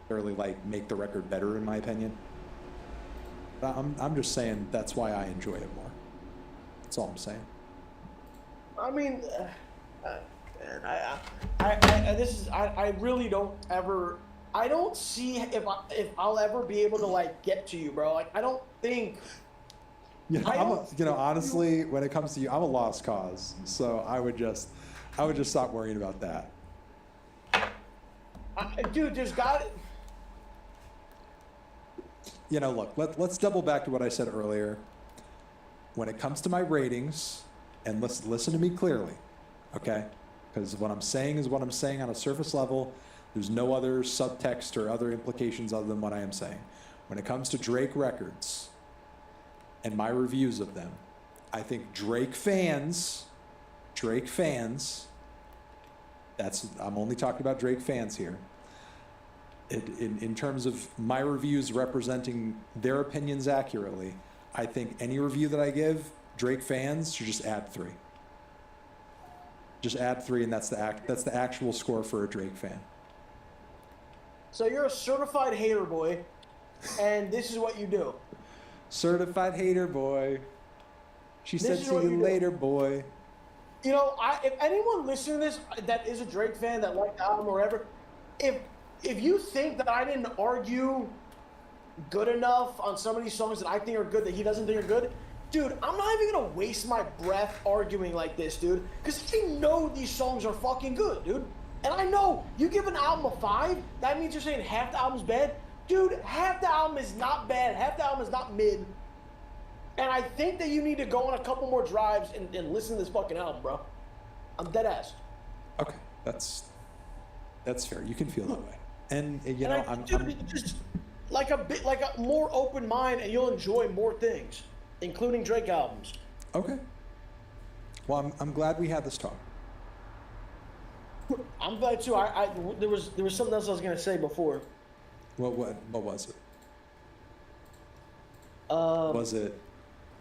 necessarily like make the record better, in my opinion. But I'm just saying that's why I enjoy it more. That's all I'm saying. I mean, man, I really don't ever. I don't see if I'll ever be able to like get to you, bro. Like I don't think. Honestly, when it comes to you, I'm a lost cause. So I would just stop worrying about that. Dude, there's got. Look, let's double back to what I said earlier. When it comes to my ratings, and listen to me clearly, okay? Because what I'm saying is what I'm saying on a surface level. There's no other subtext or other implications other than what I am saying. When it comes to Drake records and my reviews of them, I think Drake fans, I'm only talking about Drake fans here. In terms of my reviews representing their opinions accurately, I think any review that I give, Drake fans should just add 3. Just add 3, and that's the actual score for a Drake fan. So you're a certified hater boy, and this is what you do. Certified hater boy. She said see you later, boy. If anyone listening to this that is a Drake fan that liked the album or whatever, if you think that I didn't argue good enough on some of these songs that I think are good that he doesn't think are good, dude, I'm not even gonna waste my breath arguing like this, dude. Because I know these songs are fucking good, dude. And I know you give an album a 5, that means you're saying half the album's bad. Dude, half the album is not bad, half the album is not mid. And I think that you need to go on a couple more drives and listen to this fucking album, bro. I'm dead ass. Okay, that's fair. You can feel that way. And I'm just like a more open mind, and you'll enjoy more things, including Drake albums. Okay. Well, I'm glad we had this talk. I'm glad too. There was something else I was gonna say before. What was it? Was it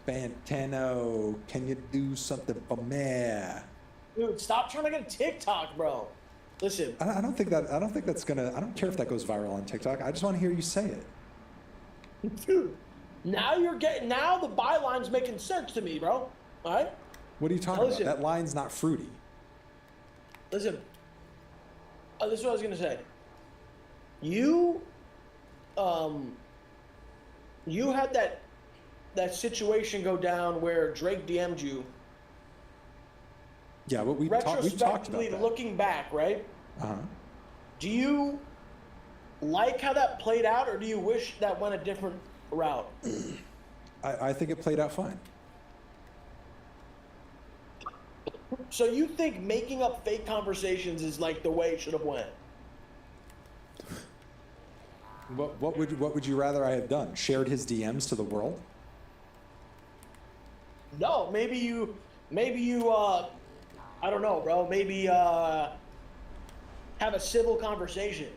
Fantano? Can you do something for me? Dude, stop trying to get a TikTok, bro. Listen. I don't think that's gonna. I don't care if that goes viral on TikTok. I just want to hear you say it. Dude, now the byline's making sense to me, bro. All right. What are you talking about? That line's not fruity. Listen. This is what I was gonna say. You had that situation go down where Drake DM'd you. Yeah, but we talked about that. Looking back, right? Uh-huh. Do you like how that played out, or do you wish that went a different route? I think it played out fine. So you think making up fake conversations is like the way it should have went? What would you rather I have done? Shared his DMs to the world? No, maybe you I don't know, bro. Maybe have a civil conversation.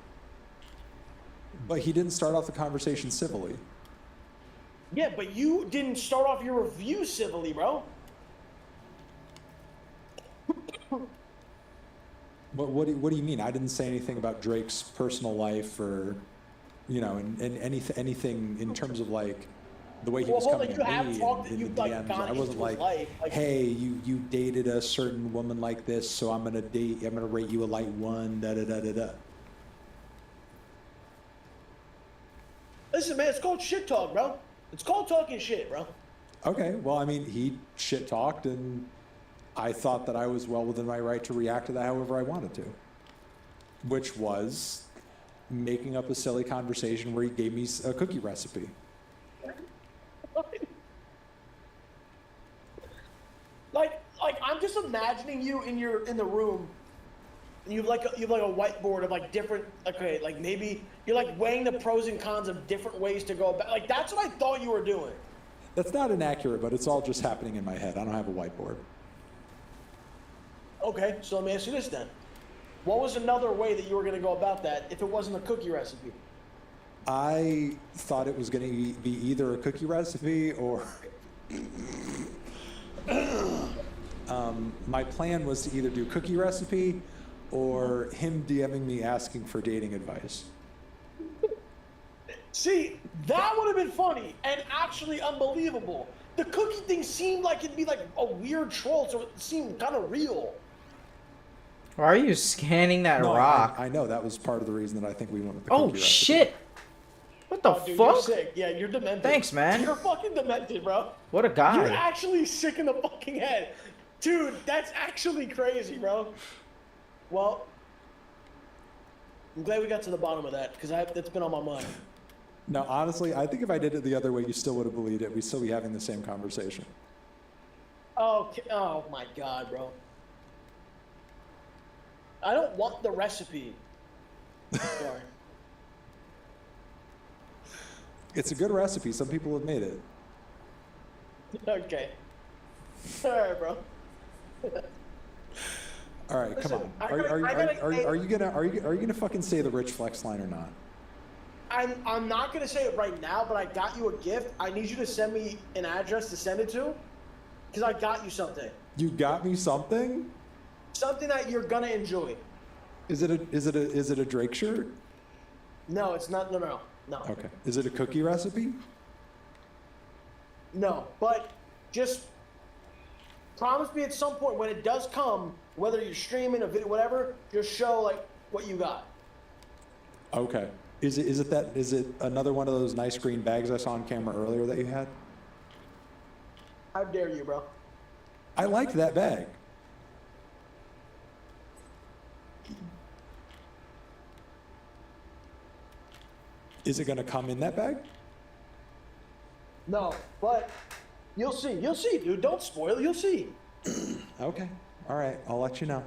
But he didn't start off the conversation civilly. Yeah, but you didn't start off your review civilly, bro. What do you mean? I didn't say anything about Drake's personal life or, and anything in terms of like the way he was coming at me in the DMs. I wasn't like, hey, you dated a certain woman like this, so I'm gonna rate you a light 1. Da da da da da. Listen, man, it's called shit talk, bro. It's called talking shit, bro. Okay, well, I mean, he shit talked, and I thought that I was well within my right to react to that however I wanted to, which was making up a silly conversation where he gave me a cookie recipe. Like I'm just imagining you in the room, and you've like a whiteboard of like different, like maybe you're like weighing the pros and cons of different ways to go about. Like that's what I thought you were doing. That's not inaccurate, but it's all just happening in my head. I don't have a whiteboard. Okay, so let me ask you this then. What was another way that you were going to go about that if it wasn't a cookie recipe? I thought it was going to be either a cookie recipe or... my plan was to either do cookie recipe or him DMing me asking for dating advice. See, that would have been funny and actually unbelievable. The cookie thing seemed like it'd be like a weird troll, so it seemed kind of real. Why are you scanning that No, rock? I know that was part of the reason that I think we went with the Oh cookie recipe. shit! What the Oh, dude, you're fuck? sick. Yeah, you're demented. Thanks, man. You're fucking demented, bro. What a You're guy. actually sick in the fucking head. Dude, that's actually crazy, bro. Well, I'm glad we got to the bottom of that, because that's been on my mind. No, honestly, I think if I did it the other way, you still would have believed it. We'd still be having the same conversation. Oh my god, bro. I don't want the recipe. Sorry. It's a good recipe. Some people have made it. Okay. Alright, bro. All right, Listen, come on. I gotta- Are you gonna fucking say the Rich Flex line or not? I'm not gonna say it right now, but I got you a gift. I need you to send me an address to send it to, because I got you something. You got me something? Something that you're gonna enjoy. Is it a Drake shirt? No, it's not. No. Okay. Is it a cookie recipe? No, but just promise me at some point when it does come, whether you're streaming a video, whatever, just show like what you got. Okay. Is it another one of those nice green bags I saw on camera earlier that you had? How dare you, bro? I liked that bag. Is it gonna come in that bag? No, but you'll see. You'll see, dude. Don't spoil. You'll see. Okay. All right. I'll let you know.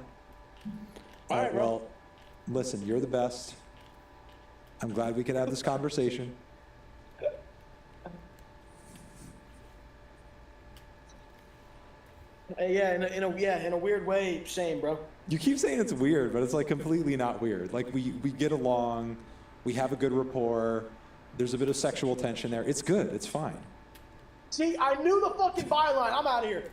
All right, bro. Well, listen, you're the best. I'm glad we could have this conversation. Yeah, in a weird way, same, bro. You keep saying it's weird, but it's like completely not weird. Like we get along, we have a good rapport. There's a bit of sexual tension there. It's good. It's fine. See, I knew the fucking byline. I'm out of here.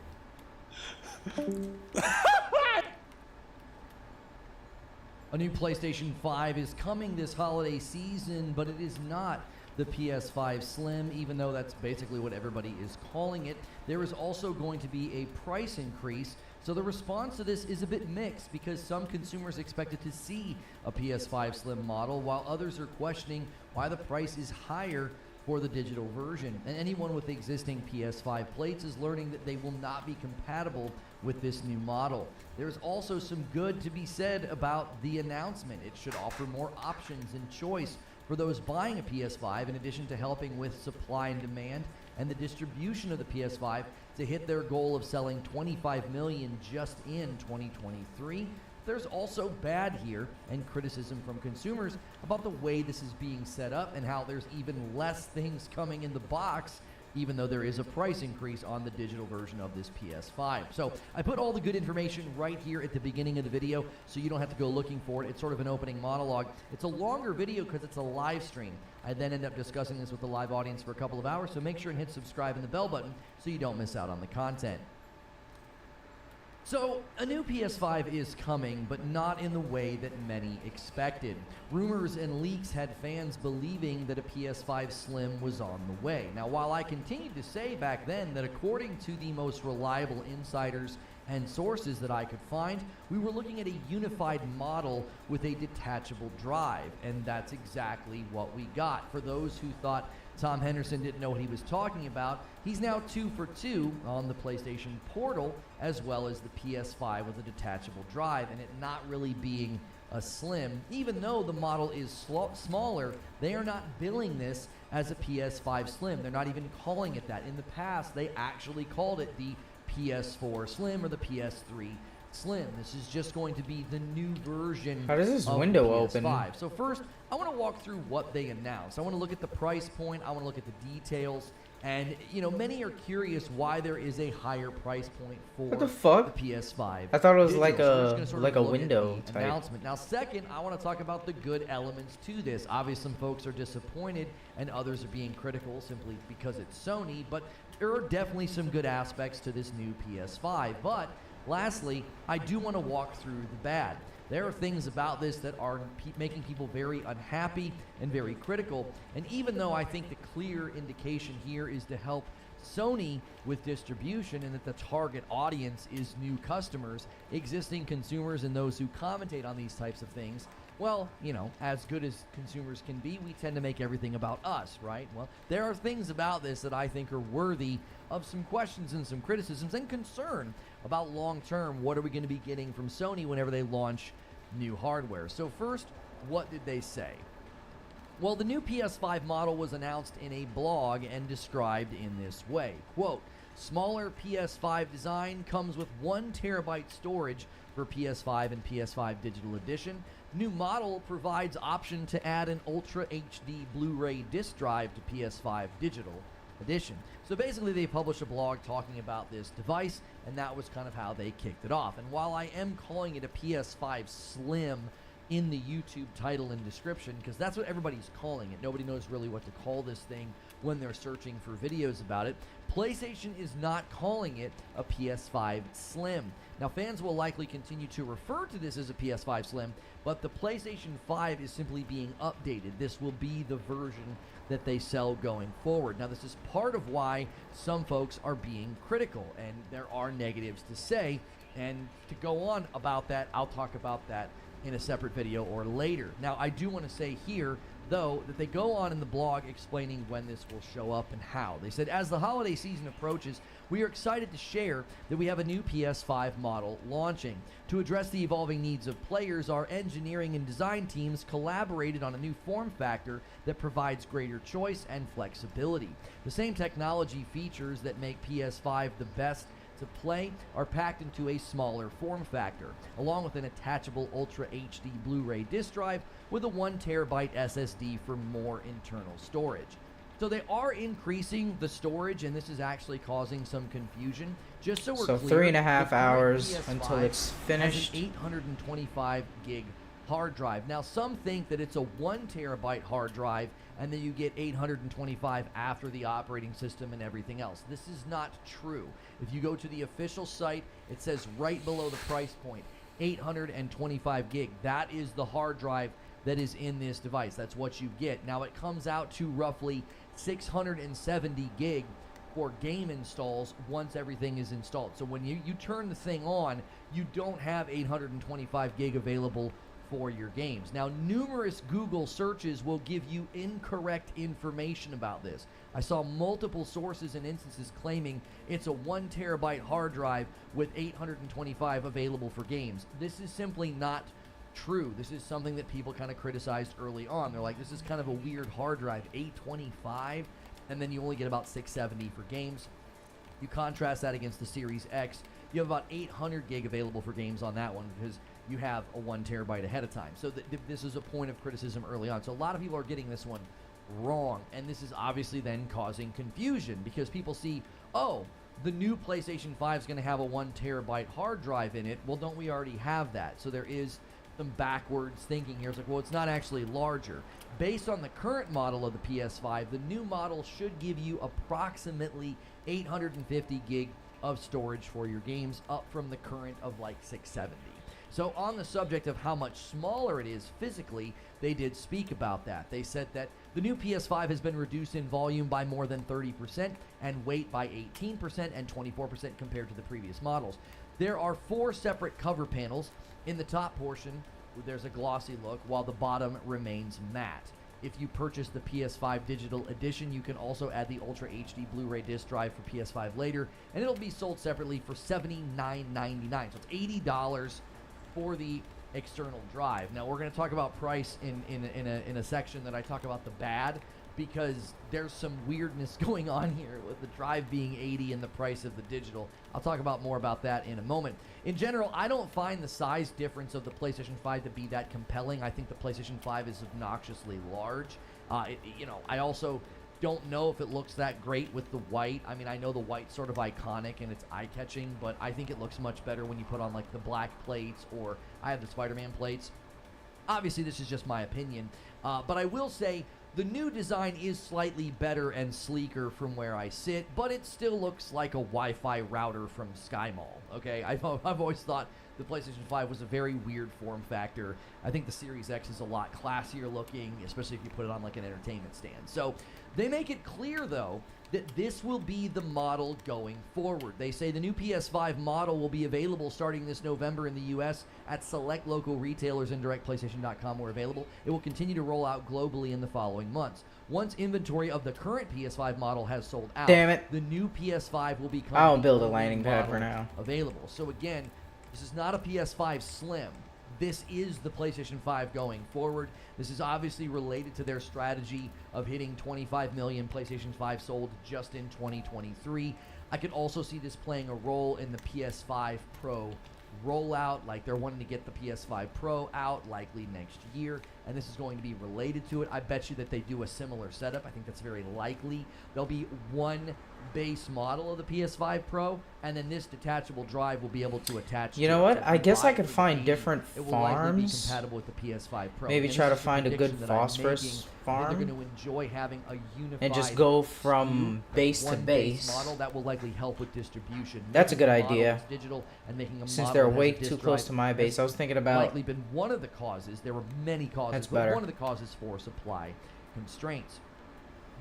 A new PlayStation 5 is coming this holiday season, but it is not the PS5 Slim, even though that's basically what everybody is calling it. There is also going to be a price increase, so the response to this is a bit mixed because some consumers expected to see a PS5 Slim model, while others are questioning why the price is higher for the digital version. And anyone with existing PS5 plates is learning that they will not be compatible with this new model. There's also some good to be said about the announcement. It should offer more options and choice for those buying a PS5, in addition to helping with supply and demand and the distribution of the PS5 to hit their goal of selling 25 million just in 2023. There's also bad here and criticism from consumers about the way this is being set up and how there's even less things coming in the box, even though there is a price increase on the digital version of this PS5. So I put all the good information right here at the beginning of the video so you don't have to go looking for it. It's sort of an opening monologue. It's a longer video because it's a live stream. I then end up discussing this with the live audience for a couple of hours, so make sure and hit subscribe and the bell button so you don't miss out on the content. So, a new PS5 is coming, but not in the way that many expected. Rumors and leaks had fans believing that a PS5 Slim was on the way. Now, while I continued to say back then that according to the most reliable insiders and sources that I could find, we were looking at a unified model with a detachable drive, and that's exactly what we got. For those who thought Tom Henderson didn't know what he was talking about, he's now 2 for 2 on the PlayStation Portal, as well as the PS5 with a detachable drive, and it not really being a Slim. Even though the model is smaller, they are not billing this as a PS5 Slim. They're not even calling it that. In the past, they actually called it the PS4 Slim or the PS3 Slim. This is just going to be the new version. How does this of window the PS5. open? So first, I want to walk through what they announced. I want to look at the price point. I want to look at the details. And, you know, many are curious why there is a higher price point for What the fuck? the PS5. I thought it was digital. like So we're a- just gonna sort of like a look at window the type. announcement. Now, second, I want to talk about the good elements to this. Obviously, some folks are disappointed and others are being critical simply because it's Sony, but there are definitely some good aspects to this new PS5. But lastly, I do want to walk through the bad. There are things about this that are making people very unhappy and very critical. And even though I think the clear indication here is to help Sony with distribution and that the target audience is new customers, existing consumers, and those who commentate on these types of things, well, you know, as good as consumers can be, we tend to make everything about us, right? Well, there are things about this that I think are worthy of some questions and some criticisms and concern about long-term, what are we going to be getting from Sony whenever they launch new hardware. So first, what did they say? Well, the new PS5 model was announced in a blog and described in this way. Quote, smaller PS5 design comes with 1 terabyte storage for PS5 and PS5 Digital Edition. New model provides option to add an Ultra HD Blu-ray disc drive to PS5 Digital Edition. So basically they published a blog talking about this device, and that was kind of how they kicked it off. And while I am calling it a PS5 Slim in the YouTube title and description, because that's what everybody's calling it, nobody knows really what to call this thing when they're searching for videos about it, PlayStation is not calling it a PS5 Slim. Now, fans will likely continue to refer to this as a PS5 Slim, but the PlayStation 5 is simply being updated. This will be the version that they sell going forward. Now, this is part of why some folks are being critical, and there are negatives to say, and to go on about that, I'll talk about that in a separate video or later. Now, I do want to say here, though, that they go on in the blog explaining when this will show up and how. They said, as the holiday season approaches, we are excited to share that we have a new PS5 model launching. To address the evolving needs of players, our engineering and design teams collaborated on a new form factor that provides greater choice and flexibility. The same technology features that make PS5 the best to play are packed into a smaller form factor, along with an attachable Ultra HD Blu-ray disc drive with a 1 terabyte SSD for more internal storage. So they are increasing the storage, and this is actually causing some confusion. Just so we're So clear, 3.5 the current hours PS5 until it's finished. has an 825 gig hard drive. Now, some think that it's a 1 terabyte hard drive and then you get 825 after the operating system and everything else. This is not true. If you go to the official site, it says right below the price point, 825 gig. That is the hard drive that is in this device. That's what you get. Now, it comes out to roughly 670 gig for game installs once everything is installed. So when you turn the thing on, you don't have 825 gig available for your games. Now, numerous Google searches will give you incorrect information about this. I saw multiple sources and instances claiming it's a 1 terabyte hard drive with 825 available for games. This is simply not true. This is something that people kind of criticized early on. They're like, this is kind of a weird hard drive, 825, and then you only get about 670 for games. You contrast that against the Series X, you have about 800 gig available for games on that one because you have a 1 terabyte ahead of time. So this is a point of criticism early on. So a lot of people are getting this one wrong, and this is obviously then causing confusion because people see, oh, the new PlayStation 5 is going to have a 1 terabyte hard drive in it. Well, don't we already have that? So there is some backwards thinking here. It's like, well, it's not actually larger. Based on the current model of the PS5, the new model should give you approximately 850 gig of storage for your games, up from the current of like 670. So on the subject of how much smaller it is physically, they did speak about that. They said that the new PS5 has been reduced in volume by more than 30% and weight by 18% and 24% compared to the previous models. There are 4 separate cover panels. In the top portion, there's a glossy look, while the bottom remains matte. If you purchase the PS5 Digital Edition, you can also add the Ultra HD Blu-ray disc drive for PS5 later, and it'll be sold separately for $79.99. So it's $80 for the external drive. Now, we're going to talk about price in a section that I talk about the bad, because there's some weirdness going on here with the drive being $80 and the price of the digital. I'll talk about more about that in a moment. In general, I don't find the size difference of the PlayStation 5 to be that compelling. I think the PlayStation 5 is obnoxiously large. I also don't know if it looks that great with the white. I mean, I know the white's sort of iconic and it's eye-catching, but I think it looks much better when you put on like the black plates, or I have the Spider-Man plates. Obviously, this is just my opinion, but I will say the new design is slightly better and sleeker from where I sit, but it still looks like a Wi-Fi router from SkyMall, okay? I've always thought the PlayStation 5 was a very weird form factor. I think the Series X is a lot classier looking, especially if you put it on like an entertainment stand. So they make it clear, though, that this will be the model going forward. They say the new PS5 model will be available starting this November in the U.S. at select local retailers and directplaystation.com where available. It will continue to roll out globally in the following months. Once inventory of the current PS5 model has sold out, Damn it. the new PS5 will become I'll the build a only landing pad for model now. available. So again, this is not a PS5 Slim. This is the PlayStation 5 going forward. This is obviously related to their strategy of hitting 25 million PlayStation 5 sold just in 2023. I could also see this playing a role in the PS5 Pro rollout, like they're wanting to get the PS5 Pro out likely next year, and this is going to be related to it. I bet you that they do a similar setup. I think that's very likely. There'll be one base model of the PS5 Pro, and then this detachable drive will be able to attach. You to know what? to I guess I provide could the find game. different It will likely be farms. compatible with the PS5 Pro. Maybe And try this to is find a good prediction that I'm phosphorus making. I think farm. they're going to enjoy having a unified And just go SKU, from base to one base. model that will likely help with distribution. That's a Making good model idea. that's digital and making a Since model they're that has a way disk too close drive to my has base, I was thinking about. likely been one of the causes. There were many causes, That's but better. one of the causes for supply constraints.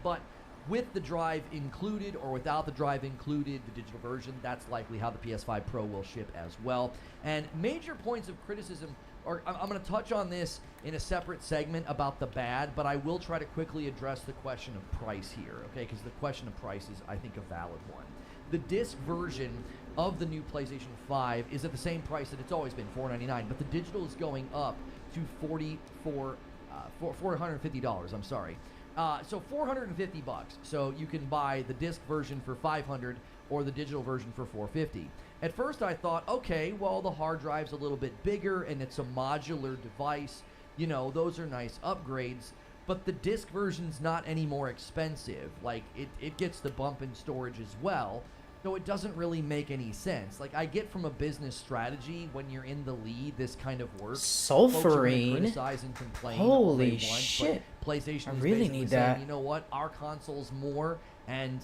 But with the drive included or without the drive included, the digital version, that's likely how the PS5 Pro will ship as well. And major points of criticism, or I'm going to touch on this in a separate segment about the bad, but I will try to quickly address the question of price here, okay? Because the question of price is, I think, a valid one. The disc version of the new PlayStation 5 is at the same price that it's always been, $499, but the digital is going up to $450. I'm sorry. So $450. So you can buy the disc version for $500 or the digital version for $450. At first I thought, okay, well, the hard drive's a little bit bigger and it's a modular device. You know, those are nice upgrades. But the disc version's not any more expensive. Like, it gets the bump in storage as well. So it doesn't really make any sense. Like, I get from a business strategy, when you're in the lead, this kind of works. Folks are gonna Sulfurine. criticize and complain Holy all they want, shit. but PlayStation I is really basically need saying, that. you know what, our console's more, and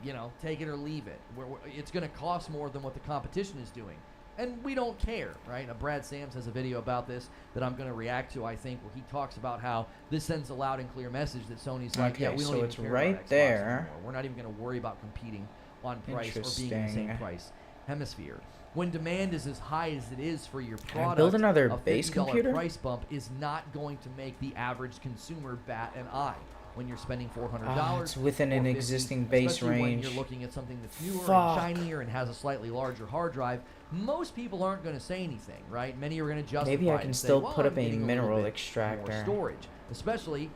you know, take it or leave it. It's going to cost more than what the competition is doing, and we don't care, right? Brad Sams has a video about this that I'm going to react to, I think, where he talks about how this sends a loud and clear message that Sony's like, Okay, yeah, we don't so even it's care right about Xbox there. anymore. We're not even going to worry about competing on price or being in the same Interesting. price hemisphere. When demand is as high as it is for your Can I product, build another a base $50 computer? price bump is not going to make the average consumer bat an eye when you're spending $400. It's within an $450, existing base especially range. when you're looking at something that's newer Fuck. and shinier and has a slightly larger hard drive. Most people aren't going to say anything, right? Many are going to justify Maybe I it can and say, still well, put I'm up a getting little mineral bit extractor. more storage, especially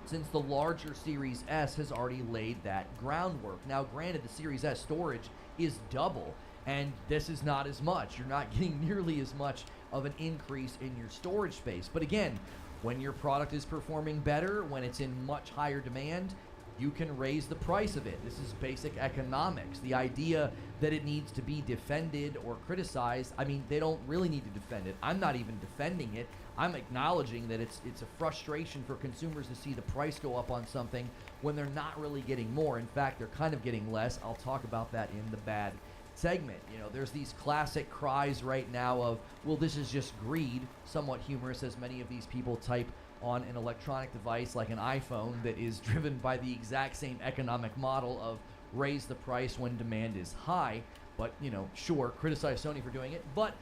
since the larger Series S has already laid that groundwork. Now, granted, the Series S storage is double, and this is not as much. You're not getting nearly as much of an increase in your storage space. But again, when your product is performing better, when it's in much higher demand, you can raise the price of it. This is basic economics. The idea that it needs to be defended or criticized, I mean, they don't really need to defend it. I'm not even defending it. I'm acknowledging that it's a frustration for consumers to see the price go up on something when they're not really getting more. In fact, they're kind of getting less. I'll talk about that in the bad segment. You know, there's these classic cries right now of, well, this is just greed, somewhat humorous as many of these people type on an electronic device like an iPhone that is driven by the exact same economic model of raise the price when demand is high. But, you know, sure, criticize Sony for doing it, but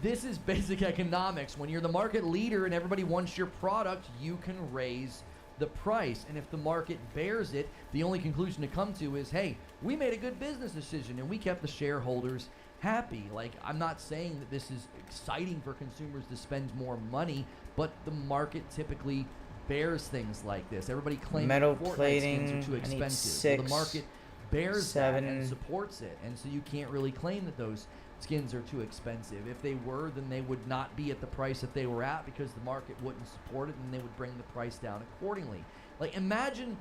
this is basic economics. When you're the market leader and everybody wants your product, you can raise the price. And if the market bears it, the only conclusion to come to is, hey, we made a good business decision and we kept the shareholders happy. Like, I'm not saying that this is exciting for consumers to spend more money, but the market typically bears things like this. Everybody claims Metal that Fortnite plating, skins are too I need expensive. Well, the 6, market bears that 7. and supports it, and so you can't really claim that those skins are too expensive. If they were, then they would not be at the price that they were at because the market wouldn't support it, and they would bring the price down accordingly. Like, imagine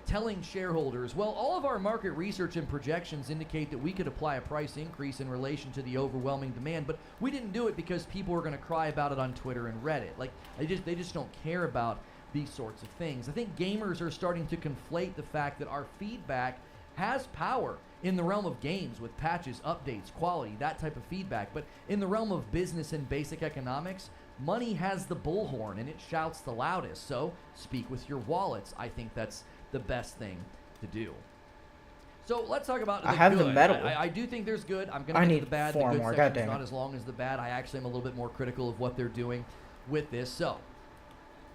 telling shareholders, well, all of our market research and projections indicate that we could apply a price increase in relation to the overwhelming demand, but we didn't do it because people were going to cry about it on Twitter and Reddit. Like, they just don't care about these sorts of things. I think gamers are starting to conflate the fact that our feedback has power in the realm of games with patches, updates, quality, that type of feedback. But in the realm of business and basic economics, money has the bullhorn and it shouts the loudest. So speak with your wallets. I think that's the best thing to do. So let's talk about the I have good. the medal. I do think there's good. I'm going I to get need to the bad. 4 The good more, section's goddamn not it. as long as the bad. I actually am a little bit more critical of what they're doing with this. So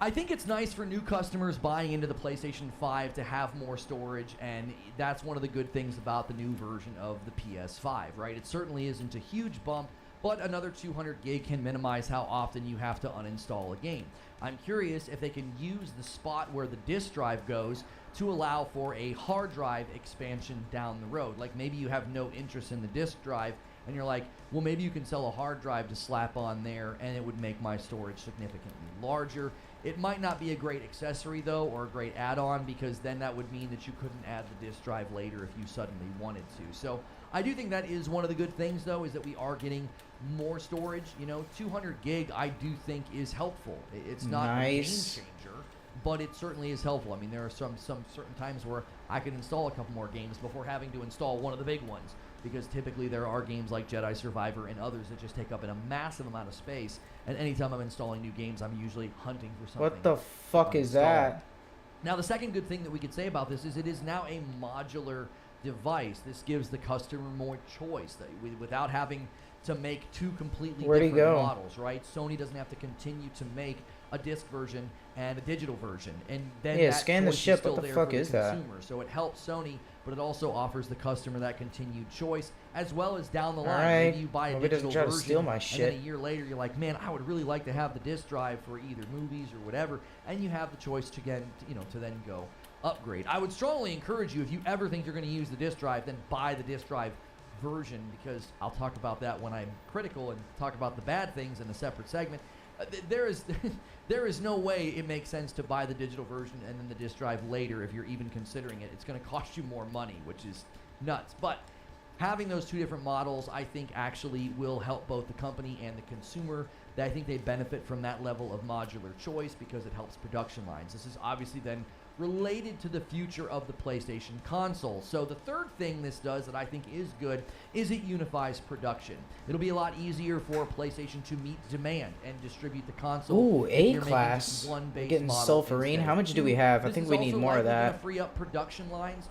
I think it's nice for new customers buying into the PlayStation 5 to have more storage, and that's one of the good things about the new version of the PS5, right? It certainly isn't a huge bump, but another 200 gig can minimize how often you have to uninstall a game. I'm curious if they can use the spot where the disk drive goes to allow for a hard drive expansion down the road. Like maybe you have no interest in the disk drive, and you're like, well, maybe you can sell a hard drive to slap on there, and it would make my storage significantly larger. It might not be a great accessory, though, or a great add-on, because then that would mean that you couldn't add the disk drive later if you suddenly wanted to. So I do think that is one of the good things, though, is that we are getting more storage. 200 gig, I do think, is helpful. It's not a game Nice. changer, but it certainly is helpful. I mean, there are some certain times where I can install a couple more games before having to install one of the big ones, because typically there are games like Jedi Survivor and others that just take up a massive amount of space, and anytime I'm installing new games, I'm usually hunting for something. What the fuck is that? Now, the second good thing that we could say about this is it is now a modular device. This gives the customer more choice without having to make two completely Where'd he different go? models, right? Sony doesn't have to continue to make a disc version and a digital version, and then Yeah, that scan the choice is ship. still What the there fuck for the is that? consumer. So it helps Sony, but it also offers the customer that continued choice, as well as down the line. Alright. Maybe you buy a Hope he digital doesn't try to version, steal my and shit. then a year later you're like, man, I would really like to have the disc drive for either movies or whatever, and you have the choice to then go upgrade. I would strongly encourage you, if you ever think you're going to use the disc drive, then buy the disc drive version, because I'll talk about that when I'm critical and talk about the bad things in a separate segment. There is no way it makes sense to buy the digital version and then the disc drive later if you're even considering it. It's going to cost you more money, which is nuts. But having those two different models, I think, actually will help both the company and the consumer. I think they benefit from that level of modular choice because it helps production lines. This is obviously then related to the future of the PlayStation console. So the third thing this does that I think is good is it unifies production. It'll be a lot easier for PlayStation to meet demand and distribute the console. Ooh, if you're making A-class. just one base Getting model Sulfurine. instead How of much do two. we have? I This think is we need also more of likely gonna that. free up production lines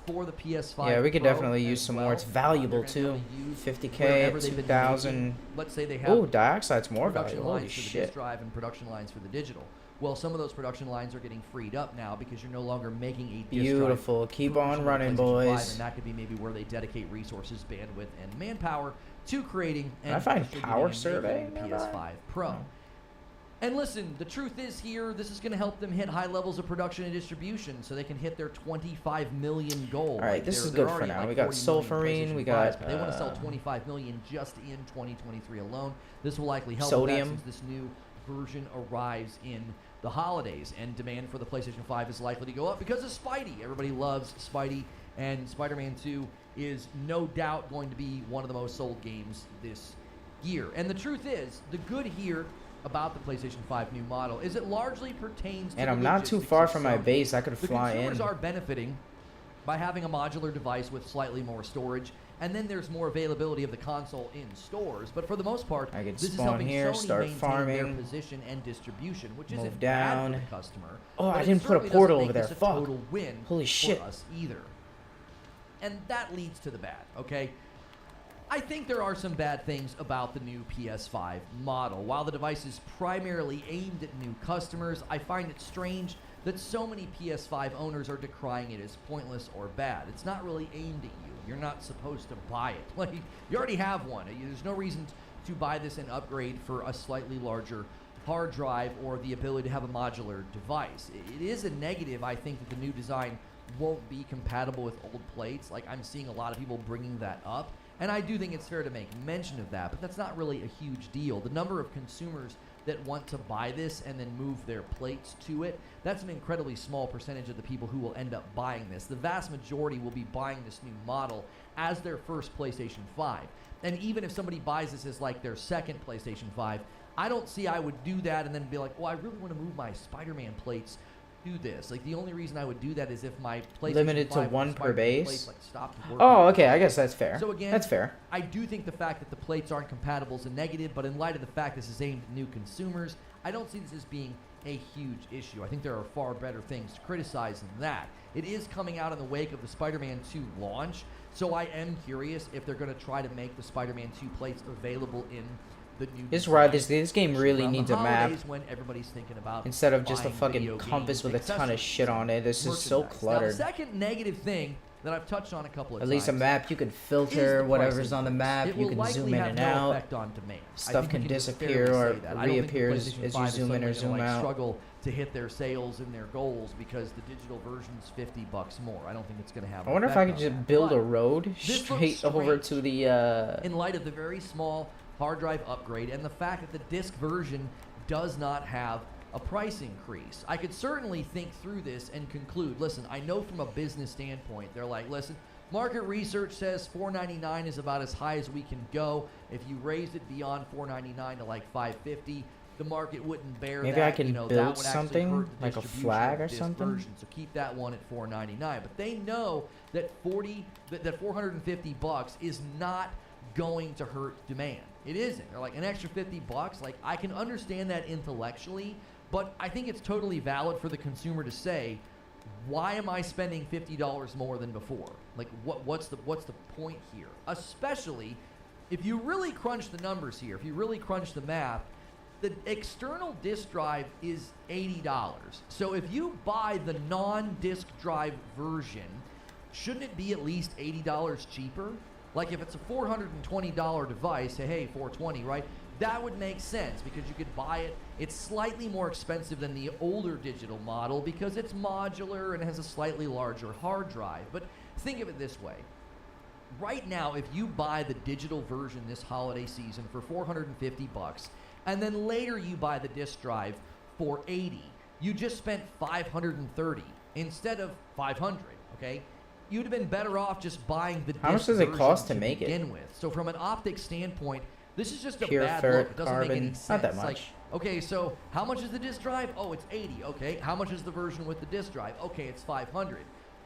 for the PS5 Yeah, we could Pro definitely use as some well. more. It's They're valuable gonna too. probably use 50K, wherever they've been 2,000. making- Let's say they have Oh, dioxide's more production valuable. Holy lines for the disk shit. drive and production lines for the digital. Well, some of those production lines are getting freed up now because you're no longer making a disc Beautiful. drive Keep version on of running, PlayStation 5, boys. and that could be maybe where they dedicate resources, bandwidth, and manpower to creating Can I and find distributing Power and Survey making the nearby? PS5 Pro. No. And listen, the truth is here, this is going to help them hit high levels of production and distribution so they can hit their 25 million goal. All right, Like, this they're- is they're good for already at now. like We got 40 million Sulfurine, we PlayStation got, 5s, but they want to sell uh, 25 million just in 2023 alone. This will likely help Sodium. with that since this new version arrives in the holidays, and demand for the PlayStation 5 is likely to go up because of Spidey. Everybody loves Spidey, and Spider-Man 2 is no doubt going to be one of the most sold games this year. And the truth is, the good here about the PlayStation 5 new model is it largely pertains to And the I'm not too logistics far of from my Sony. base. I could The fly consumers in. are benefiting by having a modular device with slightly more storage, and then there's more availability of the console in stores. But for the most part, I can this is spawn helping here, Sony start maintain farming. their position and distribution, which Move isn't bad down. for the customer. Oh, but I it didn't put a certainly portal doesn't over there. make this a Fuck. total win Holy shit. for us either. And that leads to the bad, okay? I think there are some bad things about the new PS5 model. While the device is primarily aimed at new customers, I find it strange that so many PS5 owners are decrying it as pointless or bad. It's not really aimed at you. You're not supposed to buy it. Like, you already have one. There's no reason to buy this and upgrade for a slightly larger hard drive or the ability to have a modular device. It is a negative, I think, that the new design won't be compatible with old plates. Like, I'm seeing a lot of people bringing that up. And I do think it's fair to make mention of that, but that's not really a huge deal. The number of consumers that want to buy this and then move their plates to it, that's an incredibly small percentage of the people who will end up buying this. The vast majority will be buying this new model as their first PlayStation 5. And even if somebody buys this as like their second PlayStation 5, I don't see I would do that and then be like, well, I really want to move my Spider-Man plates do this. Like, the only reason I would do that is if my PlayStation Limited to 5 with one the per Spider-Man base? plates, like, stopped working. Oh, okay. I guess that's fair. So again, That's fair. I do think the fact that the plates aren't compatible is a negative, but in light of the fact this is aimed at new consumers, I don't see this as being a huge issue. I think there are far better things to criticize than that. It is coming out in the wake of the Spider-Man 2 launch, so I am curious if they're going to try to make the Spider-Man 2 plates available in the new This design. right. This game really Around the needs a map holidays when everybody's thinking about instead of just a buying video fucking compass games, with a ton of accessories, shit on it. This is so merchandise. Now, cluttered. the second negative thing that I've touched on a couple of At times least a map you can is filter the whatever's pricing on the increase. map. It You will can likely zoom in have and no out. effect on demand. I Stuff think we can just fairly disappear or say that. I don't think the reappears PlayStation as you 5 is zoom in suddenly or gonna, zoom like, out. struggle to hit their sales and their goals because the digital version's $50 more. I don't think it's going to have. I an wonder if I effect could on just that. build But a road this looks straight over strange. to the. in light of the very small hard drive upgrade and the fact that the disc version does not have a price increase. I could certainly think through this and conclude, listen, I know from a business standpoint, they're like, listen, market research says $499 is about as high as we can go. If you raised it beyond $499 to like $550, the market wouldn't bear Maybe that. I can you know, build that would actually something, hurt the like a distribution flag of or disc something? version. So keep that one at $499. But they know that that $450 is not going to hurt demand. It isn't. They're like, an extra $50, like, I can understand that intellectually, but I think it's totally valid for the consumer to say, why am I spending $50 more than before? Like, what's the point here? Especially if you really crunch the numbers here, if you really crunch the math, the external disk drive is $80. So if you buy the non-disk drive version, shouldn't it be at least $80 cheaper? Like, if it's a $420 device, hey, $420, right? That would make sense because you could buy it. It's slightly more expensive than the older digital model because it's modular and has a slightly larger hard drive. But think of it this way. Right now, if you buy the digital version this holiday season for $450, and then later you buy the disk drive for $80, you just spent $530 instead of $500, okay? You'd have been better off just buying the disc How much does it version cost to make it? begin with. So from an optics standpoint, this is just a Pure bad ferrite look. It doesn't make any carbon, sense. not that Like, much. okay, so how much is the disk drive? Oh, it's $80. Okay, how much is the version with the disk drive? Okay, it's $500.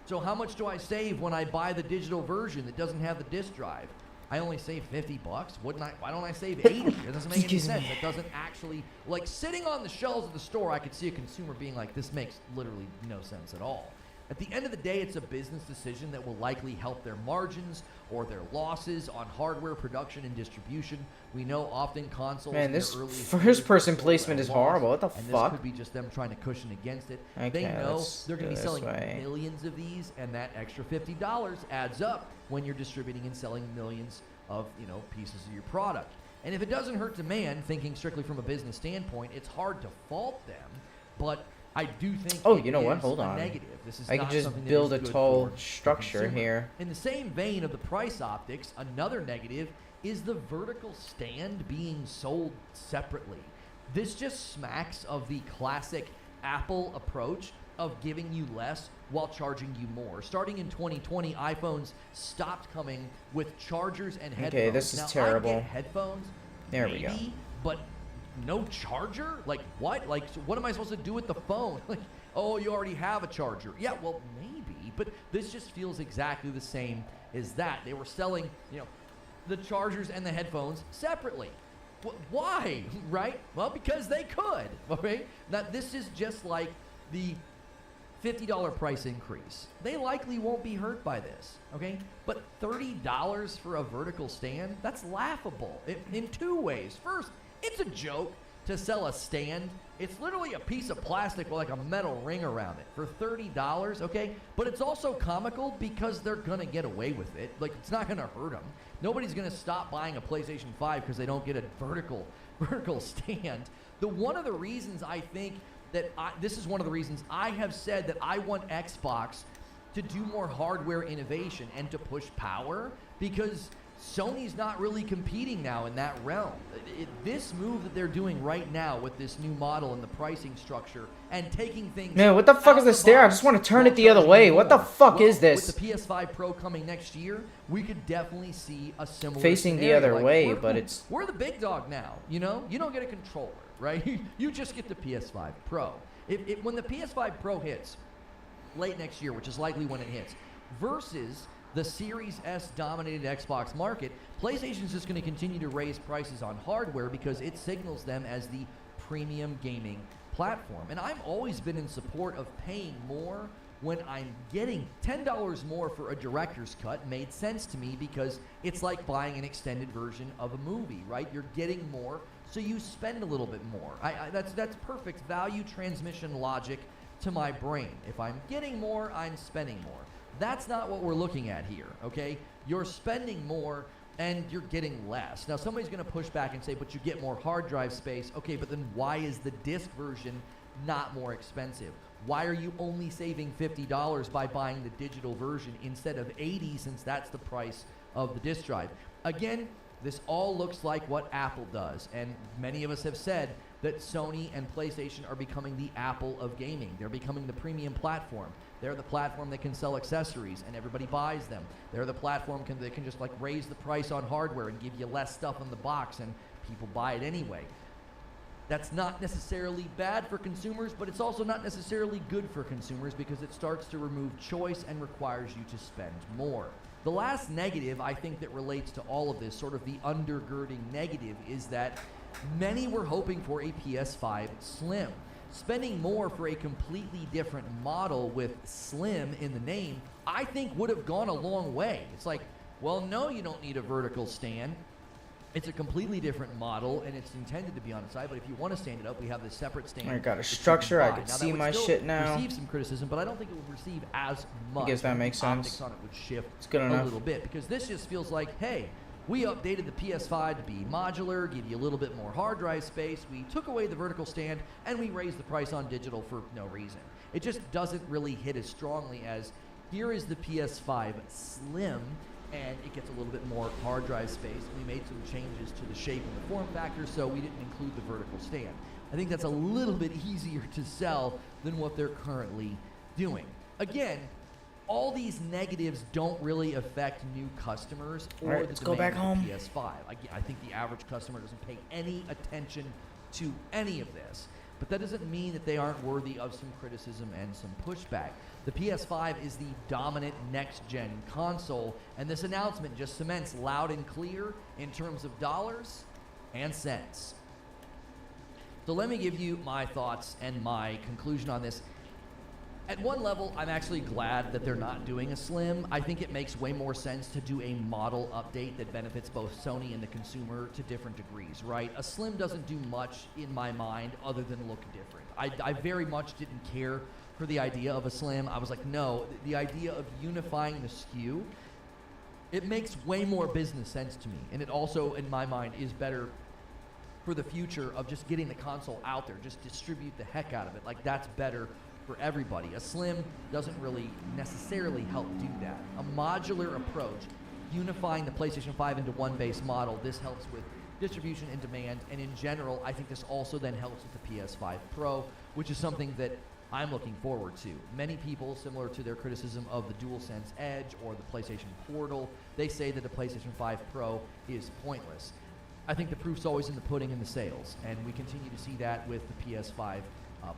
So how much do I save when I buy the digital version that doesn't have the disk drive? I only save $50. Wouldn't I? Why don't I save $80? It doesn't make any Excuse sense. me. It doesn't actually, like, sitting on the shelves of the store, I could see a consumer being like, this makes literally no sense at all. At the end of the day, it's a business decision that will likely help their margins or their losses on hardware production and distribution. We know often consoles. Man, in their this earliest first years person sold at a placement is loss, horrible. What the and fuck? This could be just them trying to cushion against it. Okay, They know let's they're going go to be this selling way. millions of these, and that extra $50 adds up when you're distributing and selling millions of, you know, pieces of your product. And if it doesn't hurt demand, thinking strictly from a business standpoint, it's hard to fault them, but I do think Oh, it you know what? is Hold a on. negative. This is I not could just something that build is a good tall for the structure consumer. here. In the same vein of the price optics, another negative is the vertical stand being sold separately. This just smacks of the classic Apple approach of giving you less while charging you more. Starting in 2020, iPhones stopped coming with chargers and headphones. Okay, this is now, terrible. I get headphones, There we go. maybe, but no charger? Like, what? Like, so what am I supposed to do with the phone? Like, oh, you already have a charger. Yeah, well, maybe, but this just feels exactly the same as that. They were selling, you know, the chargers and the headphones separately. Why? Right? Well, because they could. Okay? Now, this is just like the $50 price increase. They likely won't be hurt by this, okay? But $30 for a vertical stand, that's laughable in two ways. First, it's a joke to sell a stand. It's literally a piece of plastic with like a metal ring around it for $30, okay? But it's also comical because they're gonna get away with it. Like, it's not gonna hurt them. Nobody's gonna stop buying a PlayStation 5 because they don't get a vertical stand. One of the reasons I think that this is one of the reasons I have said that I want Xbox to do more hardware innovation and to push power, because Sony's not really competing now in that realm. This move that they're doing right now with this new model and the pricing structure and taking things. Man, what the fuck out is the this stair? I box just want to turn while it the other charging way. you What the more. fuck Well, is this? With the PS5 Pro coming next year, we could definitely see a similar Facing the scenario. other Like, way, we're- but it's- we're the big dog now. You know, you don't get a controller, right? You just get the PS5 Pro. When the PS5 Pro hits late next year, which is likely when it hits, versus the Series S dominated Xbox market, PlayStation's just going to continue to raise prices on hardware because it signals them as the premium gaming platform. And I've always been in support of paying more when I'm getting $10 more for a director's cut. Made sense to me because it's like buying an extended version of a movie, right? You're getting more, so you spend a little bit more. That's perfect value transmission logic to my brain. If I'm getting more, I'm spending more. That's not what we're looking at here, okay? You're spending more and you're getting less. Now, somebody's going to push back and say, but you get more hard drive space. Okay, but then why is the disc version not more expensive? Why are you only saving $50 by buying the digital version instead of $80, since that's the price of the disc drive? Again, this all looks like what Apple does, and many of us have said that Sony and PlayStation are becoming the Apple of gaming. They're becoming the premium platform. They're the platform that can sell accessories and everybody buys them. They're the platform that can just like raise the price on hardware and give you less stuff in the box and people buy it anyway. That's not necessarily bad for consumers, but it's also not necessarily good for consumers because it starts to remove choice and requires you to spend more. The last negative I think that relates to all of this, sort of the undergirding negative, is that many were hoping for a PS5 Slim. Spending more for a completely different model with Slim in the name, I think would have gone a long way. It's like, well, no, you don't need a vertical stand. It's a completely different model, and it's intended to be on its side, but if you want to stand it up, we have this separate stand. I got a that you structure, can I buy. could Now, see that would my still shit now. receive some criticism, but I don't think it would receive as much. guess that I think makes the optics sense. on it would shift It's good a enough. little bit, because this just feels like, hey, we updated the PS5 to be modular, give you a little bit more hard drive space, we took away the vertical stand, and we raised the price on digital for no reason. It just doesn't really hit as strongly as, here is the PS5 Slim, and it gets a little bit more hard drive space. We made some changes to the shape and the form factor, so we didn't include the vertical stand. I think that's a little bit easier to sell than what they're currently doing. Again, all these negatives don't really affect new customers or All right, the let's go demand back of home. the PS5. I think the average customer doesn't pay any attention to any of this. But that doesn't mean that they aren't worthy of some criticism and some pushback. The PS5 is the dominant next-gen console, and this announcement just cements loud and clear in terms of dollars and cents. So let me give you my thoughts and my conclusion on this. At one level, I'm actually glad that they're not doing a Slim. I think it makes way more sense to do a model update that benefits both Sony and the consumer to different degrees, right? A Slim doesn't do much in my mind other than look different. I very much didn't care for the idea of a Slim. I was like, no, the idea of unifying the SKU, it makes way more business sense to me. And it also, in my mind, is better for the future of just getting the console out there. Just distribute the heck out of it. Like, that's better for everybody. A Slim doesn't really necessarily help do that. A modular approach, unifying the PlayStation 5 into one base model, this helps with distribution and demand, and in general, I think this also then helps with the PS5 Pro, which is something that I'm looking forward to. Many people, similar to their criticism of the DualSense Edge or the PlayStation Portal, they say that the PlayStation 5 Pro is pointless. I think the proof's always in the pudding and the sales, and we continue to see that with the PS5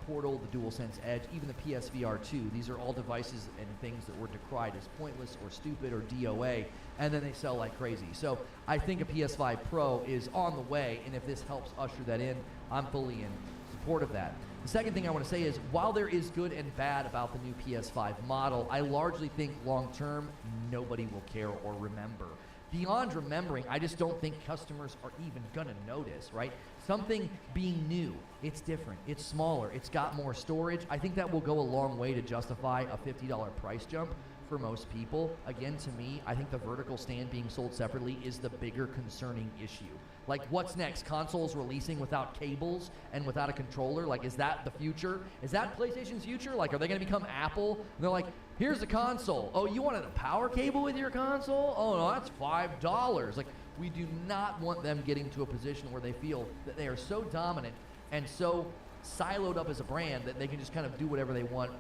Portal, the DualSense Edge, even the PSVR 2. These are all devices and things that were decried as pointless or stupid or DOA, and then they sell like crazy. So I think a PS5 Pro is on the way, and if this helps usher that in, I'm fully in support of that. The second thing I want to say is, while there is good and bad about the new PS5 model, I largely think long-term, nobody will care or remember. Beyond remembering, I just don't think customers are even gonna notice, right? Something being new, it's different, it's smaller, it's got more storage. I think that will go a long way to justify a $50 price jump for most people. Again, to me, I think the vertical stand being sold separately is the bigger concerning issue. Like, what's next? Consoles releasing without cables and without a controller? Like, is that the future? Is that PlayStation's future? Like, are they gonna become Apple? And they're like, here's the console. Oh, you wanted a power cable with your console? Oh, no, that's $5. Like, we do not want them getting to a position where they feel that they are so dominant and so siloed up as a brand that they can just kind of do whatever they want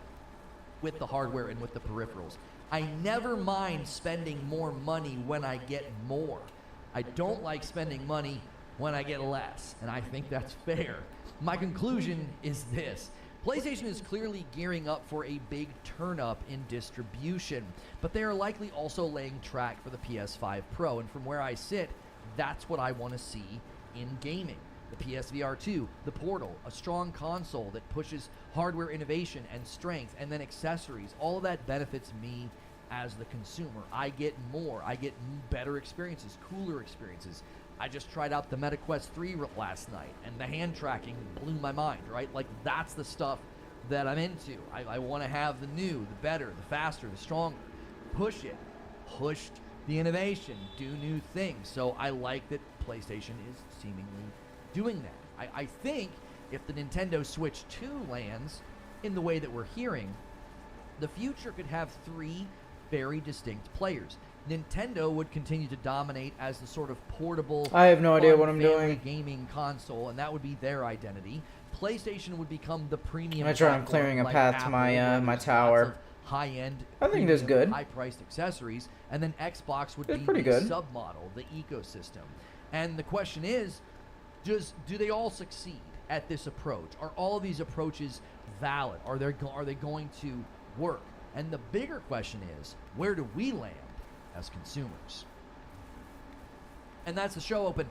with the hardware and with the peripherals. I never mind spending more money when I get more. I don't like spending money when I get less, and I think that's fair. My conclusion is this. PlayStation is clearly gearing up for a big turn up in distribution, but they are likely also laying track for the PS5 Pro, and from where I sit, that's what I want to see in gaming. The PSVR 2, the Portal, a strong console that pushes hardware innovation and strength, and then accessories. All of that benefits me as the consumer. I get more. I get better experiences, cooler experiences. I just tried out the MetaQuest 3 last night, and the hand tracking blew my mind, right? Like, that's the stuff that I'm into. I want to have the new, the better, the faster, the stronger. Push it. Pushed the innovation. Do new things. So I like that PlayStation is seemingly doing that. I think if the Nintendo Switch 2 lands in the way that we're hearing, the future could have three very distinct players. Nintendo would continue to dominate as the sort of portable, I have no idea fun what I'm family doing. gaming console, and that would be their identity. PlayStation would become the premium. I'm trying. I'm platform clearing a like path to Apple, my, where my there's tower. lots of high-end, I think this is good. high-priced accessories, and then Xbox would It's be pretty the good. submodel, the ecosystem. And the question is, do they all succeed at this approach? Are all of these approaches valid? Are they going to work? And the bigger question is, where do we land as consumers? And that's the show open.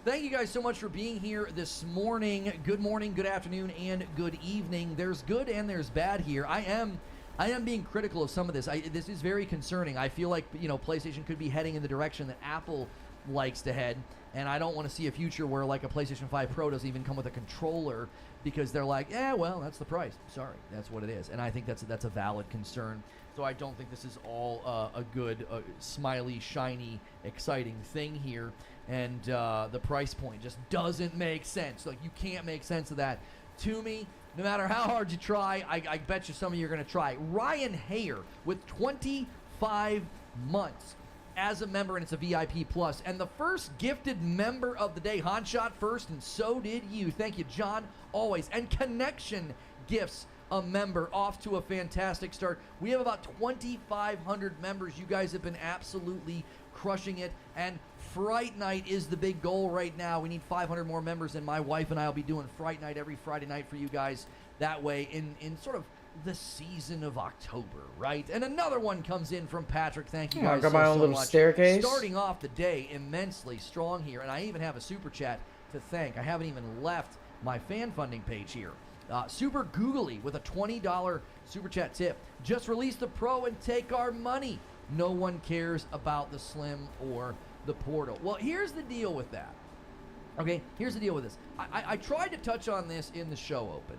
Thank you guys so much for being here this morning. Good morning, good afternoon, and good evening. There's good and there's bad here. I am being critical of some of this. This is very concerning. I feel like, PlayStation could be heading in the direction that Apple likes to head, and I don't want to see a future where like a PlayStation 5 Pro doesn't even come with a controller because they're like, well, that's the price. Sorry, that's what it is. And I think that's a valid concern. So I don't think this is all a good, smiley, shiny, exciting thing here. And the price point just doesn't make sense. Like, you can't make sense of that to me. No matter how hard you try, I bet you some of you are going to try. Ryan Hayer with 25 months as a member, and it's a VIP plus. And the first gifted member of the day, Han shot first, and so did you. Thank you, John, always. And Connection Gifts, a member, off to a fantastic start. We have about 2,500 members. You guys have been absolutely crushing it. And Fright Night is the big goal right now. We need 500 more members, and my wife and I will be doing Fright Night every Friday night for you guys that way in sort of the season of October, right? And another one comes in from Patrick. Thank you guys got my own so little much. staircase. Starting off the day immensely strong here, and I even have a super chat to thank. I haven't even left my fan funding page here. Super Googly with a $20 super chat tip. Just release the Pro and take our money. No one cares about the Slim or the Portal. Well, here's the deal with that. Okay, here's the deal with this. I tried to touch on this in the show open.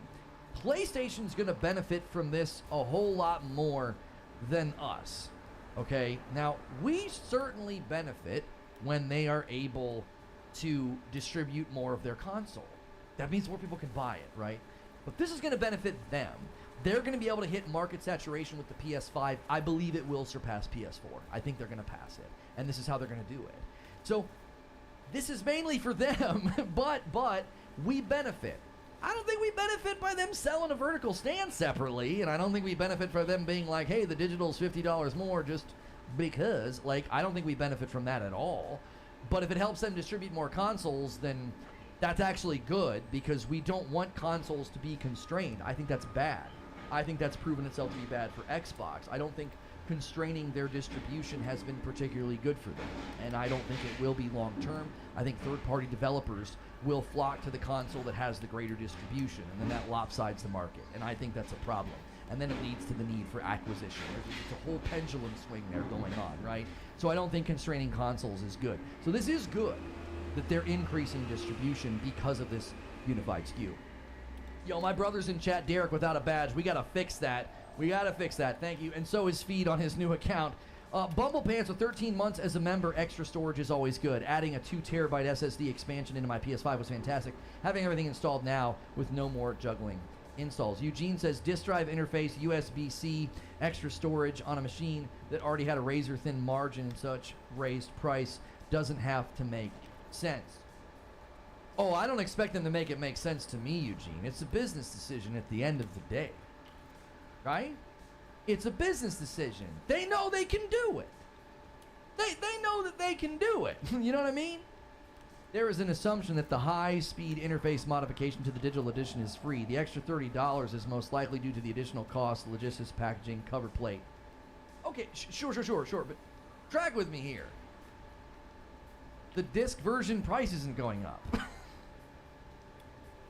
PlayStation's going to benefit from this a whole lot more than us. Okay, now we certainly benefit when they are able to distribute more of their console. That means more people can buy it, right? But this is going to benefit them. They're going to be able to hit market saturation with the PS5. I believe it will surpass PS4. I think they're going to pass it. And this is how they're going to do it. So this is mainly for them, but we benefit. I don't think we benefit by them selling a vertical stand separately, and I don't think we benefit from them being like, hey, the digital's $50 more just because. Like, I don't think we benefit from that at all. But if it helps them distribute more consoles, then that's actually good, because we don't want consoles to be constrained. I think that's bad. I think that's proven itself to be bad for Xbox. I don't think constraining their distribution has been particularly good for them, and I don't think it will be long term. I think third-party developers will flock to the console that has the greater distribution, and then that lopsides the market, and I think that's a problem. And then it leads to the need for acquisition. There's a whole pendulum swing there going on, right? So I don't think constraining consoles is good. So this is good that they're increasing distribution because of this unified SKU. Yo, my brother's in chat, Derek, without a badge. We gotta fix that. We gotta fix that. Thank you. And so is Feed on his new account. Bumble Pants with 13 months as a member. Extra storage is always good. Adding a 2 terabyte SSD expansion into my PS5 was fantastic. Having everything installed now with no more juggling installs. Eugene says disk drive interface, USB-C, extra storage on a machine that already had a razor thin margin and such raised price doesn't have to make sense. Oh, I don't expect them to make it make sense to me, Eugene. It's a business decision at the end of the day. Right? It's a business decision. They know they can do it. They know that they can do it. You know what I mean? There is an assumption that the high-speed interface modification to the digital edition is free. The extra $30 is most likely due to the additional cost, logistics, packaging, cover plate. Okay, sure, but track with me here. The disc version price isn't going up.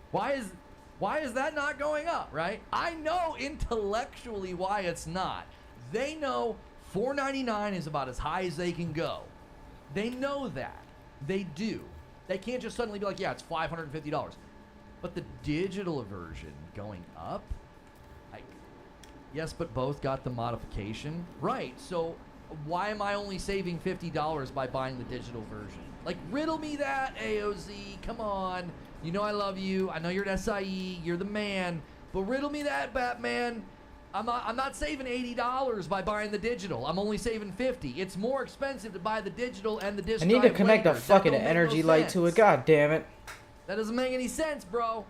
Why is that not going up, right? I know intellectually why it's not. They know $4.99 is about as high as they can go. They know that. They do. They can't just suddenly be like, yeah, it's $550. But the digital version going up? Yes, but both got the modification. Right, so why am I only saving $50 by buying the digital version? Like, riddle me that, AOZ. Come on. You know I love you. I know you're an SIE. You're the man. But riddle me that, Batman. I'm not saving $80 by buying the digital. I'm only saving $50. It's more expensive to buy the digital and the disc I need to drive connect a later. That fucking don't make energy no light to it. sense. God damn it. That doesn't make any sense, bro.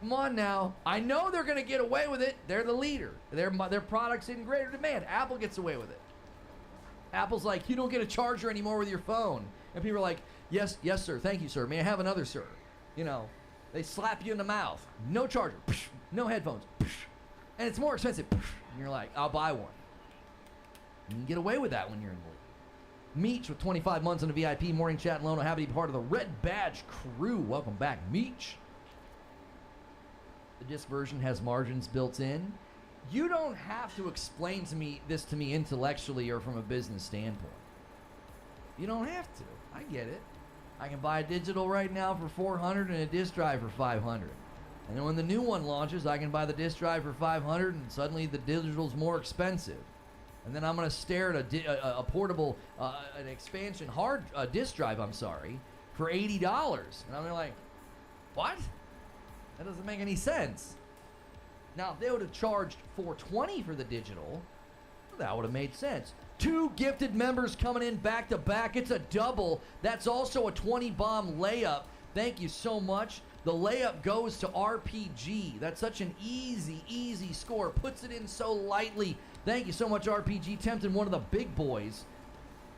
Come on now. I know they're gonna get away with it. They're the leader. Their product's in greater demand. Apple gets away with it. Apple's like, you don't get a charger anymore with your phone. And people are like, yes, sir. Thank you, sir. May I have another, sir? You know, they slap you in the mouth. No charger. No headphones. And it's more expensive. And you're like, I'll buy one. You can get away with that when you're in the league. Meech with 25 months on the VIP morning chat alone. Happy to be part of the Red Badge crew. Welcome back, Meech. The disc version has margins built in. You don't have to explain to me intellectually or from a business standpoint. You don't have to. I get it. I can buy a digital right now for $400 and a disc drive for $500. And then when the new one launches, I can buy the disc drive for $500 and suddenly the digital's more expensive. And then I'm going to stare at a portable, an expansion hard disc drive, for $80. And I'm like, what? That doesn't make any sense. Now, if they would have charged $420 for the digital, that would have made sense. 2 gifted members coming in back to back. It's a double. That's also a 20 bomb layup. Thank you so much. The layup goes to RPG. That's such an easy score. Puts it in so lightly. Thank you so much, RPG. Tempting one of the big boys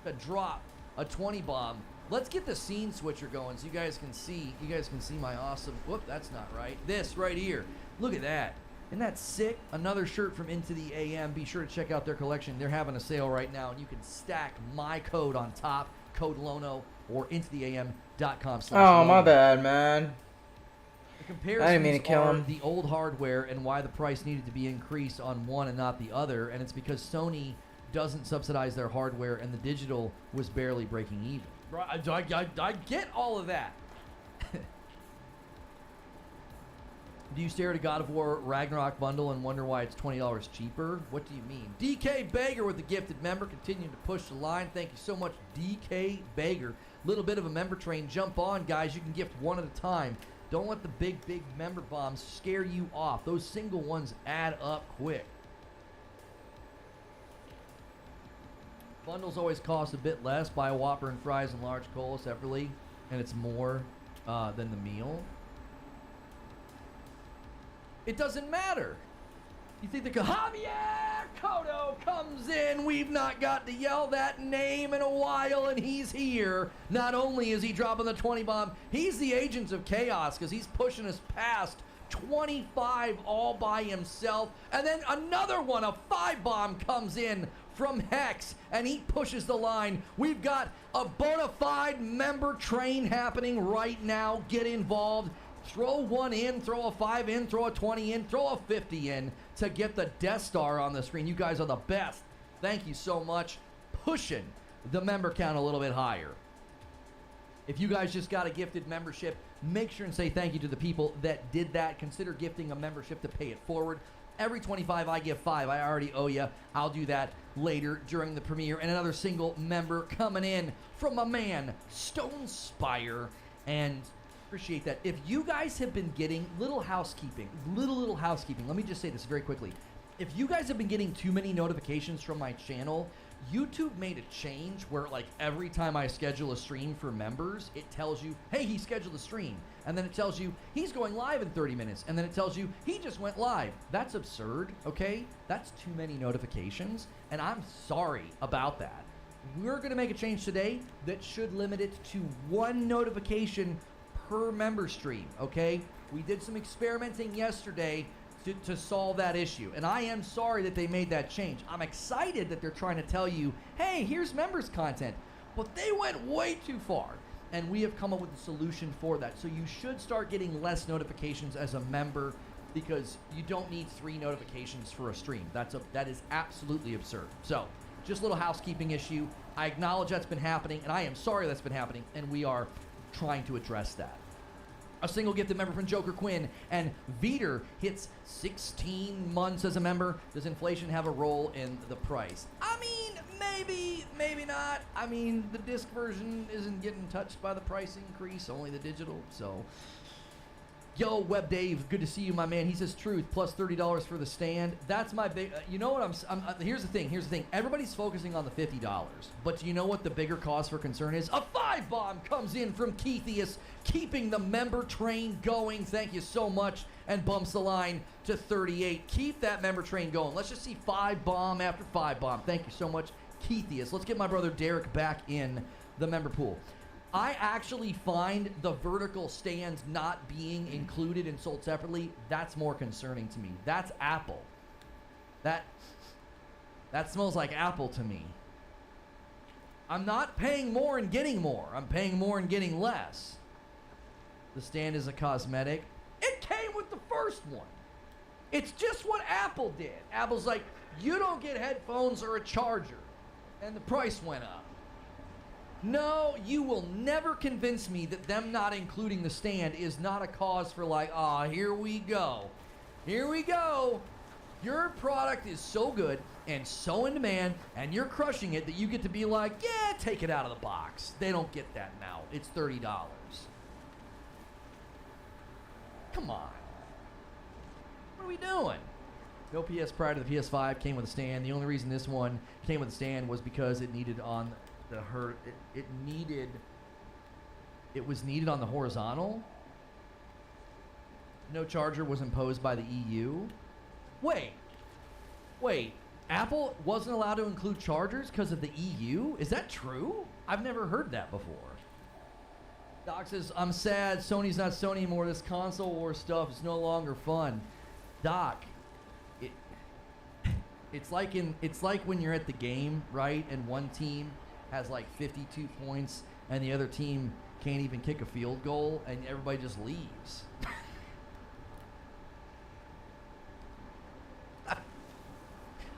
to drop a 20 bomb. Let's get the scene switcher going so you guys can see. You guys can see my awesome. Whoop, that's not right. This right here. Look at that. Isn't that sick? Another shirt from Into the AM. Be sure to check out their collection. They're having a sale right now, and you can stack my code on top, code LONO, or intotheam.com/. Oh, my bad, man. The comparisons I didn't mean to kill are him. the old hardware and why the price needed to be increased on one and not the other, and it's because Sony doesn't subsidize their hardware, and the digital was barely breaking even. Right, I get all of that. Do you stare at a God of War Ragnarok bundle and wonder why it's $20 cheaper? What do you mean? DK Bager with the gifted member, continuing to push the line. Thank you so much, DK Bager. Little bit of a member train. Jump on, guys. You can gift one at a time. Don't let the big member bombs scare you off. Those single ones add up quick. Bundles always cost a bit less. Buy a Whopper and fries and large cola separately, and it's more than the meal. It doesn't matter. You think the Javier Cotto comes in. We've not got to yell that name in a while, and he's here. Not only is he dropping the 20 bomb, he's the Agents of Chaos because he's pushing us past 25 all by himself. And then another one, a 5 bomb comes in from Hex, and he pushes the line. We've got a bona fide member train happening right now. Get involved. Throw 1 in, throw a 5 in, throw a 20 in, throw a 50 in to get the Death Star on the screen. You guys are the best. Thank you so much. Pushing the member count a little bit higher. If you guys just got a gifted membership, make sure and say thank you to the people that did that. Consider gifting a membership to pay it forward. Every 25, I give 5. I already owe you. I'll do that later during the premiere. And another single member coming in from my man, Stone Spire. And appreciate that. If you guys have been getting little housekeeping, let me just say this very quickly. If you guys have been getting too many notifications from my channel, YouTube made a change where like every time I schedule a stream for members, it tells you, hey, he scheduled a stream. And then it tells you he's going live in 30 minutes. And then it tells you he just went live. That's absurd, okay? That's too many notifications. And I'm sorry about that. We're going to make a change today that should limit it to 1 notification per member stream, okay? We did some experimenting yesterday to solve that issue, and I am sorry that they made that change. I'm excited that they're trying to tell you, hey, here's members content, but they went way too far, and we have come up with a solution for that. So you should start getting less notifications as a member, because you don't need 3 notifications for a stream. That is absolutely absurd. So just a little housekeeping issue. I acknowledge that's been happening, and I am sorry that's been happening, and we are trying to address that. A single gifted member from Joker Quinn, and Veter hits 16 months as a member. Does inflation have a role in the price? I mean, maybe not. I mean, the disc version isn't getting touched by the price increase, only the digital, so. Yo, Web Dave, good to see you, my man. He says truth, plus $30 for the stand. That's my big, you know what here's the thing. Everybody's focusing on the $50, but you know what the bigger cause for concern is? A 5-bomb comes in from Keithius, keeping the member train going. Thank you so much, and bumps the line to 38. Keep that member train going. Let's just see 5-bomb after 5-bomb. Thank you so much, Keithius. Let's get my brother Derek back in the member pool. I actually find the vertical stands not being included and sold separately, that's more concerning to me. That's Apple. That smells like Apple to me. I'm not paying more and getting more. I'm paying more and getting less. The stand is a cosmetic. It came with the first one. It's just what Apple did. Apple's like, you don't get headphones or a charger. And the price went up. No, you will never convince me that them not including the stand is not a cause for like, here we go. Here we go. Your product is so good and so in demand and you're crushing it that you get to be like, yeah, take it out of the box. They don't get that now. It's $30. Come on. What are we doing? No PS prior to the PS5 came with a stand. The only reason this one came with a stand was because it needed on it was needed on the horizontal. No charger was imposed by the EU. Wait, Apple wasn't allowed to include chargers because of the EU? Is that true? I've never heard that before. Doc says, I'm sad, Sony's not Sony anymore. This console war stuff is no longer fun. Doc, it's like when you're at the game, right, and one team has like 52 points and the other team can't even kick a field goal and everybody just leaves.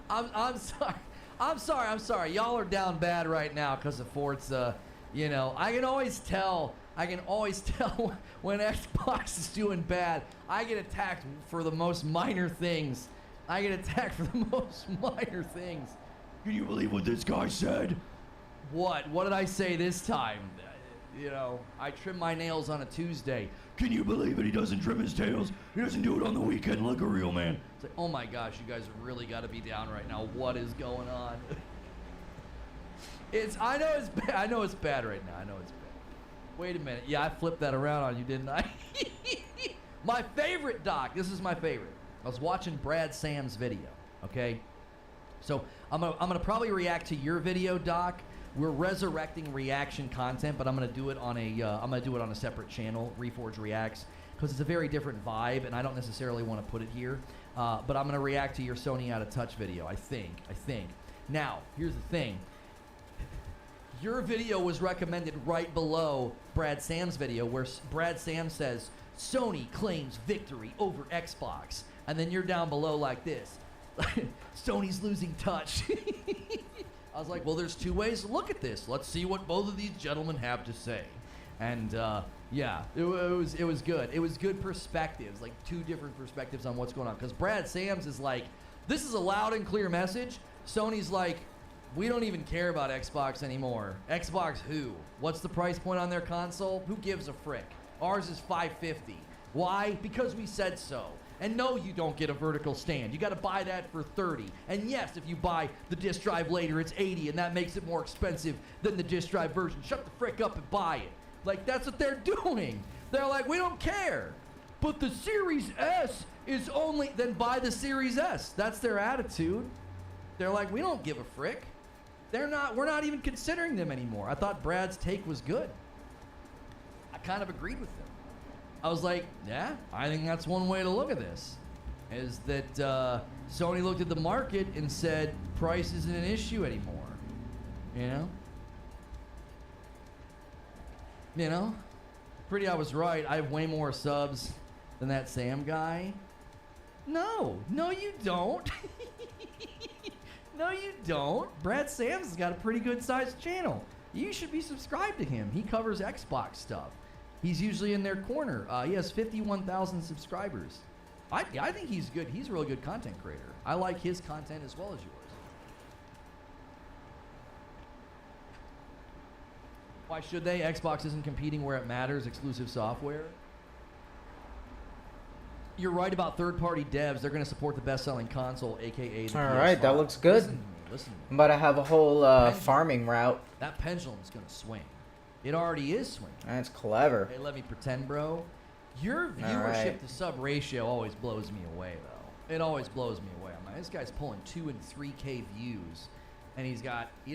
I'm sorry. Y'all are down bad right now because of Forza. You know, I can always tell when Xbox is doing bad. I get attacked for the most minor things. Can you believe what this guy said? What did I say this time? You know, I trim my nails on a Tuesday. Can you believe it? He doesn't trim his tails. He doesn't do it on the weekend like a real man. It's like, oh my gosh, you guys have really got to be down right now. What is going on? I know it's bad right now. Wait a minute. Yeah, I flipped that around on you, didn't I? My favorite, Doc. This is my favorite. I was watching Brad Sam's video. Okay, so I'm gonna probably react to your video, Doc. We're resurrecting reaction content, but I'm gonna do it on a separate channel, Reforge Reacts, because it's a very different vibe, and I don't necessarily want to put it here. But I'm gonna react to your Sony Out of Touch video. I think. Now, here's the thing. Your video was recommended right below Brad Sam's video, where Brad Sam says Sony claims victory over Xbox, and then you're down below like this. Sony's losing touch. I was like, well, there's 2 ways to look at this. Let's see what both of these gentlemen have to say. And yeah, it was good. It was good perspectives, like 2 different perspectives on what's going on. Because Brad Sams is like, this is a loud and clear message. Sony's like, we don't even care about Xbox anymore. Xbox who? What's the price point on their console? Who gives a frick? Ours is $550. Why? Because we said so. And no, you don't get a vertical stand. You got to buy that for $30. And yes, if you buy the disc drive later, it's $80, and that makes it more expensive than the disc drive version. Shut the frick up and buy it. Like, that's what they're doing. They're like, we don't care. But the Series S is only, then buy the Series S. That's their attitude. They're like, we don't give a frick. We're not even considering them anymore. I thought Brad's take was good. I kind of agreed with him. I was like, yeah, I think that's one way to look at this. Is that Sony looked at the market and said price isn't an issue anymore. You know? Pretty I was right. I have way more subs than that Sam guy. No you don't. No, you don't. Brad Sams has got a pretty good sized channel. You should be subscribed to him. He covers Xbox stuff. He's usually in their corner. He has 51,000 subscribers. I think he's good. He's a really good content creator. I like his content as well as yours. Why should they? Xbox isn't competing where it matters. Exclusive software. You're right about third-party devs. They're going to support the best-selling console, aka the PS5. All right, that looks good. Listen to me. I'm about to have a whole farming route. That pendulum's going to swing. It already is swinging. That's clever. Hey, let me pretend, bro. Your viewership right. to sub ratio always blows me away, though. It always blows me away. I'm like, this guy's pulling 2 and 3K views, and you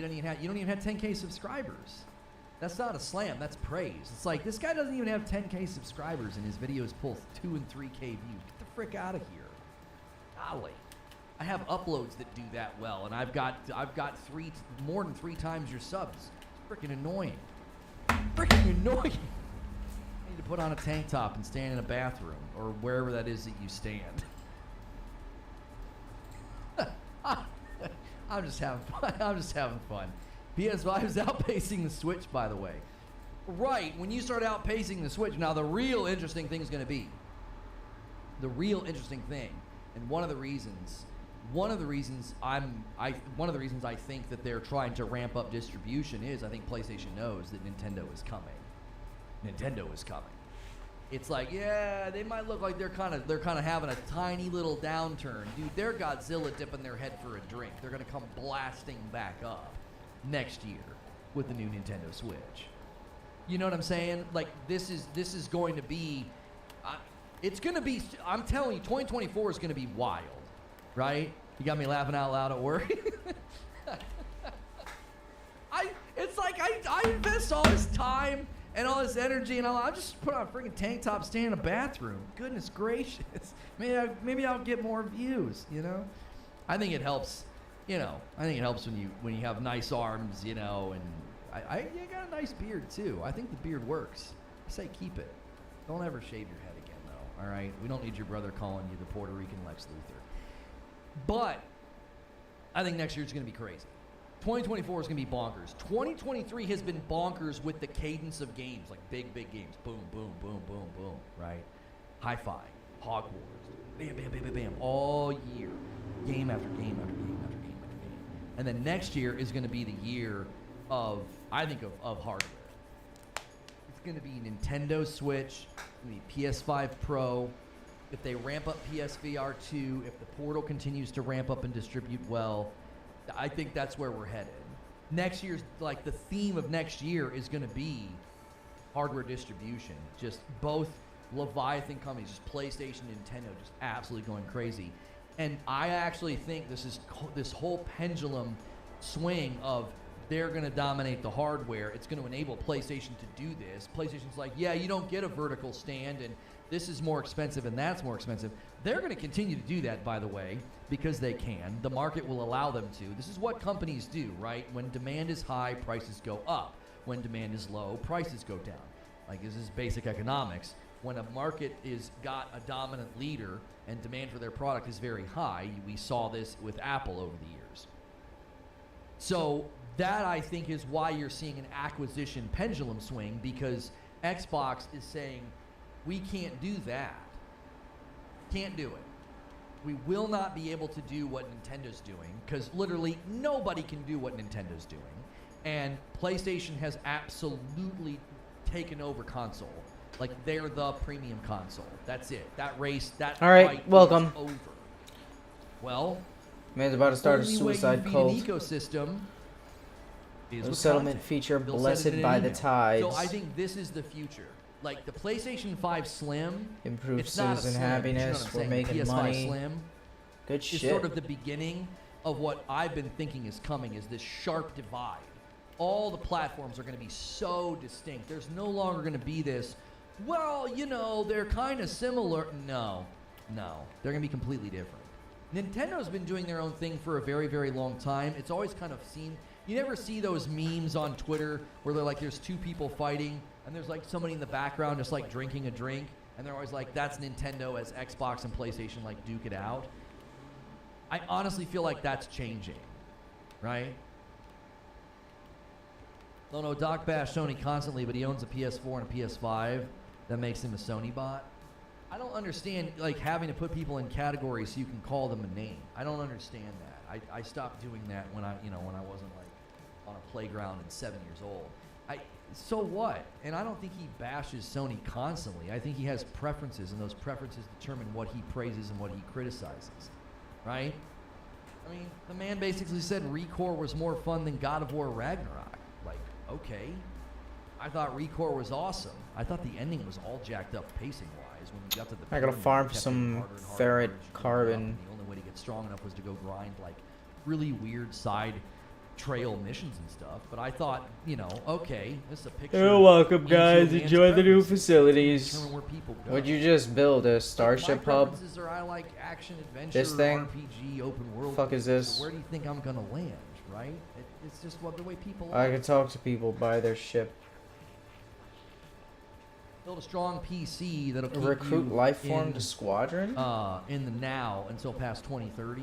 don't even have 10K subscribers. That's not a slam. That's praise. It's like this guy doesn't even have 10K subscribers, and his videos pull 2 and 3K views. Get the frick out of here. Golly, I have uploads that do that well, and I've got more than 3 times your subs. Freaking annoying. Freaking annoying. I need to put on a tank top and stand in a bathroom or wherever that is that you stand. I'm just having fun. PS5 is outpacing the Switch, by the way. Right, when you start outpacing the Switch, now the real interesting thing is going to be and one of the reasons I think that they're trying to ramp up distribution is I think PlayStation knows that Nintendo is coming. It's like, yeah, they might look like they're kind of having a tiny little downturn. Dude, they're Godzilla dipping their head for a drink. They're going to come blasting back up next year with the new Nintendo Switch. You know what I'm saying? Like this is going to be it's going to be, I'm telling you, 2024 is going to be wild, right? You got me laughing out loud at work. I invest all this time and all this energy and I just put on a freaking tank top, stand in a bathroom. Goodness gracious. Maybe I'll get more views, you know? I think it helps, you know. I think it helps when you have nice arms, you know, and you got a nice beard too. I think the beard works. I say keep it. Don't ever shave your head again though, all right? We don't need your brother calling you the Puerto Rican Lex Luthor. But I think next year is going to be crazy. 2024 is going to be bonkers. 2023 has been bonkers with the cadence of games, like big games. Boom, boom, boom, boom, boom, right? Hi-Fi, Hogwarts, bam, bam, bam, bam, bam, all year. Game after game after game after game after game. And then next year is going to be the year of, I think, of hardware. It's going to be Nintendo Switch, it's going to be PS5 Pro. If they ramp up PSVR 2, if the Portal continues to ramp up and distribute well, I think that's where we're headed. Next year's, like, the theme of next year is going to be hardware distribution. Just both Leviathan companies, just PlayStation, Nintendo, just absolutely going crazy. And I actually think this whole pendulum swing of they're going to dominate the hardware. It's going to enable PlayStation to do this. PlayStation's like, yeah, you don't get a vertical stand, and this is more expensive and that's more expensive. They're going to continue to do that, by the way, because they can. The market will allow them to. This is what companies do, right? When demand is high, prices go up. When demand is low, prices go down. Like, this is basic economics. When a market is got a dominant leader and demand for their product is very high, we saw this with Apple over the years. So that, I think, is why you're seeing an acquisition pendulum swing, because Xbox is saying, we can't do that. Can't do it. We will not be able to do what Nintendo's doing, because literally nobody can do what Nintendo's doing. And PlayStation has absolutely taken over console. Like, they're the premium console. That's it. That race, that All right, fight welcome. is over. Well, Man's about to start a only way suicide you cult. beat an ecosystem is No with settlement content. feature, They'll blessed send it in by an the email. tides. So I think this is the future. Like, the PlayStation 5 Slim, Improve it's not a citizen slim, but you know happiness. what I'm We're saying. making PS5 money. Slim Good is shit. sort of the beginning of what I've been thinking is coming is this sharp divide. All the platforms are going to be so distinct. There's no longer going to be this, well, you know, they're kind of similar. No, they're going to be completely different. Nintendo's been doing their own thing for a very, very long time. It's always kind of seen, you never see those memes on Twitter where they're like, there's two people fighting and there's like somebody in the background just like drinking a drink, and they're always like, that's Nintendo as Xbox and PlayStation like duke it out. I honestly feel like that's changing, right? No, Doc bash Sony constantly, but he owns a PS4 and a PS5. That makes him a Sony bot. I don't understand like having to put people in categories so you can call them a name. I don't understand that. I stopped doing that when I wasn't like on a playground and 7 years old. So what? And I don't think he bashes Sony constantly. I think he has preferences, and those preferences determine what he praises and what he criticizes, right? I mean, the man basically said ReCore was more fun than God of War Ragnarok. Like, okay. I thought ReCore was awesome. I thought the ending was all jacked up pacing-wise when you got to the I gotta pyramid, farm it kept some getting harder and harder ferret as you moved up, carbon. and the only way to get strong enough was to go grind like really weird side trail missions and stuff. But I thought, you know, okay, this is a picture. You're welcome, into a guys. man's Enjoy the new preferences. facilities. Determine where people go. Would you just build a Starship My hub? preferences are I like action, adventure, This thing? RPG, open world. Fuck is games. this? So where do you think I'm gonna land? Right? It's just what the way people I are. could talk to people by their ship. Build a strong PC that'll keep Recruit you Lifeform in, to Squadron? in the now until past 2030.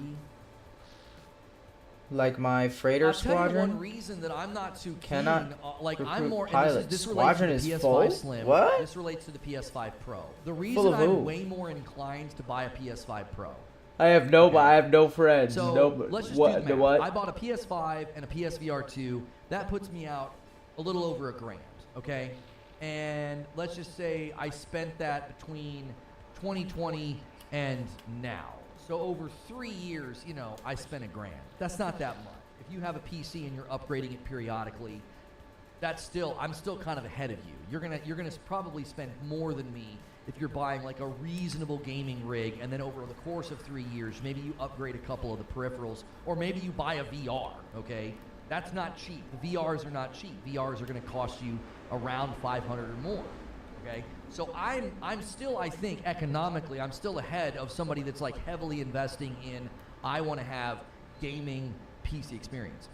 Like my freighter I'll tell you one squadron? reason that I'm not too keen. Cannot Like I'm recruit more. pilots. And this relates Squadron to is the PS5 full? Slim. What? This relates to the PS5 Pro. The Full reason of who? I'm way more inclined to buy a PS5 Pro. I have no Okay. I have no friends. So no let's just what do the the math. what? I bought a PS5 and a PSVR 2. That puts me out a little over $1,000. Okay, and let's just say I spent that between 2020 and now. So over 3 years, you know, I spent $1,000. That's not that much. If you have a PC and you're upgrading it periodically, I'm still kind of ahead of you. You're gonna probably spend more than me if you're buying like a reasonable gaming rig, and then over the course of 3 years, maybe you upgrade a couple of the peripherals, or maybe you buy a VR. Okay, that's not cheap. The VRs are not cheap. VRs are going to cost you around $500 or more. Okay, so I'm still, I think economically, I'm still ahead of somebody that's like heavily investing in. I want to have gaming PC experience.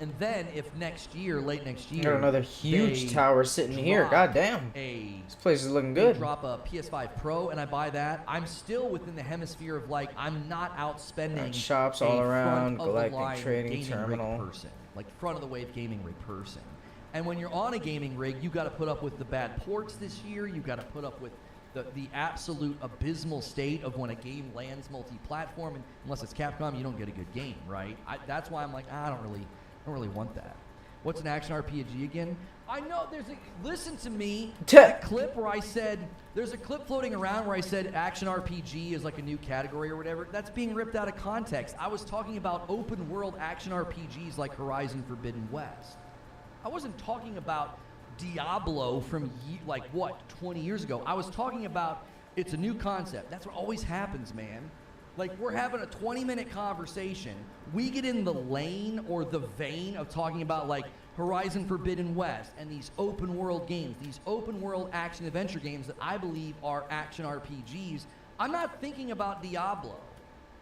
And then if next year, late next year, Got another huge they tower sitting here. drop God damn. a This place is looking they good. drop a PS5 Pro and I buy that, I'm still within the hemisphere of like I'm not outspending Got shops a all around, front of the Galactic line Trading gaming Terminal. rig person, like front of the wave gaming rig person. And when you're on a gaming rig, you got to put up with the bad ports this year. You got to put up with the absolute abysmal state of when a game lands multi-platform, and unless it's Capcom, you don't get a good game, right? That's why I'm like, I don't really want that. What's an action RPG again? I know listen to me. That clip where I said, there's a clip floating around where I said action RPG is like a new category or whatever. That's being ripped out of context. I was talking about open world action RPGs like Horizon Forbidden West. I wasn't talking about Diablo from 20 years ago. I was talking about it's a new concept. That's what always happens, man. Like, we're having a 20-minute conversation. We get in the lane or the vein of talking about, like, Horizon Forbidden West and these open world games, these open world action adventure games that I believe are action RPGs. I'm not thinking about Diablo.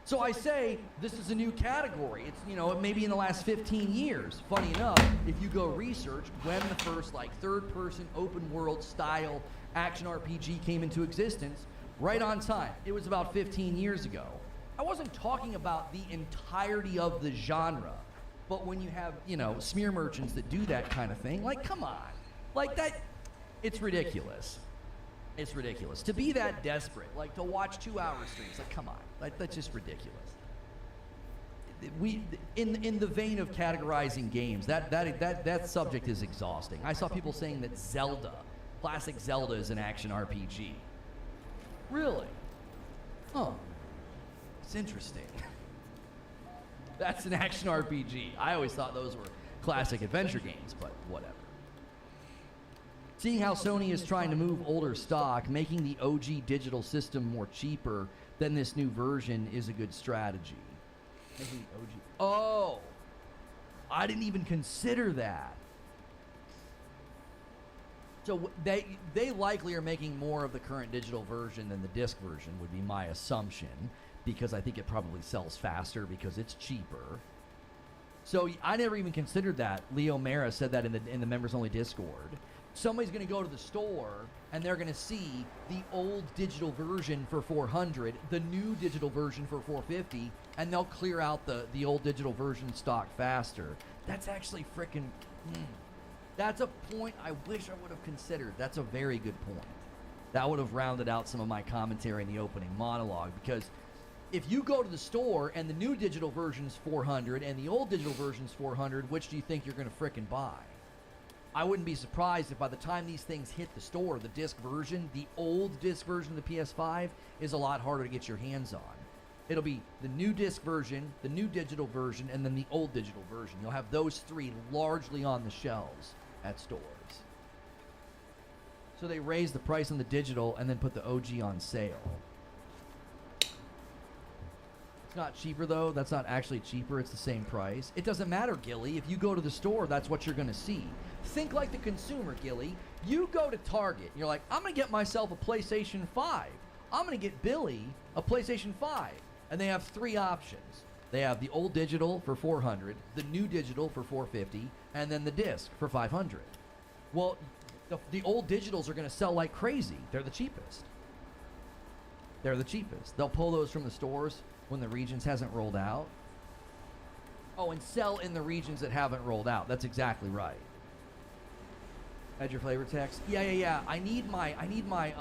So I say this is a new category. It's, you know, maybe in the last 15 years. Funny enough, if you go research when the first, like, third-person open world style action RPG came into existence, right on time. It was about 15 years ago. I wasn't talking about the entirety of the genre, but when you have, you know, smear merchants that do that kind of thing, like, come on. Like, that, it's ridiculous. It's ridiculous. To be that desperate, like to watch 2-hour streams, like, come on. Like, that's just ridiculous. We, in the vein of categorizing games, that subject is exhausting. I saw people saying that Zelda, classic Zelda, is an action RPG. Really? Huh. It's interesting. That's an action RPG. I always thought those were classic adventure games, but whatever. Seeing how Sony is trying to move older stock, making the OG digital system more cheaper than this new version is a good strategy. Making the OG. Oh, I didn't even consider that. So they likely are making more of the current digital version than the disc version, would be my assumption, because I think it probably sells faster because it's cheaper. So I never even considered that. Leo Mara said that in the members only Discord. Somebody's going to go to the store and they're going to see the old digital version for 400, the new digital version for 450, and they'll clear out the old digital version stock faster. That's actually freaking. That's a point I wish I would have considered. That's a very good point. That would have rounded out some of my commentary in the opening monologue, because if you go to the store and the new digital version's 400 and the old digital version's 400, which do you think you're going to frickin' buy? I wouldn't be surprised if by the time these things hit the store, the disc version, the old disc version of the PS5 is a lot harder to get your hands on. It'll be the new disc version, the new digital version, and then the old digital version. You'll have those three largely on the shelves at stores. So they raise the price on the digital and then put the OG on sale. It's not cheaper though. That's not actually cheaper. It's the same price. It doesn't matter, Gilly. If you go to the store, that's what you're going to see. Think like the consumer, Gilly. You go to Target and you're like, I'm going to get myself a PlayStation 5. I'm going to get Billy a PlayStation 5. And they have three options. They have the old digital for 400, the new digital for 450, and then the disc for 500. Well, the old digitals are going to sell like crazy. They're the cheapest. They're the cheapest. They'll pull those from the stores when the regions hasn't rolled out. Oh, and sell in the regions that haven't rolled out. That's exactly right. Add your flavor text. Yeah. I need my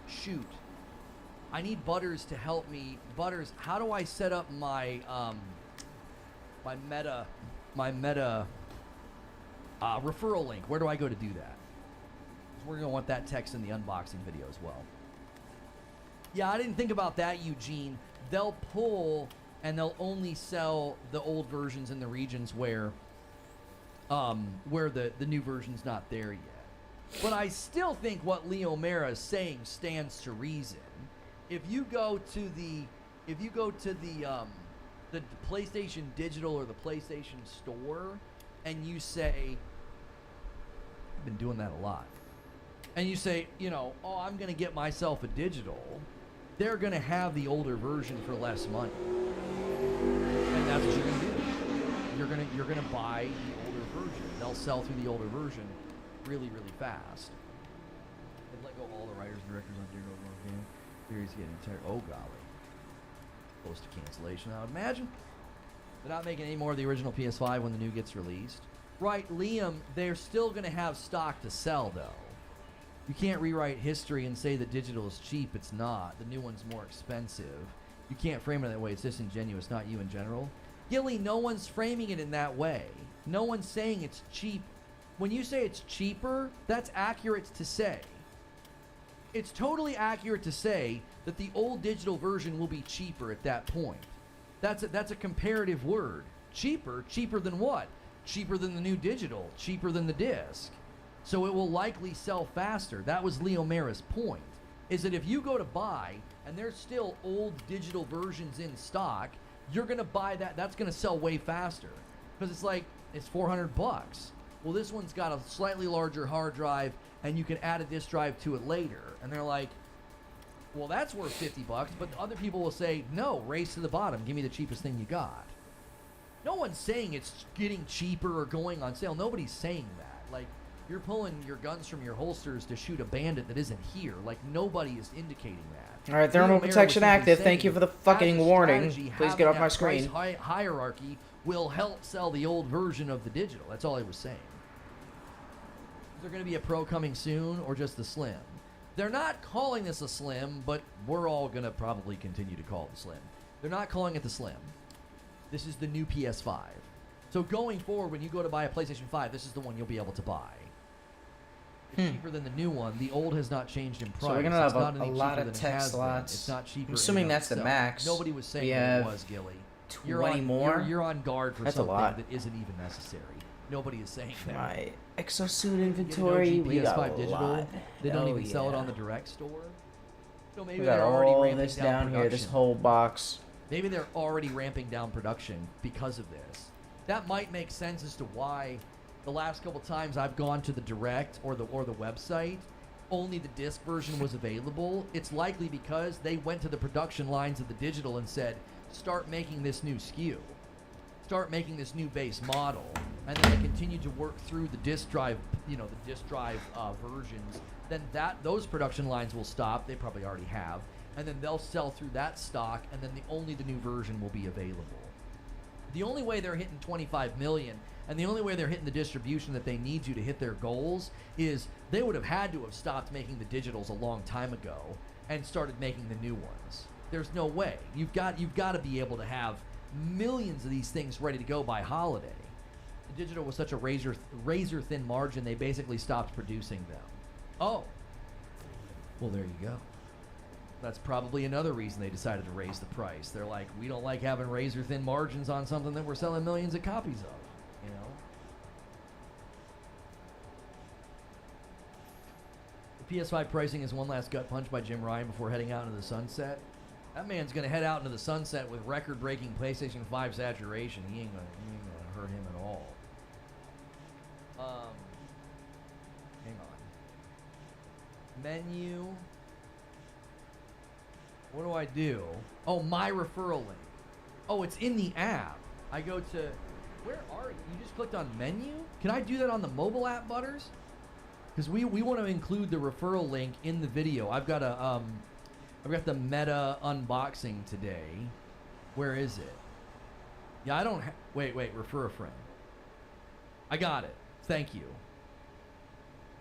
shoot. I need Butters to help me. Butters, how do I set up my my meta referral link? Where do I go to do that? 'Cause we're gonna want that text in the unboxing video as well. Yeah, I didn't think about that, Eugene. They'll pull and they'll only sell the old versions in the regions where the new version's not there yet. But I still think what Leo Mara is saying stands to reason. If you go to the PlayStation Digital or the PlayStation Store and you say, I've been doing that a lot, and you say, oh, I'm going to get myself a digital, they're going to have the older version for less money. And that's what you're going to do. You're going to buy the older version. They'll sell through the older version really, really fast. They've let go all the writers and directors on Digital Game. Series getting tired. Oh golly. Close to cancellation, I would imagine. They're not making any more of the original PS5 when the new gets released. Right, Liam, they're still going to have stock to sell, though. You can't rewrite history and say that digital is cheap. It's not. The new one's more expensive. You can't frame it that way. It's disingenuous, not you in general. Gilly, no one's framing it in that way. No one's saying it's cheap. When you say it's cheaper, that's accurate to say. It's totally accurate to say that the old digital version will be cheaper at that point. That's a comparative word. Cheaper than what? Cheaper than the new digital, cheaper than the disc. So it will likely sell faster. That was Leo Mara's point, is that if you go to buy and there's still old digital versions in stock, you're going to buy that. That's going to sell way faster because it's $400. Well, this one's got a slightly larger hard drive and you can add a disk drive to it later. And they're like, well, that's worth $50, but other people will say, no, race to the bottom. Give me the cheapest thing you got. No one's saying it's getting cheaper or going on sale. Nobody's saying that. Like, you're pulling your guns from your holsters to shoot a bandit that isn't here. Like, nobody is indicating that. All right, thermal protection active. Thank you for the fucking warning. Please get off my screen. Hierarchy will help sell the old version of the digital. That's all I was saying. Is there going to be a Pro coming soon or just the Slim? They're not calling this a Slim, but we're all going to probably continue to call it the Slim. They're not calling it the Slim. This is the new PS5. So going forward, when you go to buy a PlayStation 5, this is the one you'll be able to buy. It's cheaper than the new one. The old has not changed in price. So we're going to have a lot of text slots. It's not cheaper. I'm assuming that's the max. Nobody was saying we that it was, Gilly. 20 more? You're on guard for that's something that isn't even necessary. Nobody is saying that. My exosuit inventory, we got a lot. They don't even sell it on the direct store. So maybe we got they're already all ramping this down down here, this production. whole box. Maybe they're already ramping down production because of this. That might make sense as to why the last couple times I've gone to the direct or the website, only the disc version was available. It's likely because they went to the production lines of the digital and said, start making this new SKU. Start making this new base model. And then they continue to work through the disk drive, versions. Then those production lines will stop. They probably already have. And then they'll sell through that stock, and then only the new version will be available. The only way they're hitting 25 million, and the only way they're hitting the distribution that they need to hit their goals, is they would have had to have stopped making the digitals a long time ago and started making the new ones. There's no way. You've got to be able to have millions of these things ready to go by holiday. The digital was such a razor thin margin, they basically stopped producing them. Oh, well, there you go. That's probably another reason they decided to raise the price. They're like, we don't like having razor thin margins on something that we're selling millions of copies of, you know? The PS5 pricing is one last gut punch by Jim Ryan before heading out into the sunset. That man's gonna head out into the sunset with record-breaking PlayStation 5 saturation. He ain't gonna hurt him at all. Hang on. Menu. What do I do? Oh, my referral link. Oh, it's in the app. I go to, where are you? You just clicked on menu? Can I do that on the mobile app, Butters? Because we want to include the referral link in the video. I've got the Meta unboxing today. Where is it? Yeah, I don't wait, refer a friend. I got it. Thank you.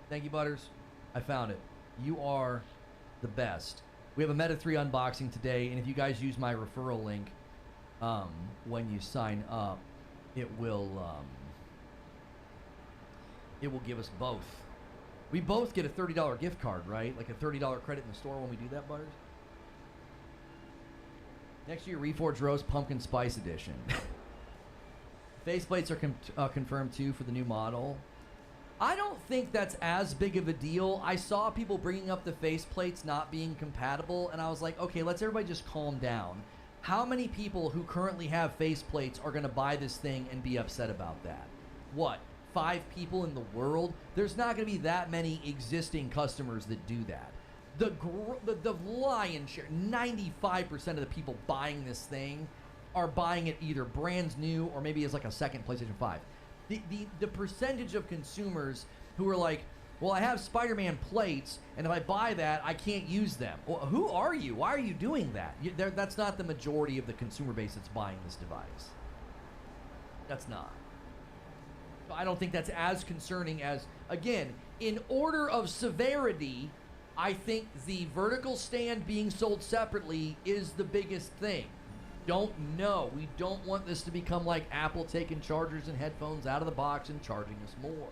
Thank you, Butters. I found it. You are the best. We have a Meta 3 unboxing today, and if you guys use my referral link when you sign up, it will give us both. We both get a $30 gift card, right? Like a $30 credit in the store when we do that, Butters? Next year, Reforged Roast Pumpkin Spice Edition. Faceplates are confirmed, too, for the new model. I don't think that's as big of a deal. I saw people bringing up the faceplates not being compatible, and I was like, okay, let's everybody just calm down. How many people who currently have faceplates are going to buy this thing and be upset about that? What, 5 people in the world? There's not going to be that many existing customers that do that. The lion's share, 95% of the people buying this thing are buying it either brand new or maybe as like a second PlayStation 5. The percentage of consumers who are like, well, I have Spider-Man plates, and if I buy that, I can't use them. Well, who are you? Why are you doing that? That's not the majority of the consumer base that's buying this device. That's not. So I don't think that's as concerning as, again, in order of severity, I think the vertical stand being sold separately is the biggest thing. Don't know. We don't want this to become like Apple taking chargers and headphones out of the box and charging us more.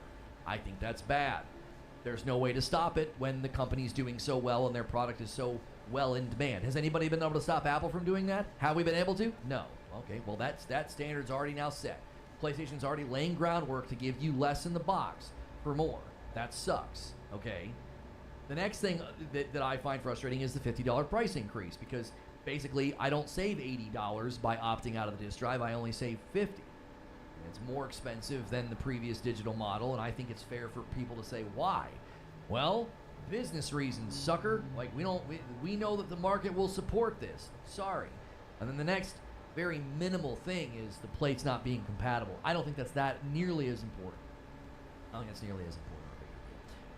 I think that's bad. There's no way to stop it when the company's doing so well and their product is so well in demand. Has anybody been able to stop Apple from doing that? Have we been able to? No. Okay, well that standard's already now set. PlayStation's already laying groundwork to give you less in the box for more. That sucks, okay? The next thing that I find frustrating is the $50 price increase, because basically, I don't save $80 by opting out of the disk drive. I only save $50. It's more expensive than the previous digital model, and I think it's fair for people to say, why? Well, business reasons, sucker. Like, we know that the market will support this. Sorry. And then the next very minimal thing is the plates not being compatible. I don't think that's nearly as important. I don't think that's nearly as important.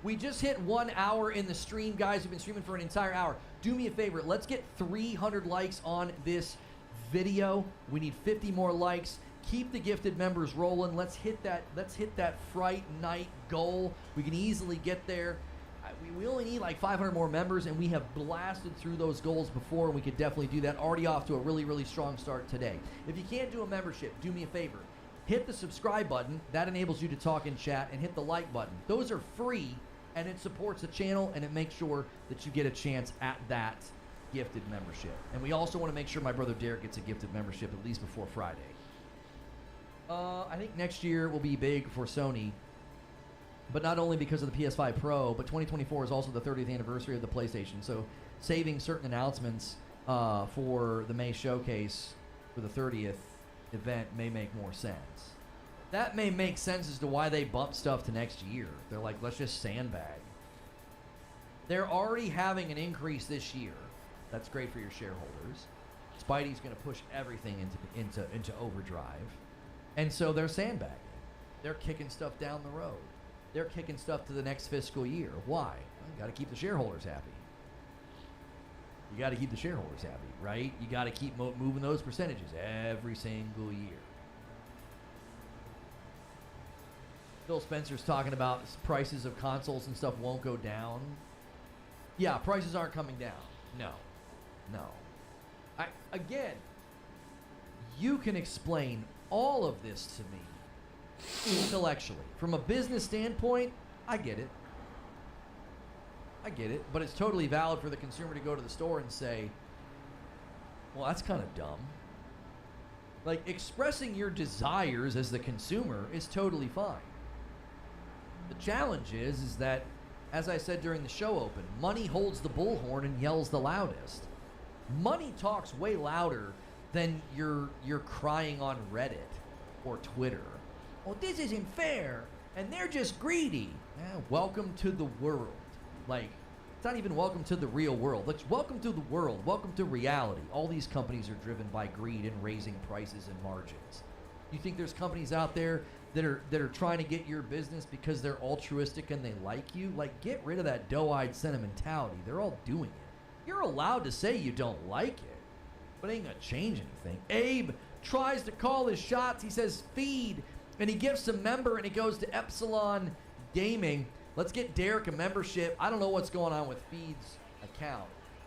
We just hit 1 hour in the stream, guys. We've been streaming for an entire hour. Do me a favor. Let's get 300 likes on this video. We need 50 more likes. Keep the gifted members rolling. Let's hit that Fright Night goal. We can easily get there. We only need like 500 more members, and we have blasted through those goals before, and we could definitely do that. Already off to a really, really strong start today. If you can't do a membership, do me a favor. Hit the subscribe button. That enables you to talk in chat, and hit the like button. Those are free, and it supports the channel, and it makes sure that you get a chance at that gifted membership. And we also want to make sure my brother Derek gets a gifted membership at least before Friday. I think next year will be big for Sony, but not only because of the PS5 Pro, but 2024 is also the 30th anniversary of the PlayStation. So saving certain announcements for the May showcase for the 30th event may make more sense. That may make sense as to why they bump stuff to next year. They're like, let's just sandbag. They're already having an increase this year. That's great for your shareholders. Spidey's going to push everything into overdrive. And so they're sandbagging. They're kicking stuff down the road. They're kicking stuff to the next fiscal year. Why? Well, you got to keep the shareholders happy. You got to keep the shareholders happy, right? You got to keep moving those percentages every single year. Phil Spencer's talking about prices of consoles and stuff won't go down. Yeah, prices aren't coming down. No. Again, you can explain all of this to me intellectually. From a business standpoint, I get it. But it's totally valid for the consumer to go to the store and say, well, that's kind of dumb. Like, expressing your desires as the consumer is totally fine. The challenge is that, as I said during the show open, money holds the bullhorn and yells the loudest. Money talks way louder than you're crying on Reddit or Twitter. Well, this isn't fair, and they're just greedy. Welcome to the world. Like, it's not even welcome to the real world. Welcome to the world. Welcome to reality. All these companies are driven by greed and raising prices and margins. You think there's companies out there that are trying to get your business because they're altruistic and they like you? Like, get rid of that doe-eyed sentimentality. They're all doing it. You're allowed to say you don't like it, but it ain't gonna change anything. Abe tries to call his shots. He says feed, and he gifts a member, and he goes to Epsilon Gaming. Let's get Derek a membership. I don't know what's going on with Feed's account.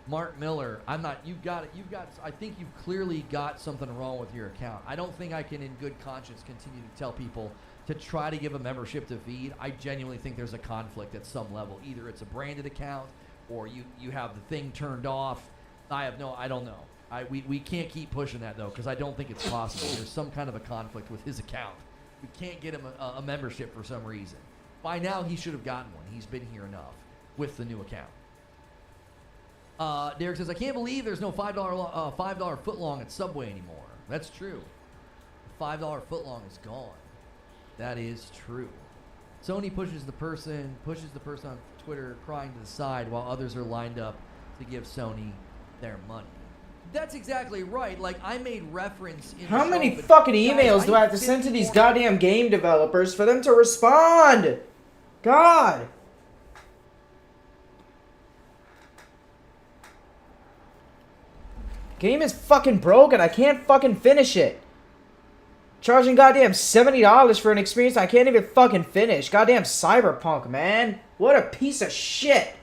Mark Miller, I think you've clearly got something wrong with your account. I don't think I can in good conscience continue to tell people to try to give a membership to Feed. I genuinely think there's a conflict at some level. Either it's a branded account or you have the thing turned off. I don't know. We can't keep pushing that though, because I don't think it's possible. There's some kind of a conflict with his account. We can't get him a membership for some reason. By now, he should have gotten one. He's been here enough with the new account. Derek says, I can't believe there's no $5 footlong at Subway anymore. That's true. The $5 footlong is gone. That is true. Sony pushes the person on Twitter crying to the side while others are lined up to give Sony their money. That's exactly right. Like, I made reference in How the many show, but fucking guys, emails do I have to need send to 50 these more- goddamn game developers for them to respond? God. Game is fucking broken. I can't fucking finish it. Charging goddamn $70 for an experience I can't even fucking finish. Goddamn Cyberpunk, man. What a piece of shit.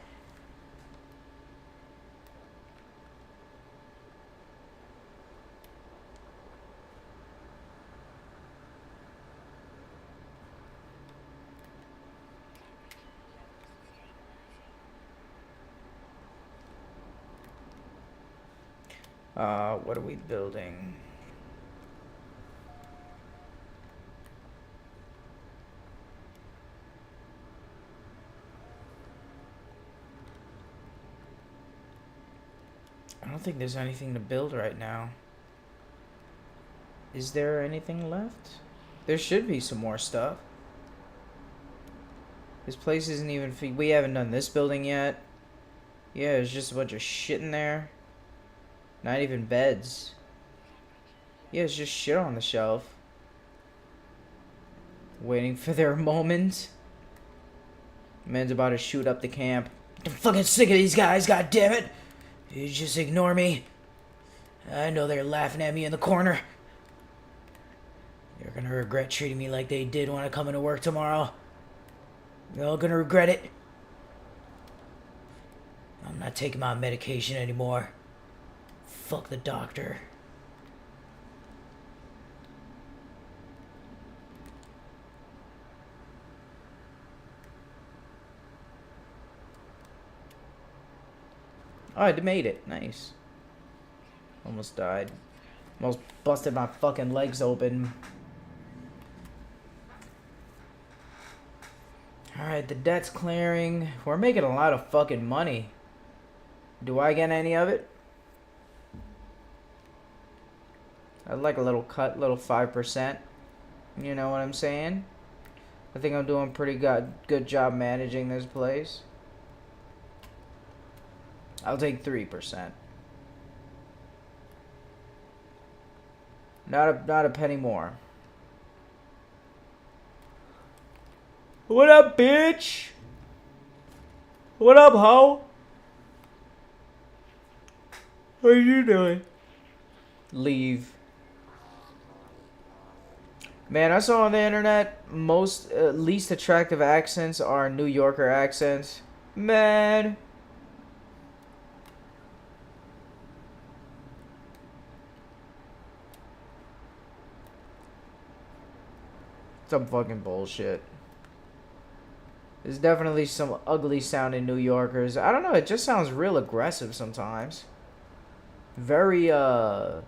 What are we building? I don't think there's anything to build right now. Is there anything left? There should be some more stuff. This place isn't even... We haven't done this building yet. Yeah, there's just a bunch of shit in there. Not even beds. Yeah, it's just shit on the shelf. Waiting for their moment. Man's about to shoot up the camp. I'm fucking sick of these guys, goddammit! You just ignore me. I know they're laughing at me in the corner. You're gonna regret treating me like they did when I come into work tomorrow. You're all gonna regret it. I'm not taking my medication anymore. Fuck the doctor. Oh, I made it. Nice. Almost died. Almost busted my fucking legs open. Alright, the debt's clearing. We're making a lot of fucking money. Do I get any of it? I'd like a little cut, little 5%. You know what I'm saying? I think I'm doing pretty good job managing this place. I'll take 3%. Not a penny more. What up, bitch? What up, ho? What are you doing? Leave. Man, I saw on the internet most least attractive accents are New Yorker accents. Man. Some fucking bullshit. There's definitely some ugly sounding New Yorkers. I don't know, it just sounds real aggressive sometimes. Very, it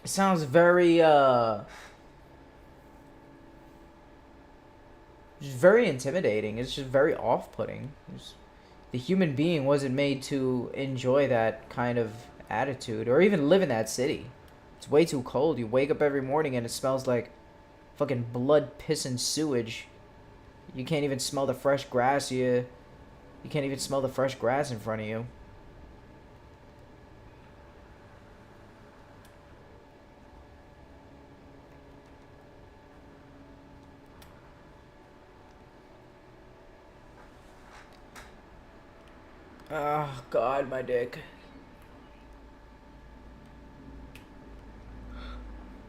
sounds very, just very intimidating. It's just very off-putting. The human being wasn't made to enjoy that kind of attitude or even live in that city. It's way too cold. You wake up every morning and it smells like fucking blood, piss, and sewage. You can't even smell the fresh grass. You can't even smell the fresh grass in front of you. Oh, God, my dick.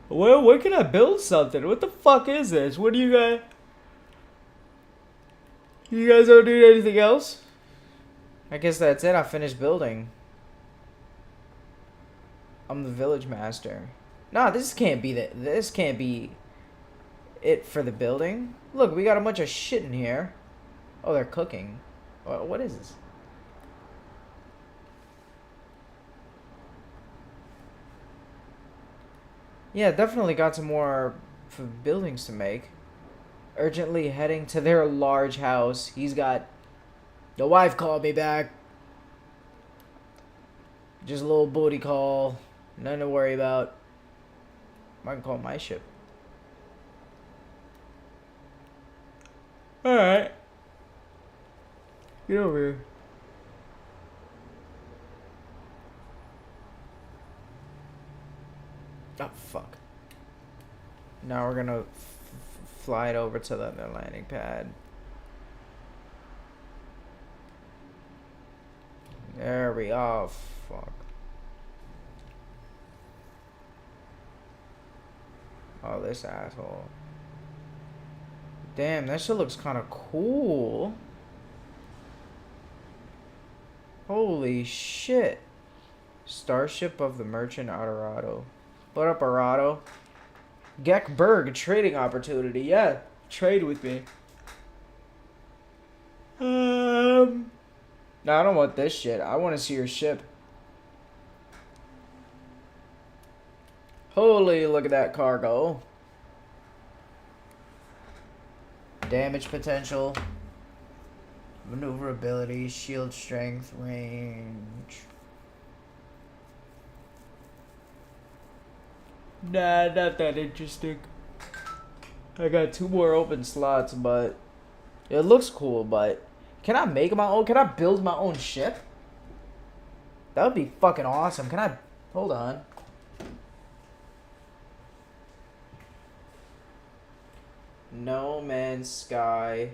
Well, where can I build something? What the fuck is this? What do you guys... You guys don't do anything else? I guess that's it. I finished building. I'm the village master. Nah, this can't be this can't be it for the building. Look, we got a bunch of shit in here. Oh, they're cooking. What is this? Yeah, definitely got some more buildings to make. Urgently heading to their large house. He's got... The wife called me back. Just a little booty call. Nothing to worry about. I can call my ship. Alright. Get over here. Oh, fuck. Now we're gonna fly it over to the other landing pad. There we go. Oh, fuck. Oh, this asshole. Damn, that shit looks kind of cool. Holy shit. Starship of the Merchant Arado. What up, Arado? Geckberg, trading opportunity. Yeah, trade with me. No, I don't want this shit. I want to see your ship. Holy, look at that cargo. Damage potential. Maneuverability, shield strength, range. Nah, not that interesting. I got 2 more open slots, but it looks cool, but can I make my own? Can I build my own ship? That would be fucking awesome. Can I... Hold on. No Man's Sky.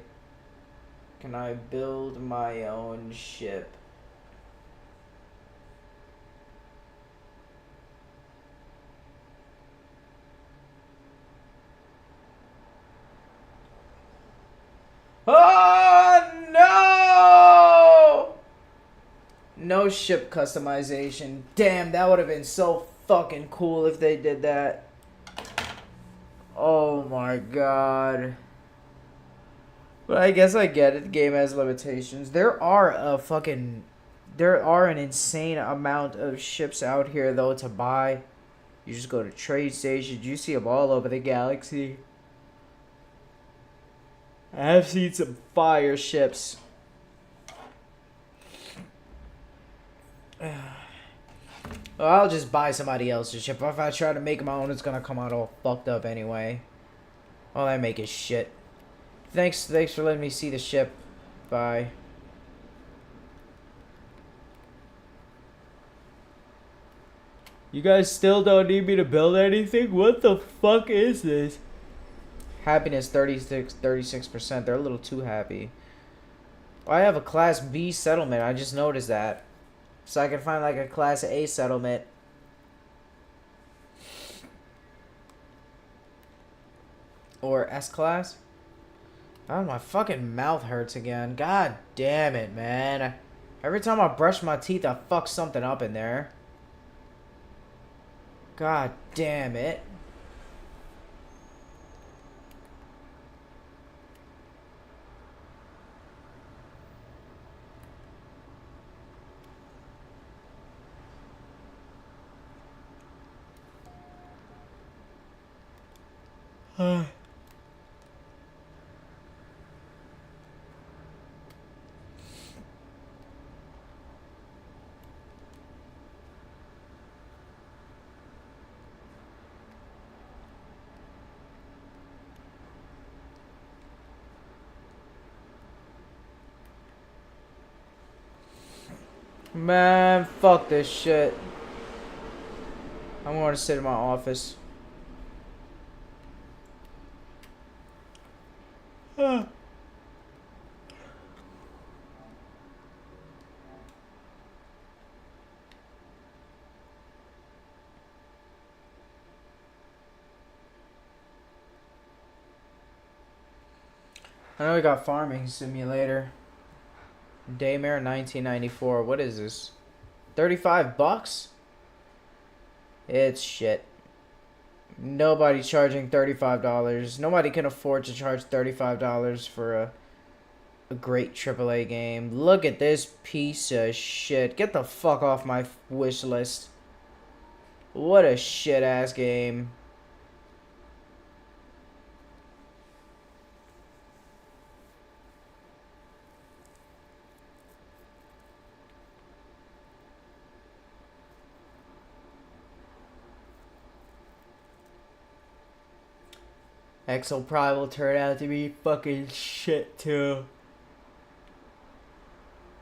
Can I build my own ship? Oh no! No ship customization. Damn, that would have been so fucking cool if they did that. Oh my god. But I guess I get it. The game has limitations. There are an insane amount of ships out here though to buy. You just go to trade stations. You see them all over the galaxy. I have seen some fire ships. Well, I'll just buy somebody else's ship. If I try to make my own, it's gonna come out all fucked up anyway. All I make is shit. Thanks for letting me see the ship. Bye. You guys still don't need me to build anything? What the fuck is this? Happiness 36%. They're a little too happy. I have a Class B settlement. I just noticed that. So I can find like a Class A settlement. Or S class. Oh, my fucking mouth hurts again. God damn it, man. Every time I brush my teeth, I fuck something up in there. God damn it. Man, fuck this shit. I'm going to sit in my office. I know we got Farming Simulator. Daymare 1994. What is this? 35 bucks? It's shit. Nobody charging $35. Nobody can afford to charge $35 for a great AAA game. Look at this piece of shit. Get the fuck off my wish list. What a shit ass game. Exoprime will turn out to be fucking shit too.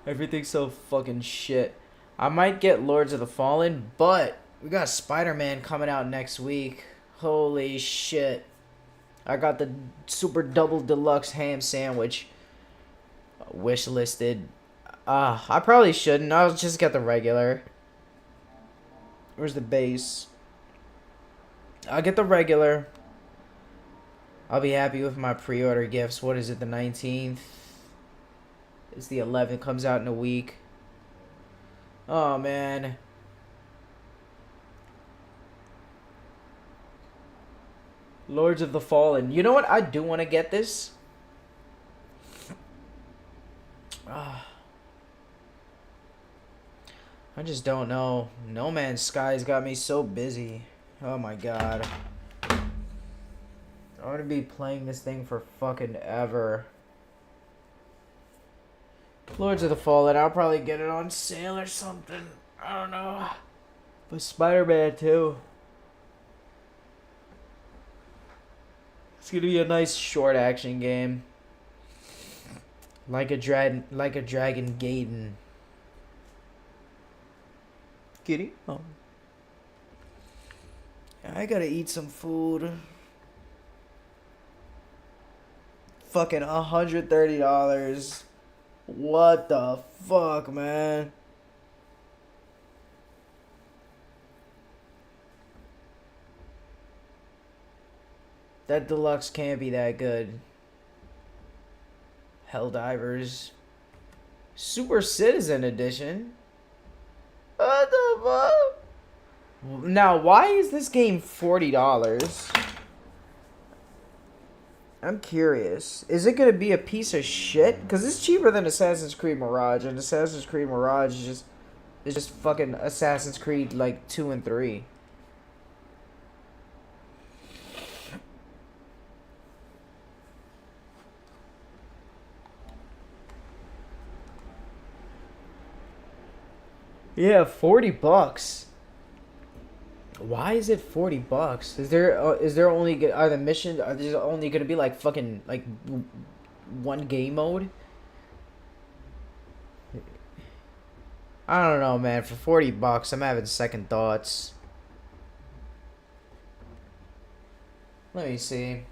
Everything's so fucking shit. I might get Lords of the Fallen, but we got Spider-Man coming out next week. Holy shit. I got the super double deluxe ham sandwich wish listed. I probably shouldn't. I'll just get the regular. Where's the base? I'll get the regular. I'll be happy with my pre-order gifts. What is it, the 19th? It's the 11th. Comes out in a week. Oh, man. Lords of the Fallen. You know what? I do want to get this. I just don't know. No Man's Sky's got me so busy. Oh, my God. I'm gonna be playing this thing for fucking ever. Lords of the Fallen, I'll probably get it on sale or something. I don't know. But Spider-Man too. It's gonna be a nice short action game. Like a Dragon Gaiden. Kitty? Oh. I gotta eat some food. Fucking $130. What the fuck, man? That deluxe can't be that good. Helldivers. Super Citizen Edition? What the fuck? Now, why is this game $40? I'm curious. Is it gonna be a piece of shit? Because it's cheaper than Assassin's Creed Mirage, and Assassin's Creed Mirage is just fucking Assassin's Creed like 2 and 3. Yeah, $40. Why is it $40? Is there only are the missions are there only gonna be like fucking like one game mode? I don't know, man. For $40, I'm having second thoughts. Let me see.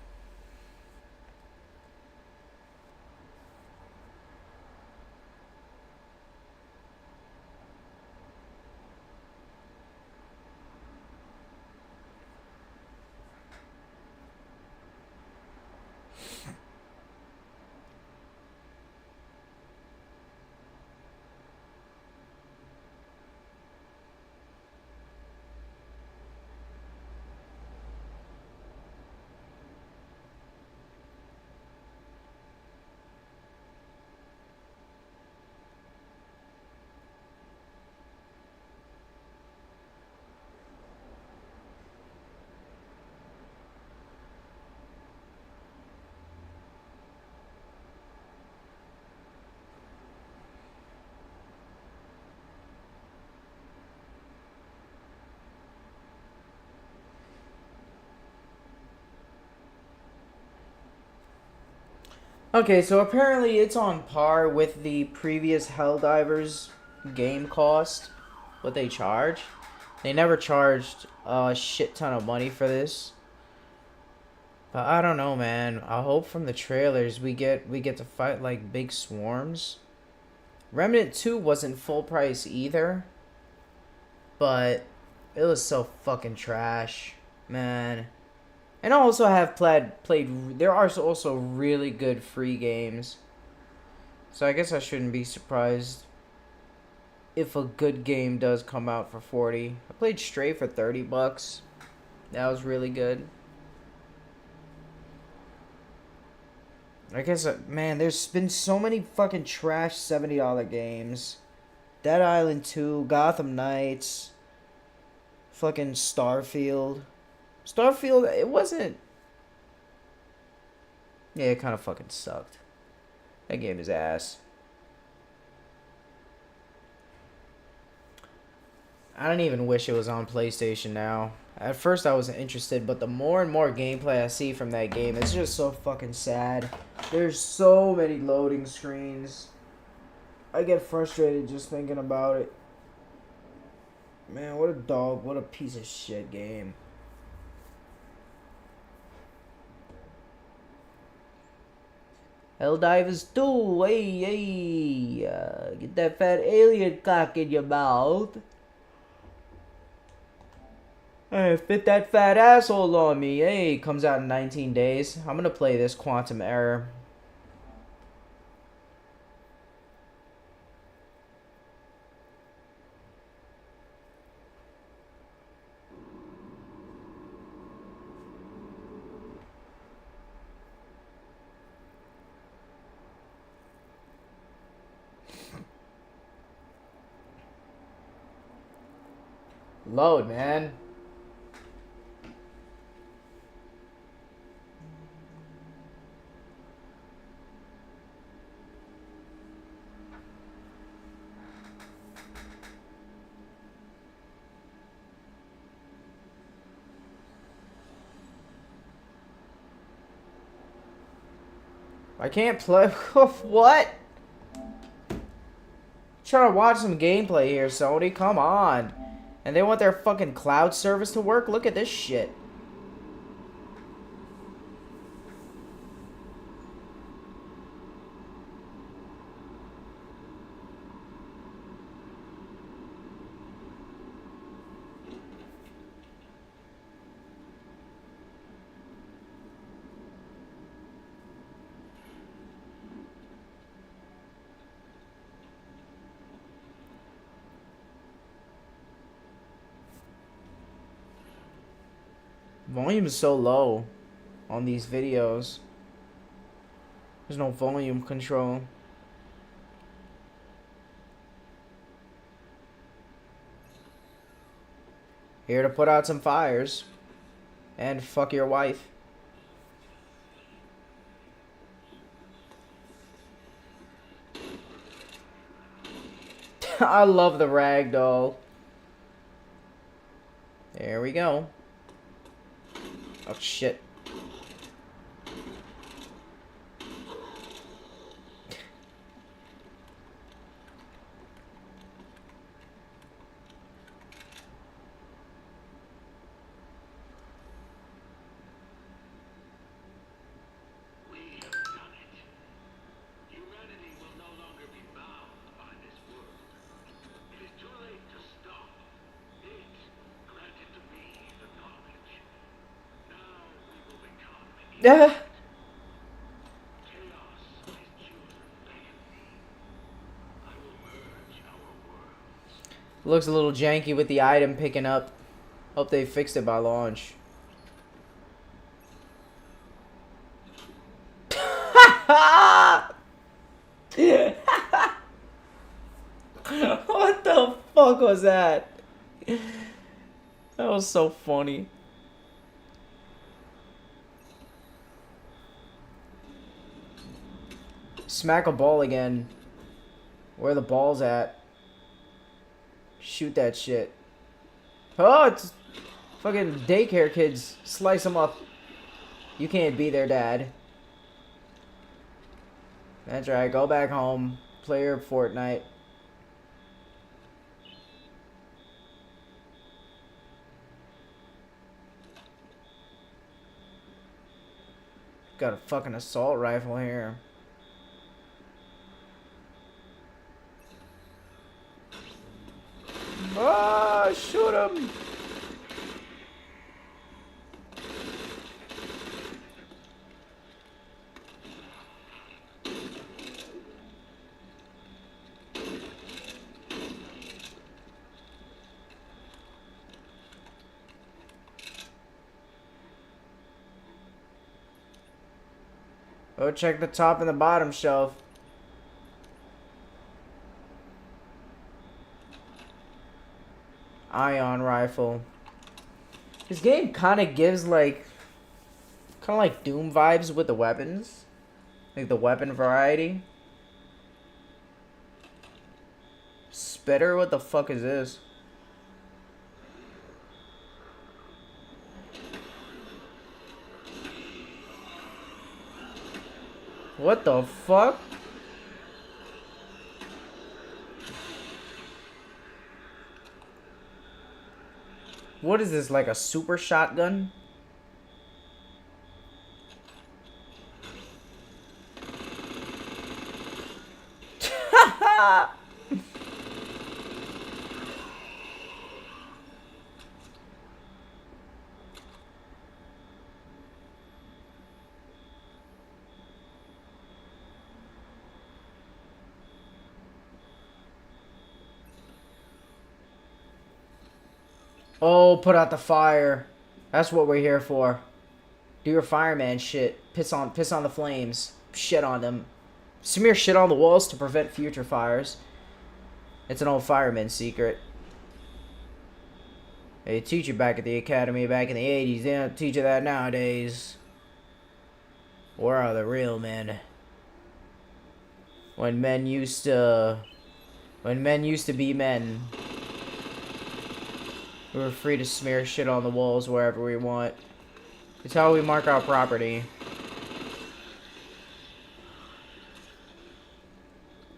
Okay, so apparently it's on par with the previous Helldivers game cost, what they charge. They never charged a shit ton of money for this. But I don't know, man. I hope from the trailers we get to fight like big swarms. Remnant 2 wasn't full price either, but it was so fucking trash, man. And I also have played. There are also really good free games, so I guess I shouldn't be surprised if a good game does come out for 40. I played Stray for $30. That was really good. I guess, man, there's been so many fucking trash $70 games. Dead Island 2, Gotham Knights, fucking Starfield. Starfield, it wasn't... Yeah, it kind of fucking sucked. That game is ass. I don't even wish it was on PlayStation now. At first I wasn't interested, but the more and more gameplay I see from that game, it's just so fucking sad. There's so many loading screens. I get frustrated just thinking about it. Man, what a dog. What a piece of shit game. Helldivers 2, hey, get that fat alien cock in your mouth. Hey, fit that fat asshole on me. Hey, comes out in 19 days. I'm gonna play this Quantum Error. Load, man. I can't play. What? Trying to watch some gameplay here, Sony. Come on. And they want their fucking cloud service to work? Look at this shit. Volume is so low on these videos. There's no volume control. Here to put out some fires. And fuck your wife. I love the ragdoll. There we go. Oh, shit. Ah. Looks a little janky with the item picking up. Hope they fixed it by launch. What the fuck was that? That was so funny. Smack a ball again. Where the ball's at. Shoot that shit. Oh, it's fucking daycare kids. Slice them up. You can't be their dad. That's right. Go back home. Play your Fortnite. Got a fucking assault rifle here. Ah, shoot him! Go check the top and the bottom shelf. Ion rifle. This game kind of gives like Doom vibes with the weapons, like the weapon variety. Spitter, what the fuck is this? What the fuck? What is this, like a super shotgun? Oh, put out the fire. That's what we're here for. Do your fireman shit. Piss on the flames. Shit on them. Smear shit on the walls to prevent future fires. It's an old fireman secret. They teach you back at the academy back in the 80s. They don't teach you that nowadays. Where are the real men? When men used to be men. We were free to smear shit on the walls wherever we want. It's how we mark our property.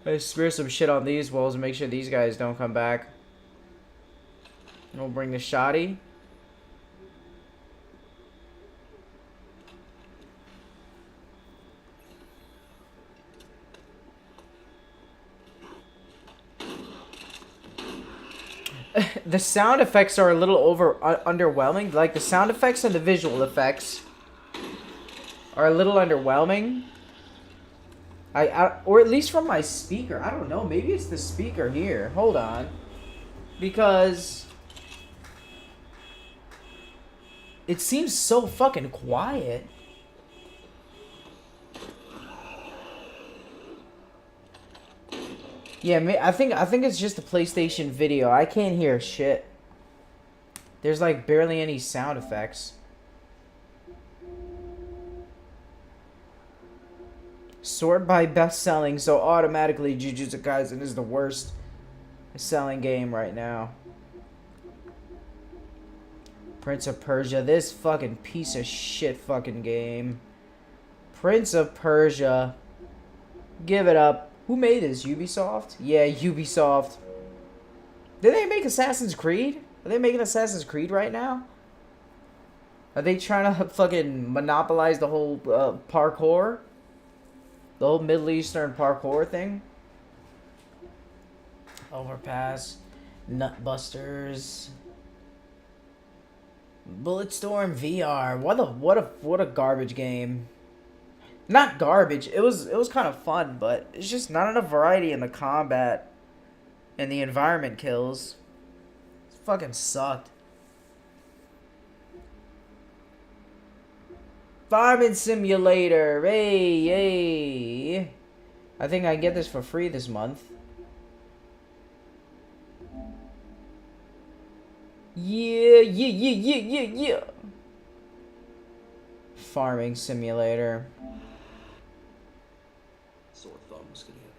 Let's smear some shit on these walls and make sure these guys don't come back. We'll bring the shoddy. The sound effects are a little underwhelming. Like the sound effects and the visual effects are a little underwhelming. Or at least from my speaker. I don't know. Maybe it's the speaker here. Hold on. Because it seems so fucking quiet. Yeah, I think it's just the PlayStation Video. I can't hear shit. There's like barely any sound effects. Sort by best selling, so automatically Jujutsu Kaisen is the worst selling game right now. Prince of Persia, this fucking piece of shit fucking game. Prince of Persia. Give it up. Who made this? Ubisoft? Yeah, Ubisoft. Did they make Assassin's Creed? Are they making Assassin's Creed right now? Are they trying to fucking monopolize the whole parkour? The whole Middle Eastern parkour thing? Overpass. Nutbusters. Bulletstorm VR. What a garbage game. Not garbage. It was kind of fun, but it's just not enough variety in the combat and the environment kills. It fucking sucked. Farming Simulator. Hey. I think I get this for free this month. Yeah. Farming Simulator. Sore thumbs can hit.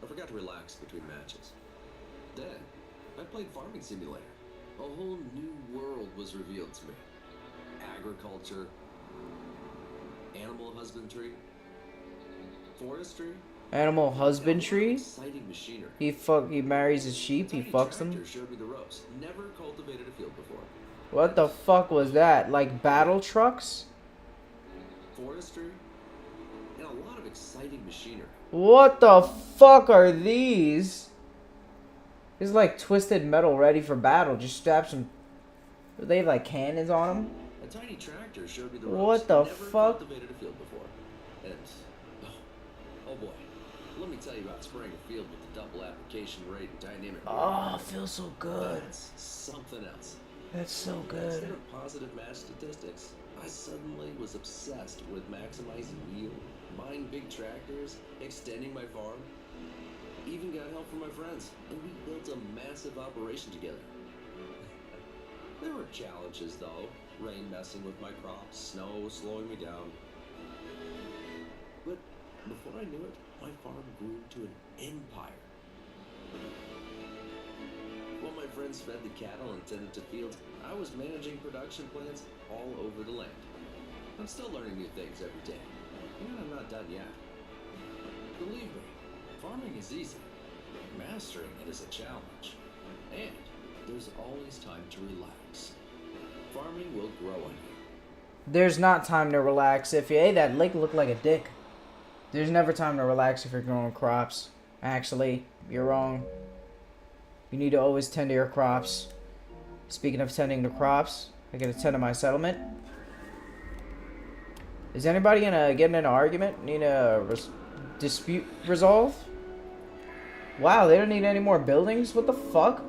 I forgot to relax between matches. Then, I played Farming Simulator. A whole new world was revealed to me. Agriculture, animal husbandry, forestry. Animal husbandry? Exciting machinery. He marries his sheep, he Tiny fucks them. tractor showed me the ropes. Never cultivated a field before. What the fuck was that? Like battle trucks? Forestry, and a lot of exciting machinery. What the fuck are these? It's like twisted metal ready for battle. Just strap some. They have like cannons on them. A tiny tractor showed me the What ropes. the Never fuck? Cultivated a field before. And oh boy, let me tell you about spraying a field with the double application rate and dynamic. Oh, feels so good. That's something else. That's so Instead good. of positive match statistics, I suddenly was obsessed with maximizing yield, buying big tractors, extending my farm. Even got help from my friends, and we built a massive operation together. There were challenges though, rain messing with my crops, snow slowing me down. But before I knew it, my farm grew to an empire. While my friends fed the cattle and tended to fields, I was managing production plants all over the land. I'm still learning new things every day, and I'm not done yet. Believe me, farming is easy. Mastering it is a challenge. And there's always time to relax. Farming will grow on you. There's not time to relax if you. Hey, that lake looked like a dick. There's never time to relax if you're growing crops. Actually, you're wrong. You need to always tend to your crops. Speaking of tending to crops, I gotta tend to my settlement. Is anybody gonna get in an argument? Need a dispute resolved? Wow, they don't need any more buildings? What the fuck?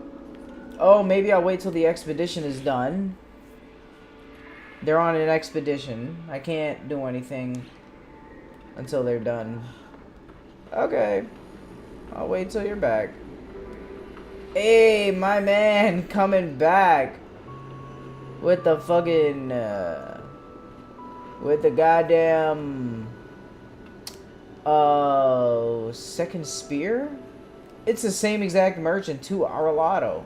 Oh, maybe I'll wait till the expedition is done. They're on an expedition. I can't do anything until they're done. Okay. I'll wait till you're back. Hey, my man, coming back. With the fucking, with the goddamn, second spear? It's the same exact merchant to Aralato.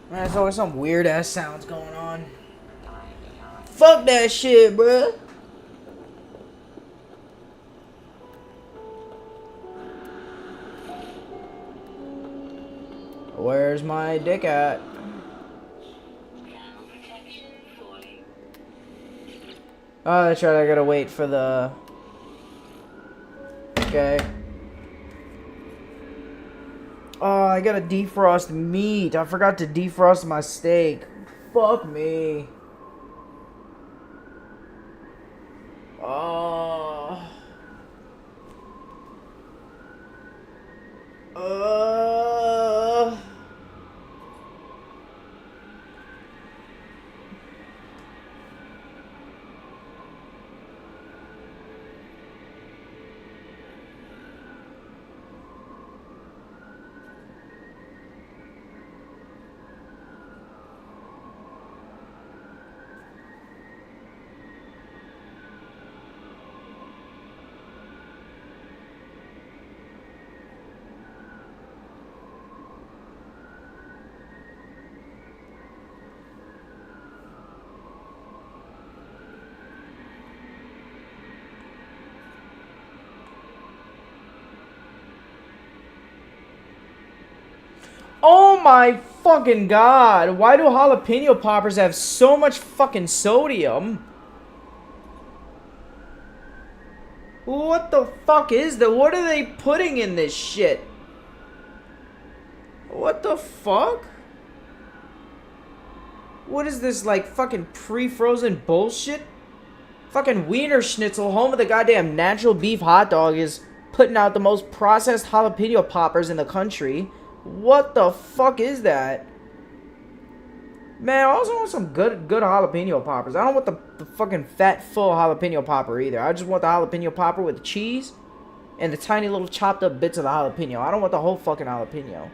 Man, there's always some weird ass sounds going on. Fuck that shit, bruh. Where's my dick at? Oh, that's right, I gotta wait for the... Okay. Oh, I gotta defrost meat. I forgot to defrost my steak. Fuck me. Oh. my fucking god. Why do jalapeno poppers have so much fucking sodium? What the fuck is that? What are they putting in this shit? What the fuck? What is this, like, fucking pre-frozen bullshit? Fucking Wiener Schnitzel, home of the goddamn natural beef hot dog, is putting out the most processed jalapeno poppers in the country. What the fuck is that? Man, I also want some good jalapeno poppers. I don't want the fucking fat, full jalapeno popper either. I just want the jalapeno popper with the cheese and the tiny little chopped up bits of the jalapeno. I don't want the whole fucking jalapeno.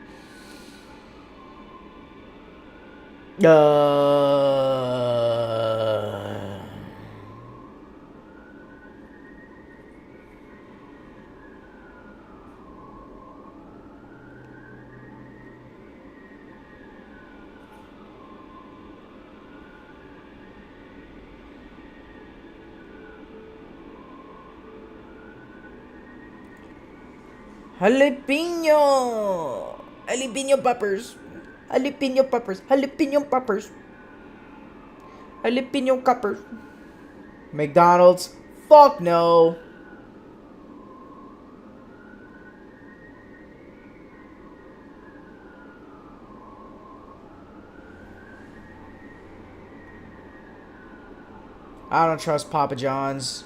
Jalapeno! Jalapeno poppers! Jalapeno poppers! Jalapeno poppers! Jalapeno poppers! McDonald's? Fuck no! I don't trust Papa John's.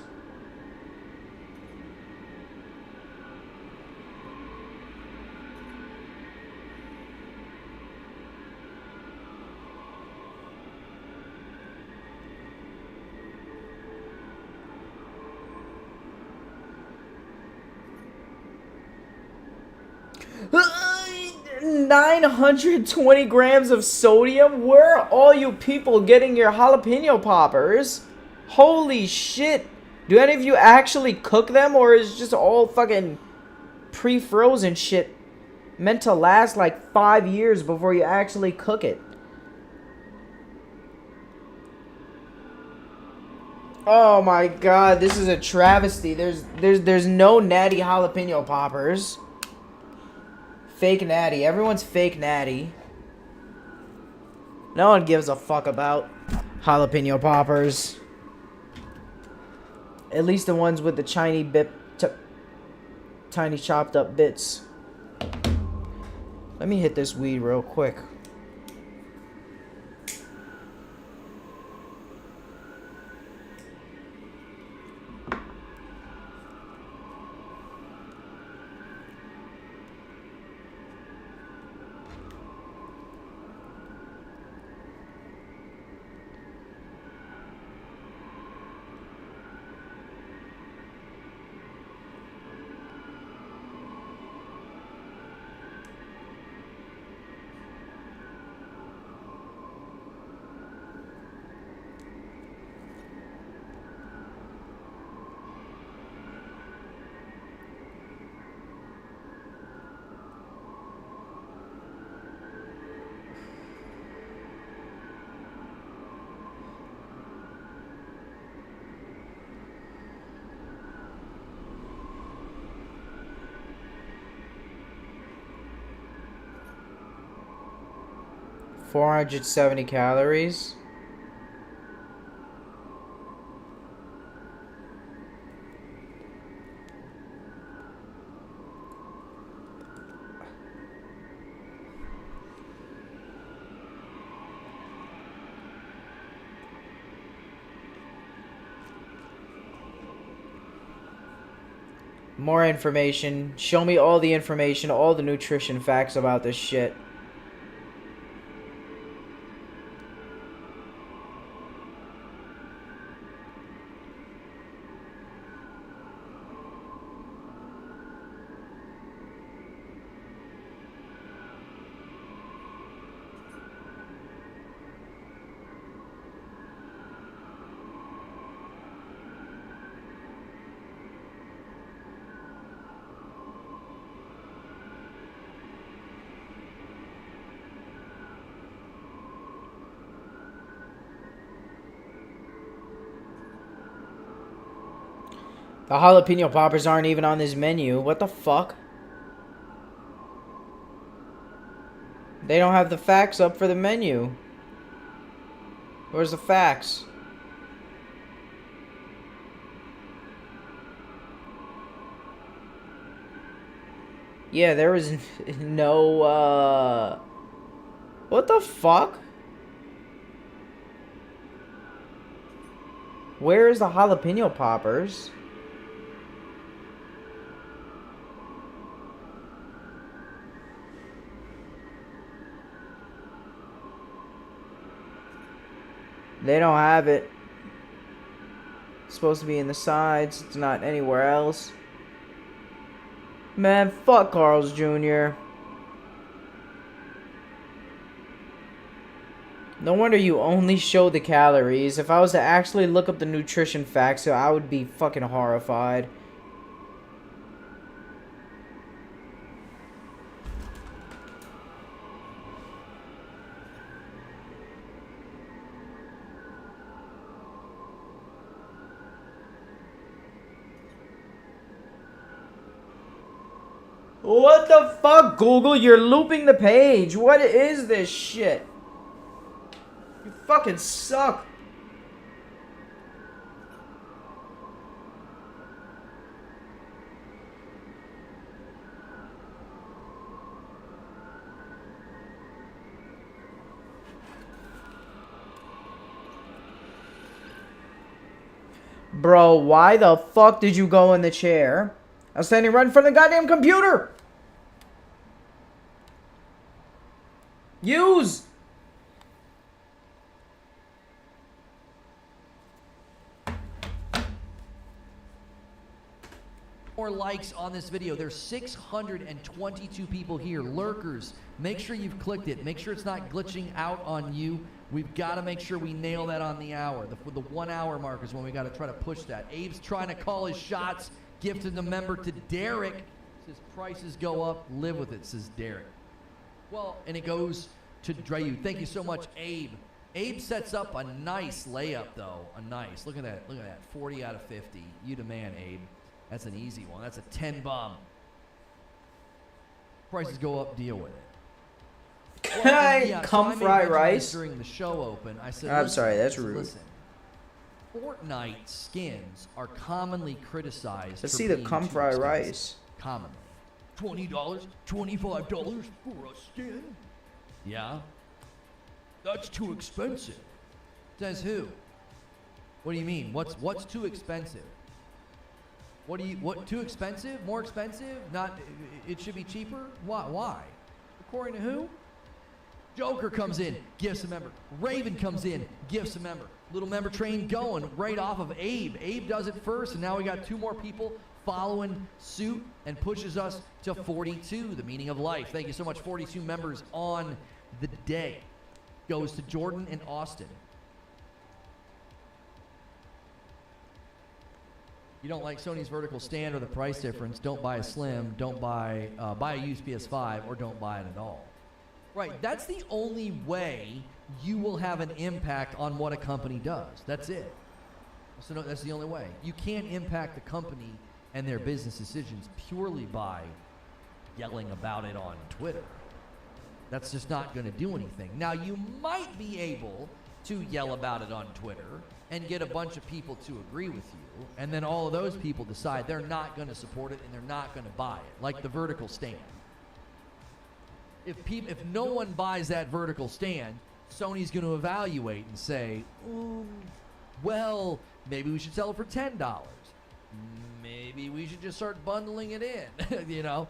Uh, 920 grams of sodium? Where are all you people getting your jalapeno poppers? Holy shit. Do any of you actually cook them, or is it just all fucking pre-frozen shit meant to last like 5 years before you actually cook it? Oh my god, this is a travesty. There's no natty jalapeno poppers. Fake natty. Everyone's fake natty. No one gives a fuck about jalapeno poppers. At least the ones with the tiny chopped up bits. Let me hit this weed real quick. $470 calories. More information. Show me all the information, all the nutrition facts about this shit. The jalapeno poppers aren't even on this menu. What the fuck? They don't have the facts up for the menu. Where's the facts? Yeah, there was no, what the fuck? Where is the jalapeno poppers? They don't have it. It's supposed to be in the sides. It's not anywhere else. Man, fuck Carl's Jr. No wonder you only show the calories. If I was to actually look up the nutrition facts, I would be fucking horrified. What the fuck, Google? You're looping the page. What is this shit? You fucking suck. Bro, why the fuck did you go in the chair? I was standing right in front of the goddamn computer. Use. More likes on this video. There's 622 people here. Lurkers, make sure you've clicked it. Make sure it's not glitching out on you. We've got to make sure we nail that on the hour. The 1 hour mark is when we got to try to push that. Abe's trying to call his shots. Gifted the member to Derek. Says prices go up. Live with it, says Derek. Well, and it goes to Dreyu. Thank you so much, Abe. Abe sets up a nice layup, though. A nice. Look at that. Look at that. 40 out of 50. You the man, Abe. That's an easy one. That's a 10 bomb. Prices go up. Deal with it. Well, Come so fry rice. During the show open, I said, I'm sorry, that's rude. Listen, Fortnite skins are commonly criticized. Let's for see the being come too fry expensive. rice. Commonly. $20, $25 for a skin? Yeah. That's too expensive. Says who? What do you mean? What's too expensive? What too expensive? More expensive? Not it should be cheaper? Why? According to who? Joker comes in, gifts a member. Raven comes in, gifts a member. Little member train going right off of Abe. Abe does it first, and now we got 2 more people following suit and pushes us to 42, the meaning of life. Thank you so much. 42 members on the day. Goes to Jordan and Austin. You don't like Sony's vertical stand or the price difference, don't buy a Slim, don't buy a used PS5, or don't buy it at all. Right, that's the only way you will have an impact on what a company does. That's it. So no, that's the only way. You can't impact the company and their business decisions purely by yelling about it on Twitter. That's just not going to do anything. Now, you might be able to yell about it on Twitter and get a bunch of people to agree with you, and then all of those people decide they're not going to support it and they're not going to buy it, like the vertical stand. If no one buys that vertical stand, Sony's going to evaluate and say, well, maybe we should sell it for $10. Maybe we should just start bundling it in. You know,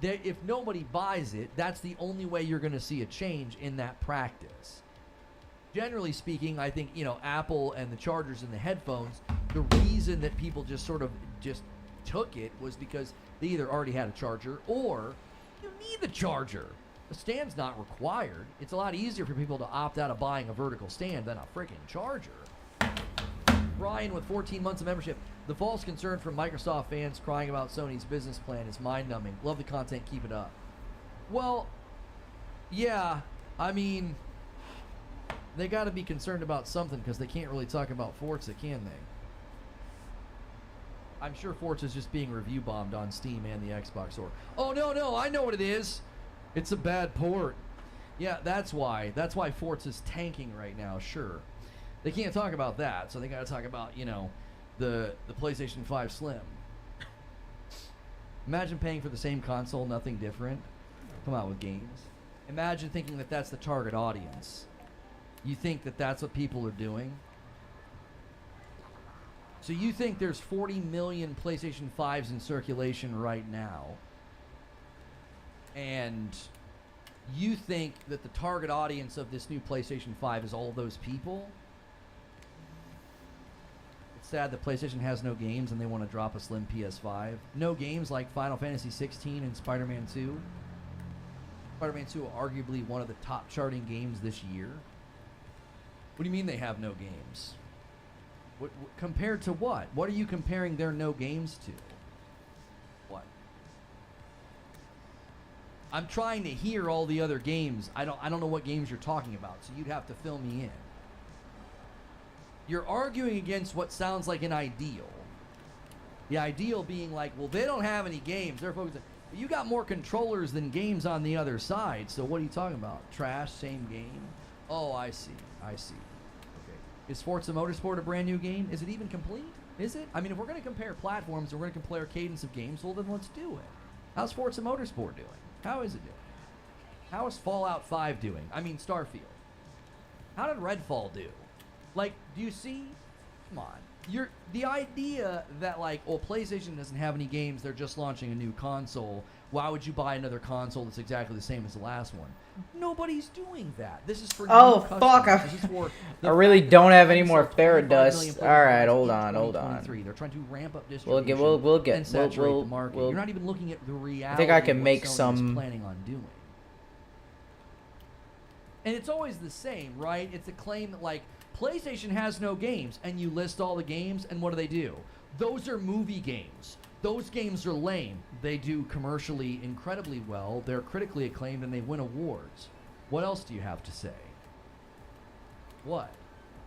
if nobody buys it, that's the only way you're going to see a change in that practice. Generally speaking, I think, you know, Apple and the chargers and the headphones, the reason that people just sort of just took it was because they either already had a charger or you need the charger. The stand's not required. It's a lot easier for people to opt out of buying a vertical stand than a freaking charger. Brian with 14 months of membership. The false concern from Microsoft fans crying about Sony's business plan is mind-numbing. Love the content. Keep it up. Well, yeah, I mean, they got to be concerned about something because they can't really talk about Forza, can they? I'm sure Forza's just being review bombed on Steam and the Xbox store. Oh, no, I know what it is. It's a bad port. Yeah, that's why. That's why Forza's tanking right now. Sure, they can't talk about that, so they got to talk about the PlayStation 5 Slim. Imagine paying for the same console, nothing different. Come out with games. Imagine thinking that that's the target audience. You think that that's what people are doing? So you think there's 40 million PlayStation 5s in circulation right now, and you think that the target audience of this new PlayStation 5 is all those people? It's sad that PlayStation has no games and they want to drop a slim PS5. No games like Final Fantasy 16 and Spider-Man 2. Spider-Man 2 are arguably one of the top charting games this year. What do you mean they have no games? What compared to what? What are you comparing their no games to? What? I'm trying to hear all the other games. I don't know what games you're talking about, so you'd have to fill me in. You're arguing against what sounds like an ideal. The ideal being like, well, they don't have any games. They're focused on, you got more controllers than games on the other side, so what are you talking about? Trash, same game? Oh, I see. Okay. Is Forza Motorsport a brand new game? Is it even complete? Is it? I mean, if we're going to compare platforms and we're going to compare cadence of games, well, then let's do it. How's Forza Motorsport doing? How is it doing? How is Fallout 5 doing? I mean, Starfield. How did Redfall do? Like, do you see? Come on. The idea that, like, well, PlayStation doesn't have any games, they're just launching a new console. Why would you buy another console that's exactly the same as the last one? Nobody's doing that. This is for Oh, new fuck. customers. This is for I the really fact don't that have any they more sold 25 million Faradust. Alright, PlayStation hold in on. 2023. They're trying to ramp up We'll distribution get and saturate the market. we'll- You're not even looking at the reality I think I of can what make Sony is some. planning on doing. And it's always the same, right? It's a claim that, like, PlayStation has no games, and you list all the games, and what do? Those are movie games. Those games are lame. They do commercially incredibly well. They're critically acclaimed, and they win awards. What else do you have to say? What?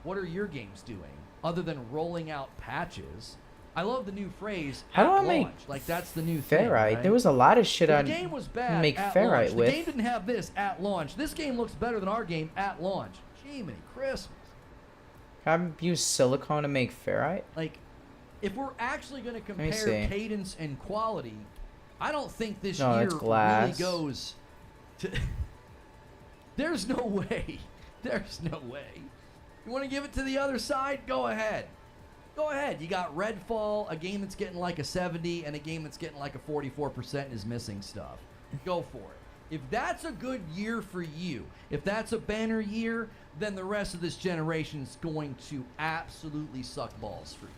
What are your games doing other than rolling out patches? I love the new phrase, How do at I make launch. Like, that's the new thing, Ferrite? right? There was a lot of shit If I'd the game was bad make at Ferrite launch. with. The game didn't have this at launch. This game looks better than our game at launch. Jiminy Christmas. Can I use silicone to make ferrite? Like, if we're actually going to me compare see. cadence and quality, I don't think this No, year that's glass. really goes to... There's no way. There's no way. You want to give it to the other side? Go ahead. Go ahead. You got Redfall, a game that's getting like a 70, and a game that's getting like a 44% and is missing stuff. Go for it. If that's a good year for you, if that's a banner year, then the rest of this generation is going to absolutely suck balls for you.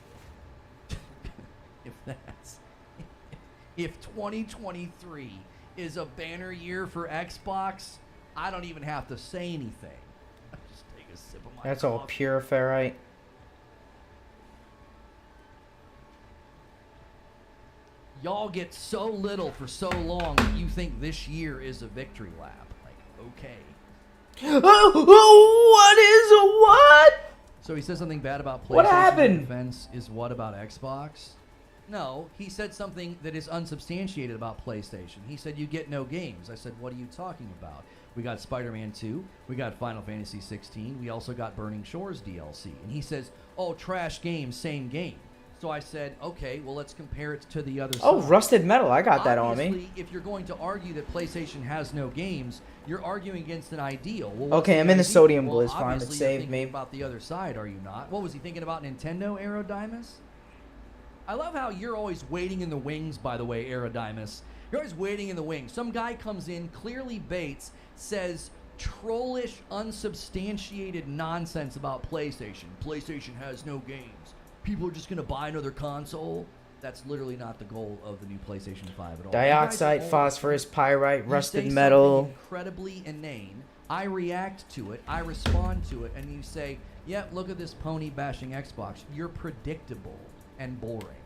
If 2023 is a banner year for Xbox, I don't even have to say anything. I just take a sip of my That's all coffee. pure ferrite. Y'all get so little for so long that you think this year is a victory lap. Like, okay. What is what? So he said something bad about PlayStation. What happened? The defense is what about Xbox? No, he said something that is unsubstantiated about PlayStation. He said you get no games. I said, what are you talking about? We got Spider-Man 2. We got Final Fantasy 16. We also got Burning Shores DLC. And he says, oh, trash game, same game. So I said, okay, well, let's compare it to the other Oh, side. rusted metal. I got that on me. Obviously, if you're going to argue that PlayStation has no games, you're arguing against an ideal. Well, what's Okay, I'm in the ideal? sodium Well, blizz farm. It obviously you're saved thinking me. about the other side, are you not? What was he thinking about? Nintendo, Aerodymus? I love how you're always waiting in the wings, by the way, Aerodymus. You're always waiting in the wings. Some guy comes in, clearly baits, says trollish, unsubstantiated nonsense about PlayStation. PlayStation has no games. People are just going to buy another console. That's literally not the goal of the new PlayStation 5 at all. Dioxide, You guys are phosphorus, pyrite, you rusted say metal. something incredibly inane. I react to it. I respond to it, and you say, "Yeah, look at this pony bashing Xbox." You're predictable and boring.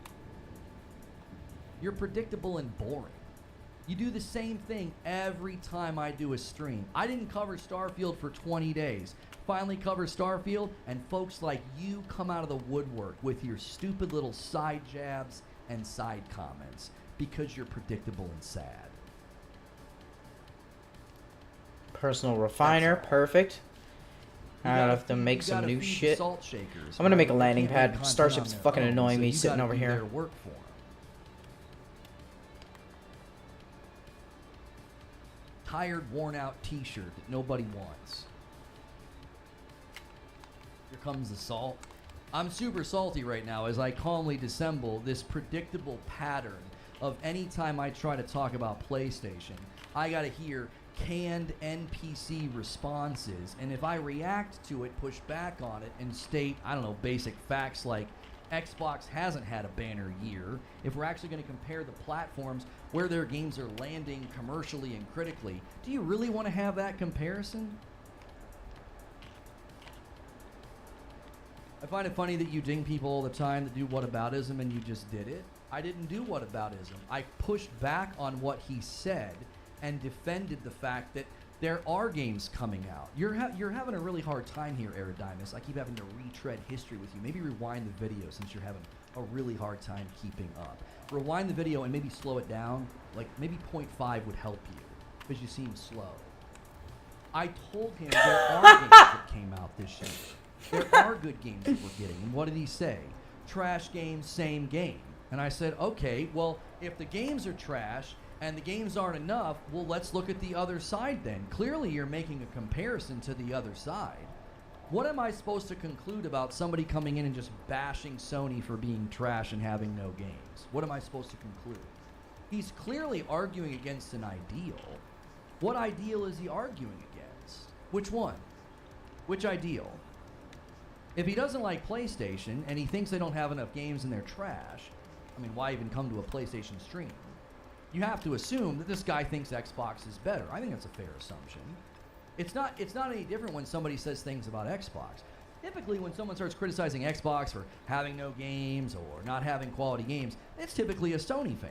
You're predictable and boring. You do the same thing every time I do a stream. I didn't cover Starfield for 20 days. Finally cover Starfield, and folks like you come out of the woodwork with your stupid little side jabs and side comments because you're predictable and sad. Personal refiner, That's all. perfect. You I gotta have to feed- make you some gotta new feed shit. Salt shakers. I'm gonna make a They landing can't make pad. content Starship's on their fucking own, annoying so me you sitting gotta over do here. their work for 'em. Tired, worn-out T-shirt that nobody wants. Here comes the salt. I'm super salty right now as I calmly dissemble this predictable pattern of any time I try to talk about PlayStation, I gotta hear canned NPC responses, and if I react to it, push back on it, and state, I don't know, basic facts like Xbox hasn't had a banner year, if we're actually going to compare the platforms where their games are landing commercially and critically, do you really want to have that comparison? I find it funny that you ding people all the time that do whataboutism and you just did it. I didn't do whataboutism. I pushed back on what he said and defended the fact that there are games coming out. You're having a really hard time here, Eridimus. I keep having to retread history with you. Maybe rewind the video since you're having a really hard time keeping up. Rewind the video and maybe slow it down. Like maybe 0.5 would help you because you seem slow. I told him there are games that came out this year. There are good games that we're getting. And what did he say? Trash games, same game. And I said, okay, well, if the games are trash and the games aren't enough, well, let's look at the other side then. Clearly, you're making a comparison to the other side. What am I supposed to conclude about somebody coming in and just bashing Sony for being trash and having no games? What am I supposed to conclude? He's clearly arguing against an ideal. What ideal is he arguing against? Which one? Which ideal? If he doesn't like PlayStation and he thinks they don't have enough games and they're trash, I mean, why even come to a PlayStation stream? You have to assume that this guy thinks Xbox is better. I think that's a fair assumption. It's not any different when somebody says things about Xbox. Typically, when someone starts criticizing Xbox for having no games or not having quality games, it's typically a Sony fan,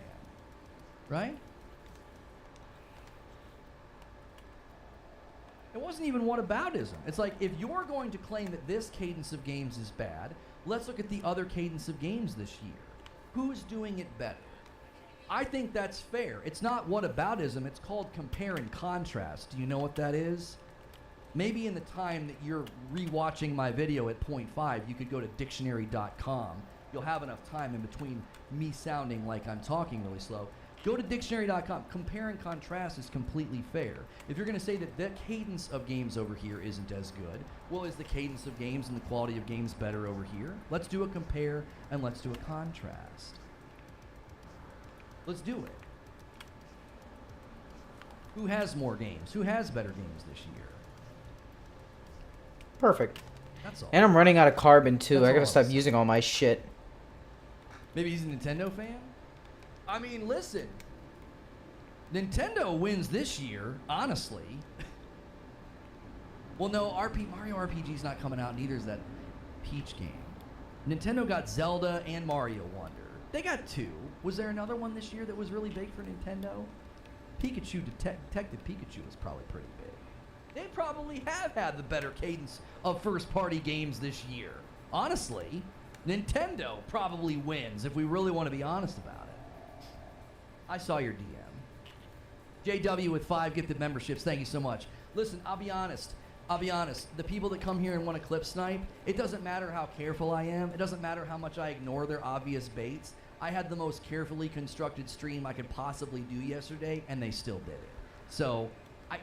right? It wasn't even whataboutism. It's like, if you're going to claim that this cadence of games is bad, let's look at the other cadence of games this year. Who's doing it better? I think that's fair. It's not whataboutism. It's called compare and contrast. Do you know what that is? Maybe in the time that you're rewatching my video at 0.5, you could go to dictionary.com. You'll have enough time in between me sounding like I'm talking really slow. Go to dictionary.com. Compare and contrast is completely fair. If you're going to say that the cadence of games over here isn't as good, well, is the cadence of games and the quality of games better over here? Let's do a compare and let's do a contrast. Let's do it. Who has more games? Who has better games this year? Perfect. That's all. And I'm running out of carbon too. That's I all gotta I'm stop saying. using all my shit. Maybe he's a Nintendo fan? I mean, listen. Nintendo wins this year, honestly. Well, no, Mario RPG's not coming out, neither is that Peach game. Nintendo got Zelda and Mario Wonder. They got two. Was there another one this year that was really big for Nintendo? Pikachu, Detective Pikachu was probably pretty big. They probably have had the better cadence of first-party games this year. Honestly, Nintendo probably wins if we really want to be honest about it. I saw your DM. JW with 5 gifted memberships. Thank you so much. Listen, I'll be honest. The people that come here and want to clip snipe, it doesn't matter how careful I am. It doesn't matter how much I ignore their obvious baits. I had the most carefully constructed stream I could possibly do yesterday, and they still did it. So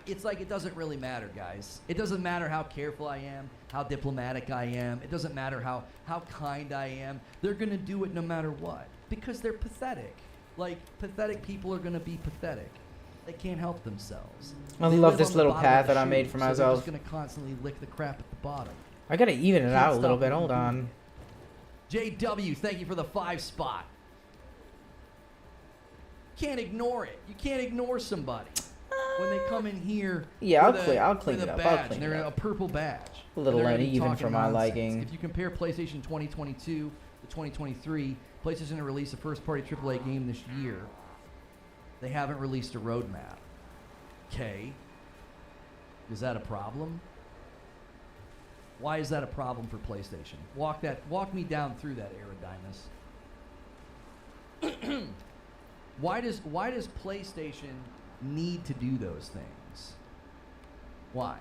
it's like it doesn't really matter, guys. It doesn't matter how careful I am, how diplomatic I am. It doesn't matter how kind I am. They're going to do it no matter what because they're pathetic. Like, pathetic people are going to be pathetic. They can't help themselves. I They love live this on the little bottom of path the that I chute, made for so they're myself. just going to constantly lick the crap at the bottom. I gotta even it Can't out a little stop bit. what Hold you do. on. JW, thank you for the 5 spot. Can't ignore it. You can't ignore somebody when they come in here. Yeah, with I'll clean with it a up. badge, I'll clean and they're it a up. purple badge. A little And they're gonna be uneven talking for my nonsense. liking. If you compare PlayStation 2022 to 2023, PlayStation's going to release a first-party AAA game this year. They haven't released a roadmap. Okay. Is that a problem? Why is that a problem for PlayStation? Walk me down through that, Eridimus. Why does PlayStation need to do those things? Why?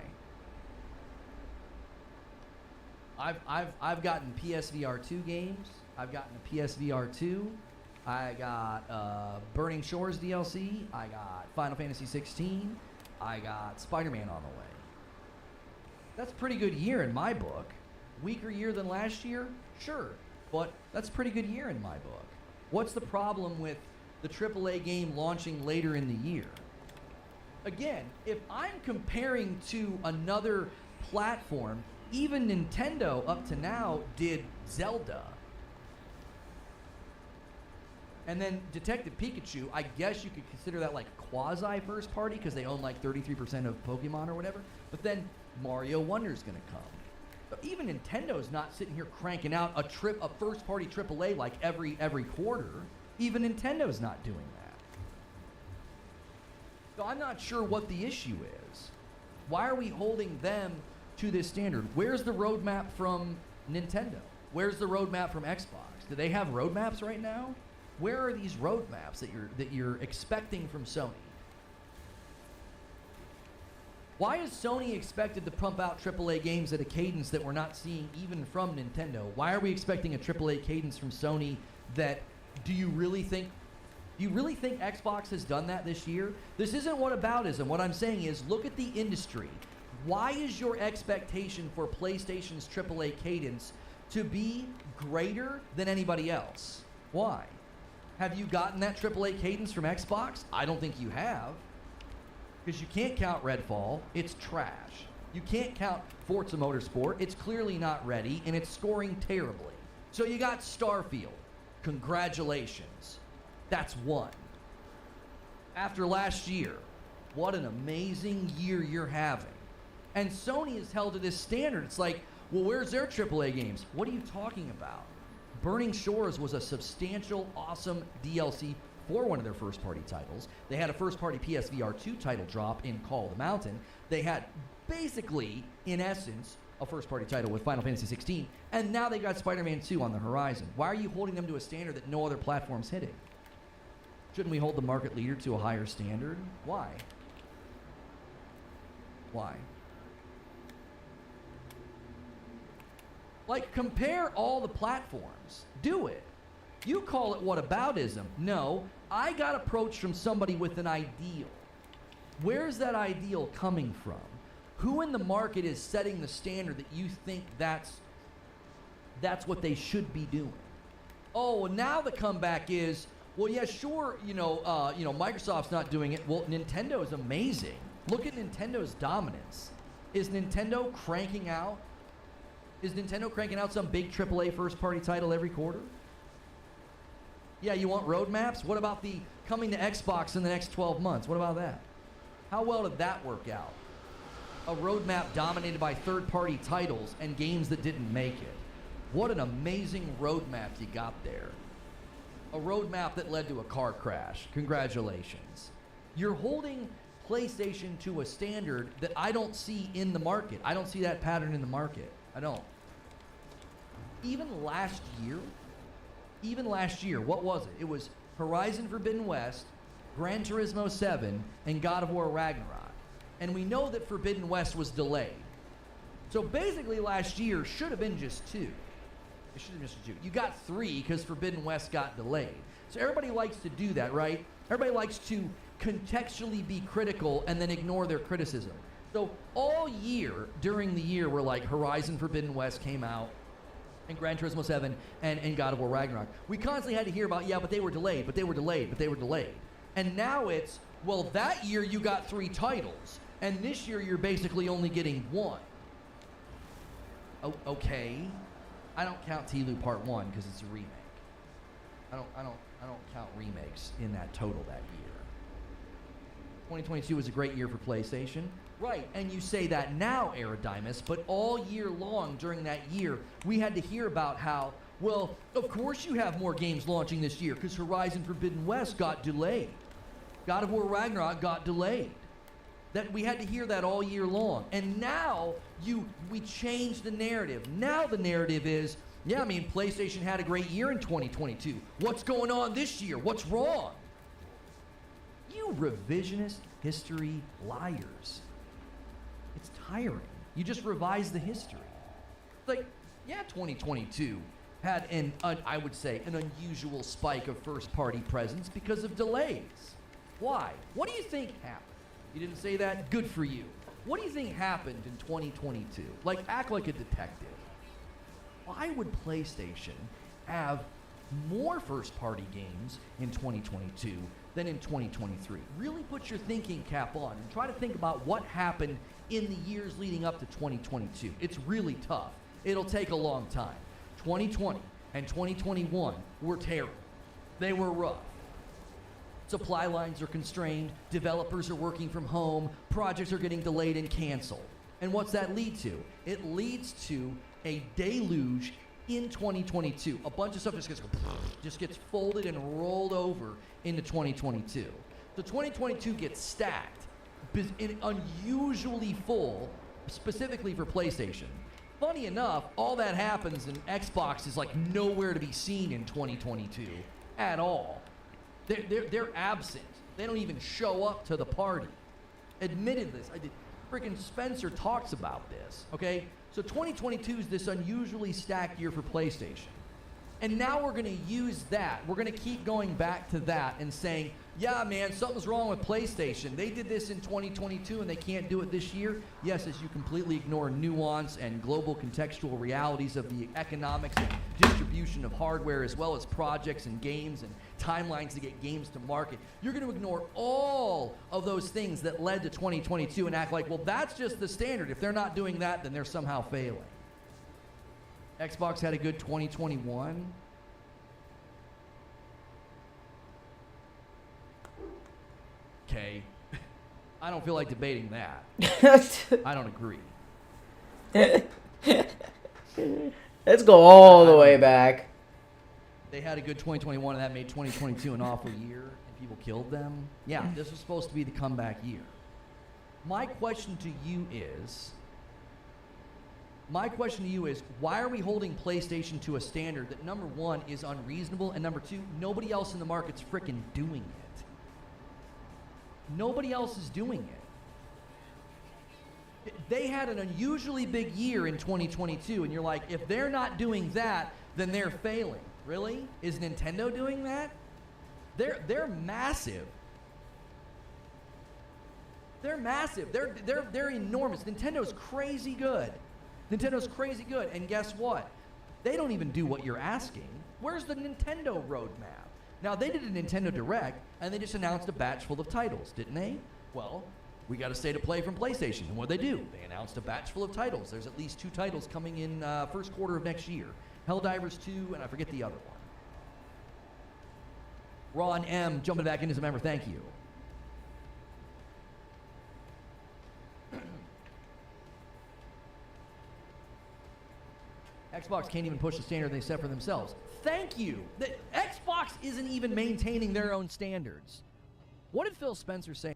I've gotten PSVR 2 games. I've gotten a PSVR 2. I got Burning Shores DLC. I got Final Fantasy 16. I got Spider-Man on the way. That's a pretty good year in my book. Weaker year than last year? Sure. But that's a pretty good year in my book. What's the problem with the AAA game launching later in the year? Again, if I'm comparing to another platform, even Nintendo up to now did Zelda. And then Detective Pikachu, I guess you could consider that like quasi first party because they own like 33% of Pokemon or whatever. But then Mario Wonder's gonna come. So even Nintendo's not sitting here cranking out a first party AAA like every quarter. Even Nintendo's not doing that. So I'm not sure what the issue is. Why are we holding them to this standard? Where's the roadmap from Nintendo? Where's the roadmap from Xbox? Do they have roadmaps right now? Where are these roadmaps that you're expecting from Sony? Why is Sony expected to pump out AAA games at a cadence that we're not seeing even from Nintendo? Why are we expecting a AAA cadence from Sony that do you really think Xbox has done that this year? This isn't whataboutism. What I'm saying is look at the industry. Why is your expectation for PlayStation's AAA cadence to be greater than anybody else? Why? Have you gotten that AAA cadence from Xbox? I don't think you have. Because you can't count Redfall. It's trash. You can't count Forza Motorsport. It's clearly not ready, and it's scoring terribly. So you got Starfield. Congratulations. That's one. After last year, what an amazing year you're having. And Sony is held to this standard. It's like, well, where's their AAA games? What are you talking about? Burning Shores was a substantial, awesome DLC for one of their first-party titles. They had a first-party PSVR 2 title drop in Call of the Mountain. They had basically, in essence, a first-party title with Final Fantasy 16, and now they got Spider-Man 2 on the horizon. Why are you holding them to a standard that no other platform's hitting? Shouldn't we hold the market leader to a higher standard? Why? Why? Like, compare all the platforms. Do it. You call it whataboutism. No, I got approached from somebody with an ideal. Where's that ideal coming from? Who in the market is setting the standard that you think that's what they should be doing? Oh, now the comeback is, well, yeah, sure, Microsoft's not doing it. Well, Nintendo is amazing. Look at Nintendo's dominance. Is Nintendo cranking out some big AAA first-party title every quarter? Yeah, you want roadmaps? What about the coming to Xbox in the next 12 months? What about that? How well did that work out? A roadmap dominated by third-party titles and games that didn't make it. What an amazing roadmap you got there. A roadmap that led to a car crash. Congratulations. You're holding PlayStation to a standard that I don't see in the market. I don't see that pattern in the market. I don't. Even last year, what was it? It was Horizon Forbidden West, Gran Turismo 7, and God of War Ragnarok. And we know that Forbidden West was delayed. So basically last year should have been just two. It should have been just two. You got three because Forbidden West got delayed. So everybody likes to do that, right? Everybody likes to contextually be critical and then ignore their criticism. So all year, during the year, we're like Horizon Forbidden West came out, and Gran Turismo 7 and God of War Ragnarok. We constantly had to hear about, yeah, but they were delayed. And now it's, well, that year you got 3 titles, and this year you're basically only getting 1. Okay. I don't count T-Lu Part 1 because it's a remake. I don't count remakes in that total that year. 2022 was a great year for PlayStation. Right, and you say that now, Eridimus, but all year long during that year, we had to hear about how, well, of course you have more games launching this year because Horizon Forbidden West got delayed. God of War Ragnarok got delayed. That we had to hear that all year long. And now we changed the narrative. Now the narrative is, yeah, I mean, PlayStation had a great year in 2022. What's going on this year? What's wrong? You revisionist history liars. It's tiring. You just revise the history. Like, yeah, 2022 had I would say, an unusual spike of first-party presence because of delays. Why? What do you think happened? You didn't say that? Good for you. What do you think happened in 2022? Like, act like a detective. Why would PlayStation have more first-party games in 2022 than in 2023? Really put your thinking cap on and try to think about what happened in the years leading up to 2022. It's really tough. It'll take a long time. 2020 and 2021 were terrible. They were rough. Supply lines are constrained, developers are working from home, projects are getting delayed and canceled. And what's that lead to? It leads to a deluge in 2022. A bunch of stuff just gets folded and rolled over into 2022. So 2022 gets stacked, unusually full, specifically for PlayStation. Funny enough, all that happens and Xbox is like nowhere to be seen in 2022 at all. They're absent. They don't even show up to the party. Admitted this. Freaking Spencer talks about this. Okay, so 2022 is this unusually stacked year for PlayStation. And now we're going to use that. We're going to keep going back to that and saying, yeah, man, something's wrong with PlayStation. They did this in 2022 and they can't do it this year. Yes, as you completely ignore nuance and global contextual realities of the economics and distribution of hardware, as well as projects and games and timelines to get games to market. You're going to ignore all of those things that led to 2022 and act like, well, that's just the standard. If they're not doing that, then they're somehow failing. Xbox had a good 2021. Okay. I don't feel like debating that. I don't agree. Let's go all the way back. They had a good 2021 and that made 2022 an awful year and people killed them. Yeah, this was supposed to be the comeback year. My question to you is, why are we holding PlayStation to a standard that, number one, is unreasonable, and number two, nobody else in the market's frickin' doing it? Nobody else is doing it. They had an unusually big year in 2022, and you're like, if they're not doing that, then they're failing. Really? Is Nintendo doing that? They're massive. They're massive. They're enormous. Nintendo's crazy good. Nintendo's crazy good, and guess what? They don't even do what you're asking. Where's the Nintendo roadmap? Now, they did a Nintendo Direct, and they just announced a batch full of titles, didn't they? Well, we got a state of play from PlayStation, and what did they do? They announced a batch full of titles. There's at least 2 titles coming in first quarter of next year. Helldivers 2, and I forget the other one. Ron M. jumping back in as a member, thank you. Xbox can't even push the standard they set for themselves. Thank you. Xbox isn't even maintaining their own standards. What did Phil Spencer say?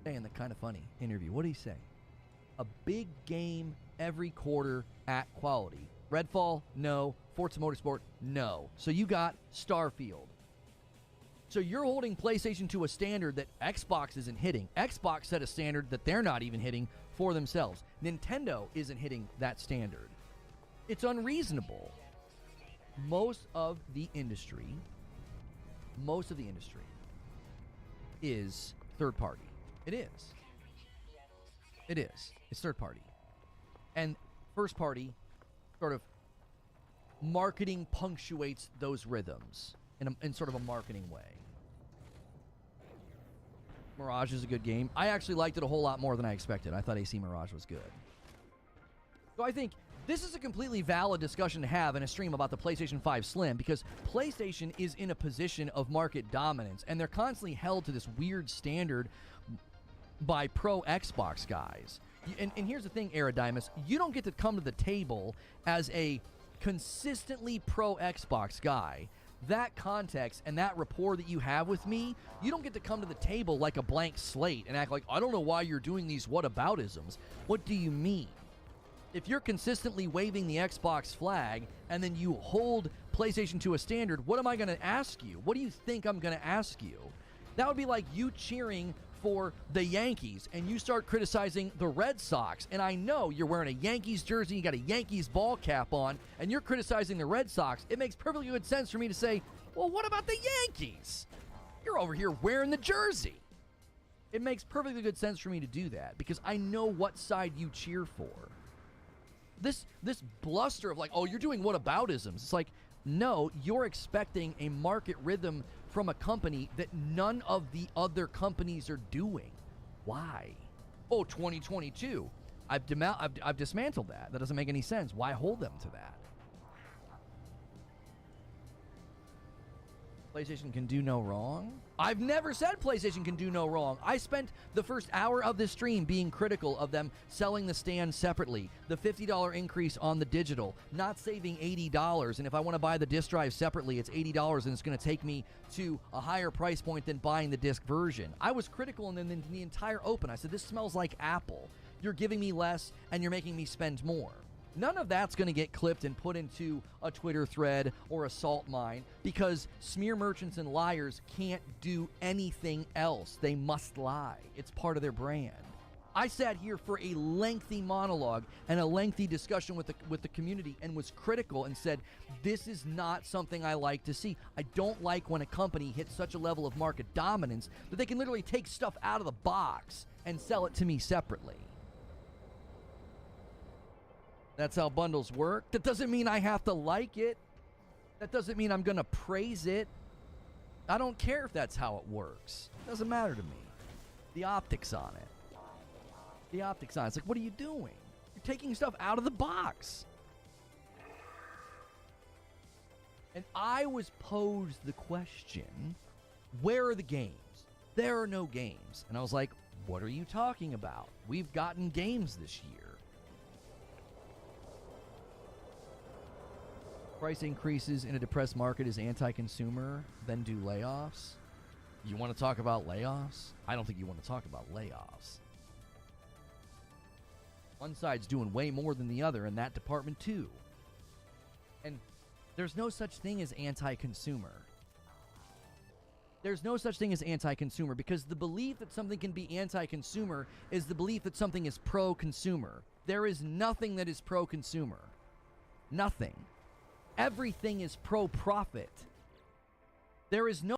say in the Kind of Funny interview? What did he say? A big game every quarter at quality. Redfall, no. Forza Motorsport, no. So you got Starfield. So you're holding PlayStation to a standard that Xbox isn't hitting. Xbox set a standard that they're not even hitting for themselves. Nintendo isn't hitting that standard. It's unreasonable. Most of the industry is third party. It is. It's third party. And first party sort of marketing punctuates those rhythms in sort of a marketing way. Mirage is a good game. I actually liked it a whole lot more than I expected. I thought AC Mirage was good. So I think this is a completely valid discussion to have in a stream about the PlayStation 5 Slim, because PlayStation is in a position of market dominance, and they're constantly held to this weird standard by pro Xbox guys. And here's the thing, Aerodymus, you don't get to come to the table as a consistently pro Xbox guy. That context and that rapport that you have with me, you don't get to come to the table like a blank slate and act like, I don't know why you're doing these whataboutisms. What do you mean? If you're consistently waving the Xbox flag and then you hold PlayStation to a standard, what am I going to ask you? What do you think I'm going to ask you? That would be like you cheering for the Yankees and you start criticizing the Red Sox, and I know you're wearing a Yankees jersey, you got a Yankees ball cap on, and you're criticizing the Red Sox. It makes perfectly good sense for me to say, well, what about the Yankees? You're over here wearing the jersey. It makes perfectly good sense for me to do that because I know what side you cheer for. This bluster of like, oh, you're doing whataboutisms. It's like, no, you're expecting a market rhythm from a company that none of the other companies are doing. Why? Oh, 2022. I've dismantled that. That doesn't make any sense. Why hold them to that? PlayStation can do no wrong? I've never said PlayStation can do no wrong. I spent the first hour of this stream being critical of them selling the stand separately, the $50 increase on the digital, not saving $80, and if I want to buy the disc drive separately, it's $80 and it's going to take me to a higher price point than buying the disc version. I was critical, and then in the entire open, I said, this smells like Apple. You're giving me less, and you're making me spend more. None of that's going to get clipped and put into a Twitter thread or a salt mine because smear merchants and liars can't do anything else. They must lie. It's part of their brand. I sat here for a lengthy monologue and a lengthy discussion with the community and was critical and said, this is not something I like to see. I don't like when a company hits such a level of market dominance that they can literally take stuff out of the box and sell it to me separately. That's how bundles work. That doesn't mean I have to like it. That doesn't mean I'm going to praise it. I don't care if that's how it works. It doesn't matter to me. The optics on it. The optics on it. It's like, what are you doing? You're taking stuff out of the box. And I was posed the question, where are the games? There are no games. And I was like, what are you talking about? We've gotten games this year. Price increases in a depressed market is anti-consumer, then do layoffs. You want to talk about layoffs? I don't think you want to talk about layoffs. One side's doing way more than the other in that department too. And there's no such thing as anti-consumer. There's no such thing as anti-consumer because the belief that something can be anti-consumer is the belief that something is pro-consumer. There is nothing that is pro-consumer. Nothing. Everything is pro-profit. There is no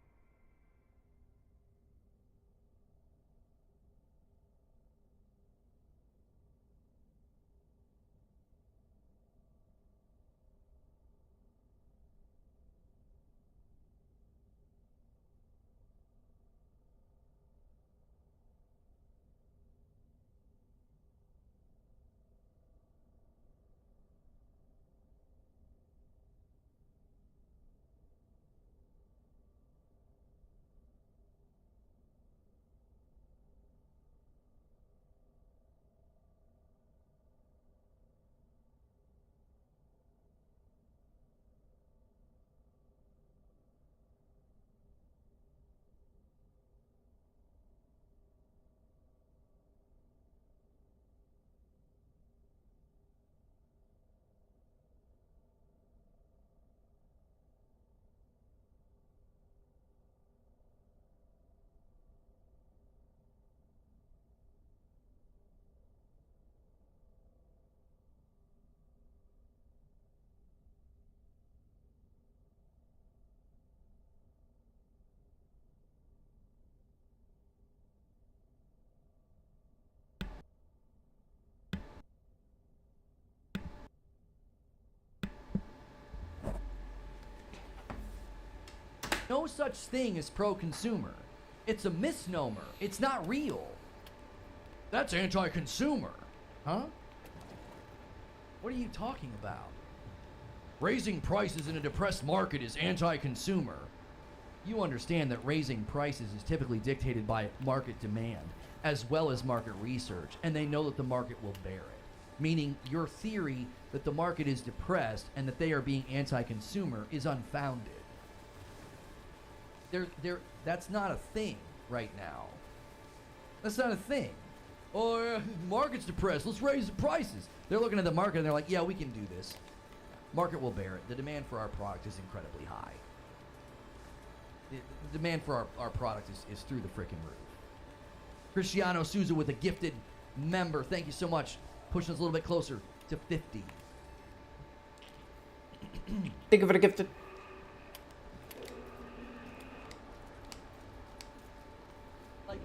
No such thing as pro-consumer. It's a misnomer. It's not real. That's anti-consumer. Huh? What are you talking about? Raising prices in a depressed market is anti-consumer. You understand that raising prices is typically dictated by market demand as well as market research, and they know that the market will bear it. Meaning your theory that the market is depressed and that they are being anti-consumer is unfounded. That's not a thing right now. That's not a thing. Oh, market's depressed. Let's raise the prices. They're looking at the market and they're like, yeah, we can do this. Market will bear it. The demand for our product is incredibly high. The demand for our product is through the freaking roof. Cristiano Souza with a gifted member. Thank you so much. Pushing us a little bit closer to 50. Think of it a gifted. Like,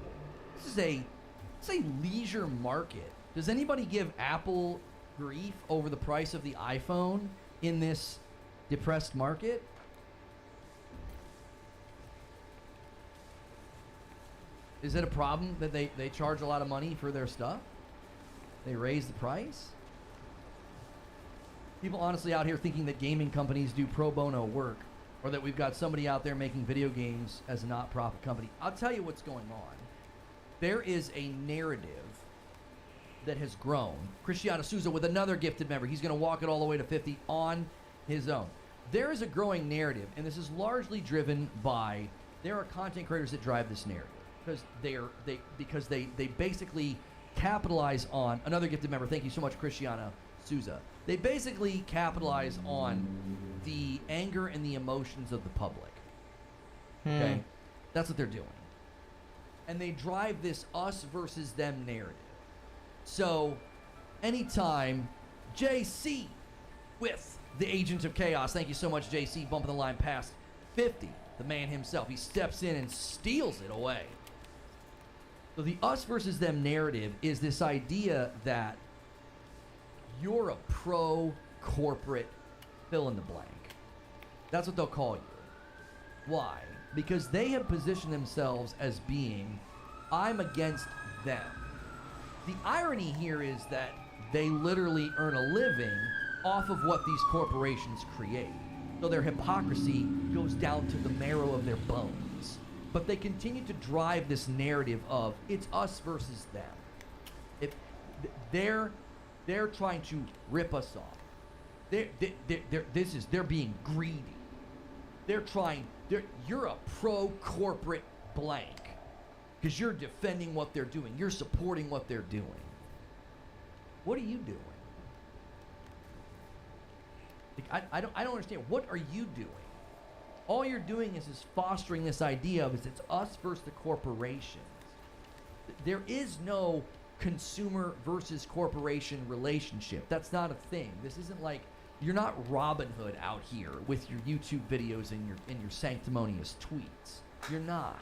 this is a leisure market. Does anybody give Apple grief over the price of the iPhone in this depressed market? Is it a problem that they charge a lot of money for their stuff? They raise the price? People honestly out here thinking that gaming companies do pro bono work, or that we've got somebody out there making video games as a not-profit company. I'll tell you what's going on. There is a narrative that has grown. Cristiano Souza with another gifted member. He's going to walk it all the way to 50 on his own. There is a growing narrative, and this is largely driven by, there are content creators that drive this narrative because they basically capitalize on, another gifted member. Thank you so much, Cristiano Souza. They basically capitalize on the anger and the emotions of the public. Okay? That's what they're doing. And they drive this us versus them narrative. So, anytime JC with the Agent of Chaos, thank you so much, JC, bumping the line past 50, the man himself, he steps in and steals it away. So the us versus them narrative is this idea that you're a pro-corporate fill in the blank. That's what they'll call you. Why? Because they have positioned themselves as being, I'm against them. The irony here is that they literally earn a living off of what these corporations create. So their hypocrisy goes down to the marrow of their bones. But they continue to drive this narrative of it's us versus them. If they're trying to rip us off. They're being greedy. You're a pro-corporate blank because you're defending what they're doing. You're supporting what they're doing. What are you doing? I don't understand. What are you doing? All you're doing is fostering this idea of it's us versus the corporations. There is no consumer versus corporation relationship. That's not a thing. This isn't like, you're not Robin Hood out here with your YouTube videos and your sanctimonious tweets. You're not.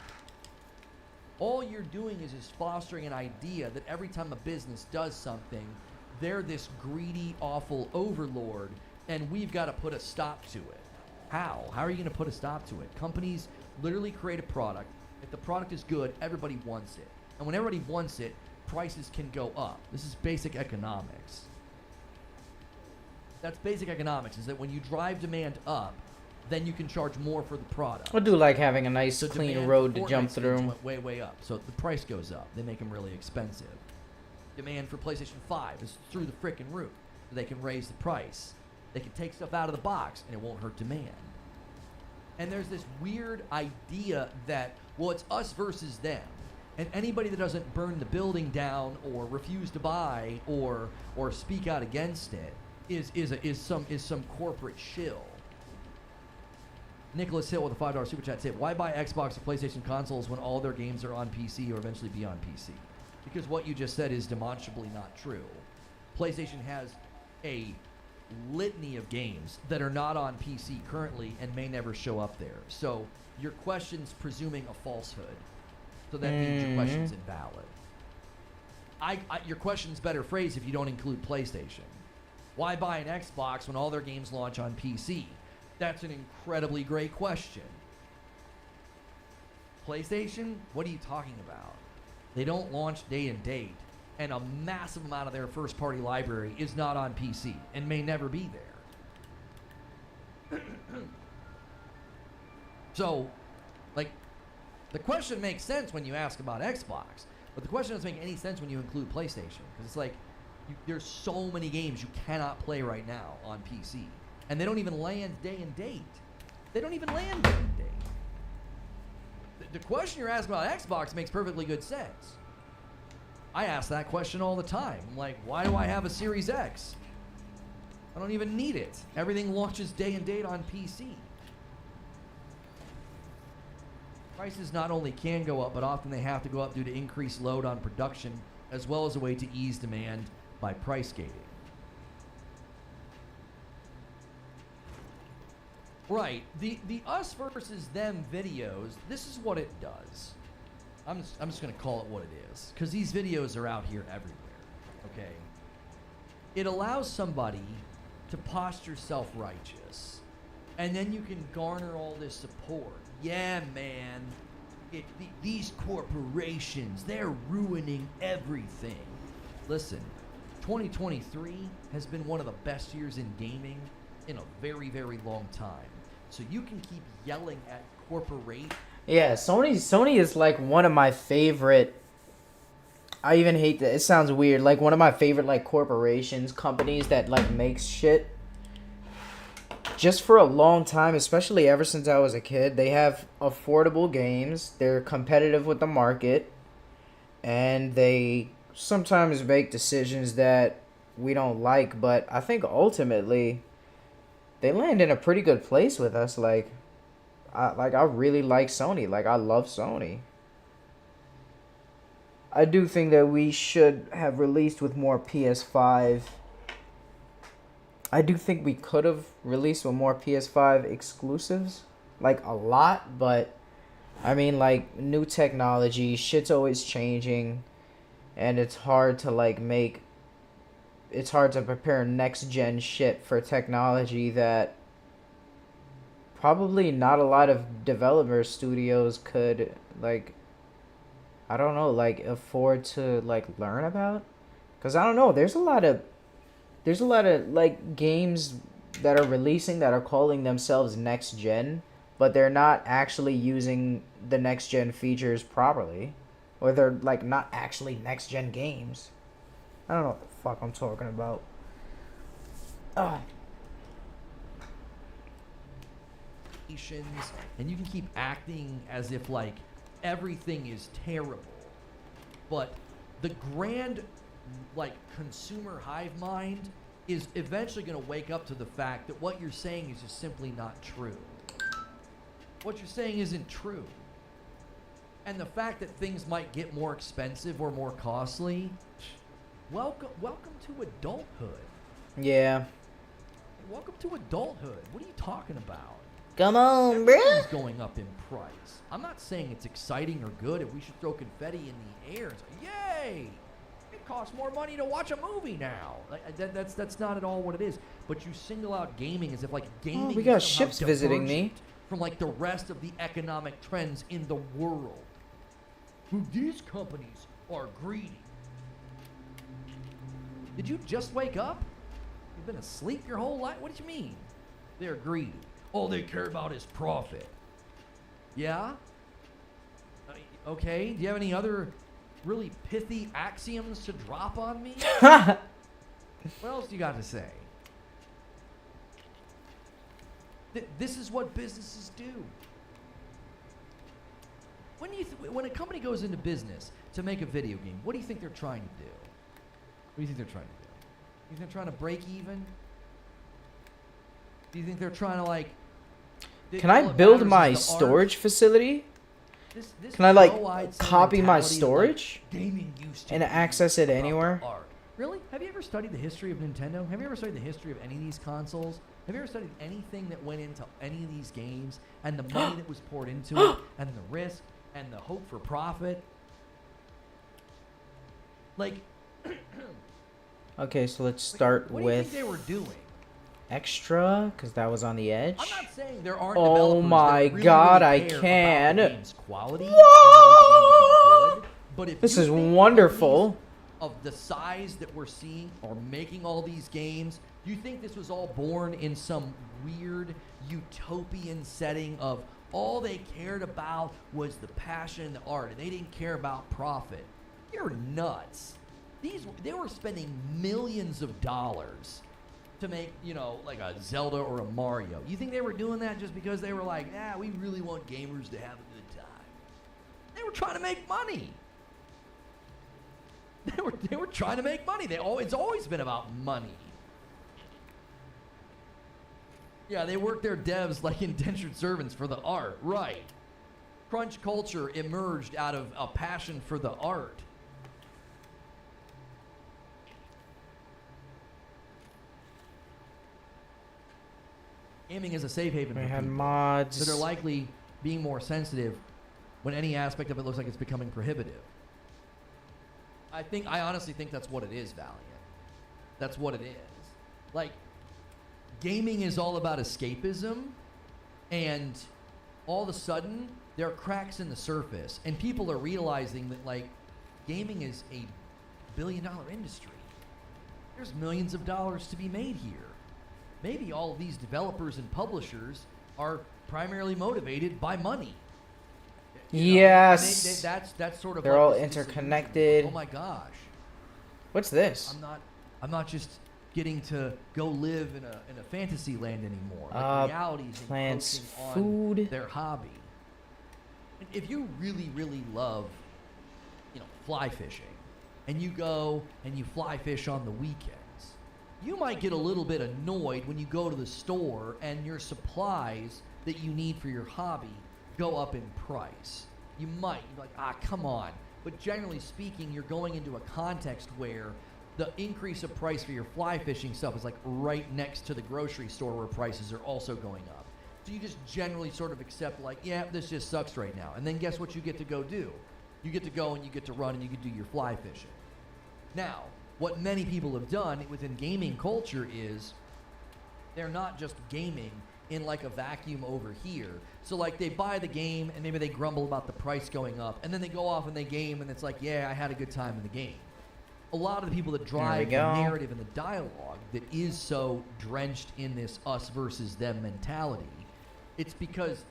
All you're doing is fostering an idea that every time a business does something, they're this greedy, awful overlord, and we've got to put a stop to it. How? How are you going to put a stop to it? Companies literally create a product. If the product is good, everybody wants it. And when everybody wants it, prices can go up. This is basic economics. That's basic economics, is that when you drive demand up, then you can charge more for the product. I do like having a nice, So clean demand road for to jump Fortnite skins through. went way, way up. So the price goes up. They make them really expensive. Demand for PlayStation 5 is through the frickin' roof. They can raise the price. They can take stuff out of the box, and it won't hurt demand. And there's this weird idea that, well, it's us versus them. And anybody that doesn't burn the building down or refuse to buy or speak out against it is some corporate shill. Nicholas Hill with a $5 super chat said, why buy Xbox or PlayStation consoles when all their games are on PC or eventually be on PC? Because what you just said is demonstrably not true. PlayStation has a litany of games that are not on PC currently and may never show up there. So your question's presuming a falsehood. So that means your question's invalid. Your question's better phrased if you don't include PlayStation. Why buy an Xbox when all their games launch on PC? That's an incredibly great question. PlayStation, what are you talking about? They don't launch day and date, and a massive amount of their first-party library is not on PC and may never be there. So, like, the question makes sense when you ask about Xbox, but the question doesn't make any sense when you include PlayStation, because it's like, there's so many games you cannot play right now on PC, and they don't even land day and date. They don't even land day and date. The question you're asking about Xbox makes perfectly good sense. I ask that question all the time. I'm like, why do I have a Series X? I don't even need it. Everything launches day and date on PC. Prices not only can go up, but often they have to go up due to increased load on production, as well as a way to ease demand by price gating. Right. The us versus them videos, this is what it does. I'm just going to call it what it is, because these videos are out here everywhere, okay? It allows somebody to posture self-righteous, and then you can garner all this support. Yeah, man, these corporations, they're ruining everything. Listen, 2023 has been one of the best years in gaming in a very, very long time. So you can keep yelling at corporate. Yeah, Sony is like one of my favorite. I even hate that. It sounds weird. Like one of my favorite like corporations, companies that like makes shit. Just for a long time, especially ever since I was a kid, they have affordable games. They're competitive with the market, and they sometimes make decisions that we don't like. But I think ultimately, they land in a pretty good place with us. I really like Sony. Like, I love Sony. I do think that we should have released with more PS5. I do think we could have released with more PS5 exclusives. Like, a lot, but I mean, like, new technology, shit's always changing, and it's hard to prepare next-gen shit for technology that probably not a lot of developer studios could, like, I don't know, like, afford to, like, learn about. Because, I don't know, there's a lot of, like, games that are releasing that are calling themselves next-gen, but they're not actually using the next-gen features properly. Or they're, like, not actually next-gen games. I don't know what the fuck I'm talking about. And you can keep acting as if like everything is terrible, but the grand like consumer hive mind is eventually going to wake up to the fact that what you're saying is just simply not true. What you're saying isn't true, and the fact that things might get more expensive or more costly, welcome to adulthood. Yeah. Welcome to adulthood. What are you talking about? Come on, Everything's bruh. going up in price. I'm not saying it's exciting or good and we should throw confetti in the air and say, yay! It costs more money to watch a movie now. Like, that's not at all what it is. But you single out gaming as if like gaming we got is somehow ships visiting me. divergent from like the rest of the economic trends in the world. These companies are greedy. Did you just wake up? You've been asleep your whole life? What do you mean? They're greedy. All they care about is profit. Yeah? Okay, do you have any other really pithy axioms to drop on me? What else do you got to say? This is what businesses do. When a company goes into business to make a video game, what do you think they're trying to do? What do you think they're trying to do? You think they're trying to break even? Do you think they're trying to like... Can I build my storage facility? Can I like copy my storage and access it anywhere? Really? Have you ever studied the history of Nintendo? Have you ever studied the history of any of these consoles? Have you ever studied anything that went into any of these games and the money that was poured into it and the risk and the hope for profit? Like, Okay, so let's start what do you with. think they were doing? extra because that was on the edge. I'm not saying there aren't Oh developers my that really, God, really I care can. about the game's quality. and want the game to be good, but if This you is think wonderful. of the size that we're seeing or making all these games, do you think this was all born in some weird utopian setting of all they cared about was the passion and the art and they didn't care about profit? You're nuts. They were spending millions of dollars to make, you know, like a Zelda or a Mario. You think they were doing that just because they were like, we really want gamers to have a good time? They were trying to make money. They were trying to make money. It's always been about money. Yeah, they work their devs like indentured servants for the art, right? Crunch culture emerged out of a passion for the art. Gaming is a safe haven We for had people mods. that are likely being more sensitive when any aspect of it looks like it's becoming prohibitive. I honestly think that's what it is, Valiant. That's what it is. Like, gaming is all about escapism, and all of a sudden, there are cracks in the surface, and people are realizing that, like, gaming is a billion-dollar industry. There's millions of dollars to be made here. Maybe all of these developers and publishers are primarily motivated by money. You know, Yes. and that's sort of They're like all this interconnected. Oh my gosh. What's this? I'm not just getting to go live in a fantasy land anymore. Like reality's plants, encroaching on food. their hobby. And if you really, really love, you know, fly fishing, and you go and you fly fish on the weekends, you might get a little bit annoyed when you go to the store and your supplies that you need for your hobby go up in price. You might. You're like, come on. But generally speaking, you're going into a context where the increase of price for your fly fishing stuff is like right next to the grocery store where prices are also going up. So you just generally sort of accept like, yeah, this just sucks right now. And then guess what you get to go do? You get to go and you get to run and you can do your fly fishing. Now, what many people have done within gaming culture is they're not just gaming in like a vacuum over here. So like they buy the game and maybe they grumble about the price going up and then they go off and they game and it's like, yeah, I had a good time in the game. A lot of the people that drive the go. narrative and the dialogue that is so drenched in this us versus them mentality, it's because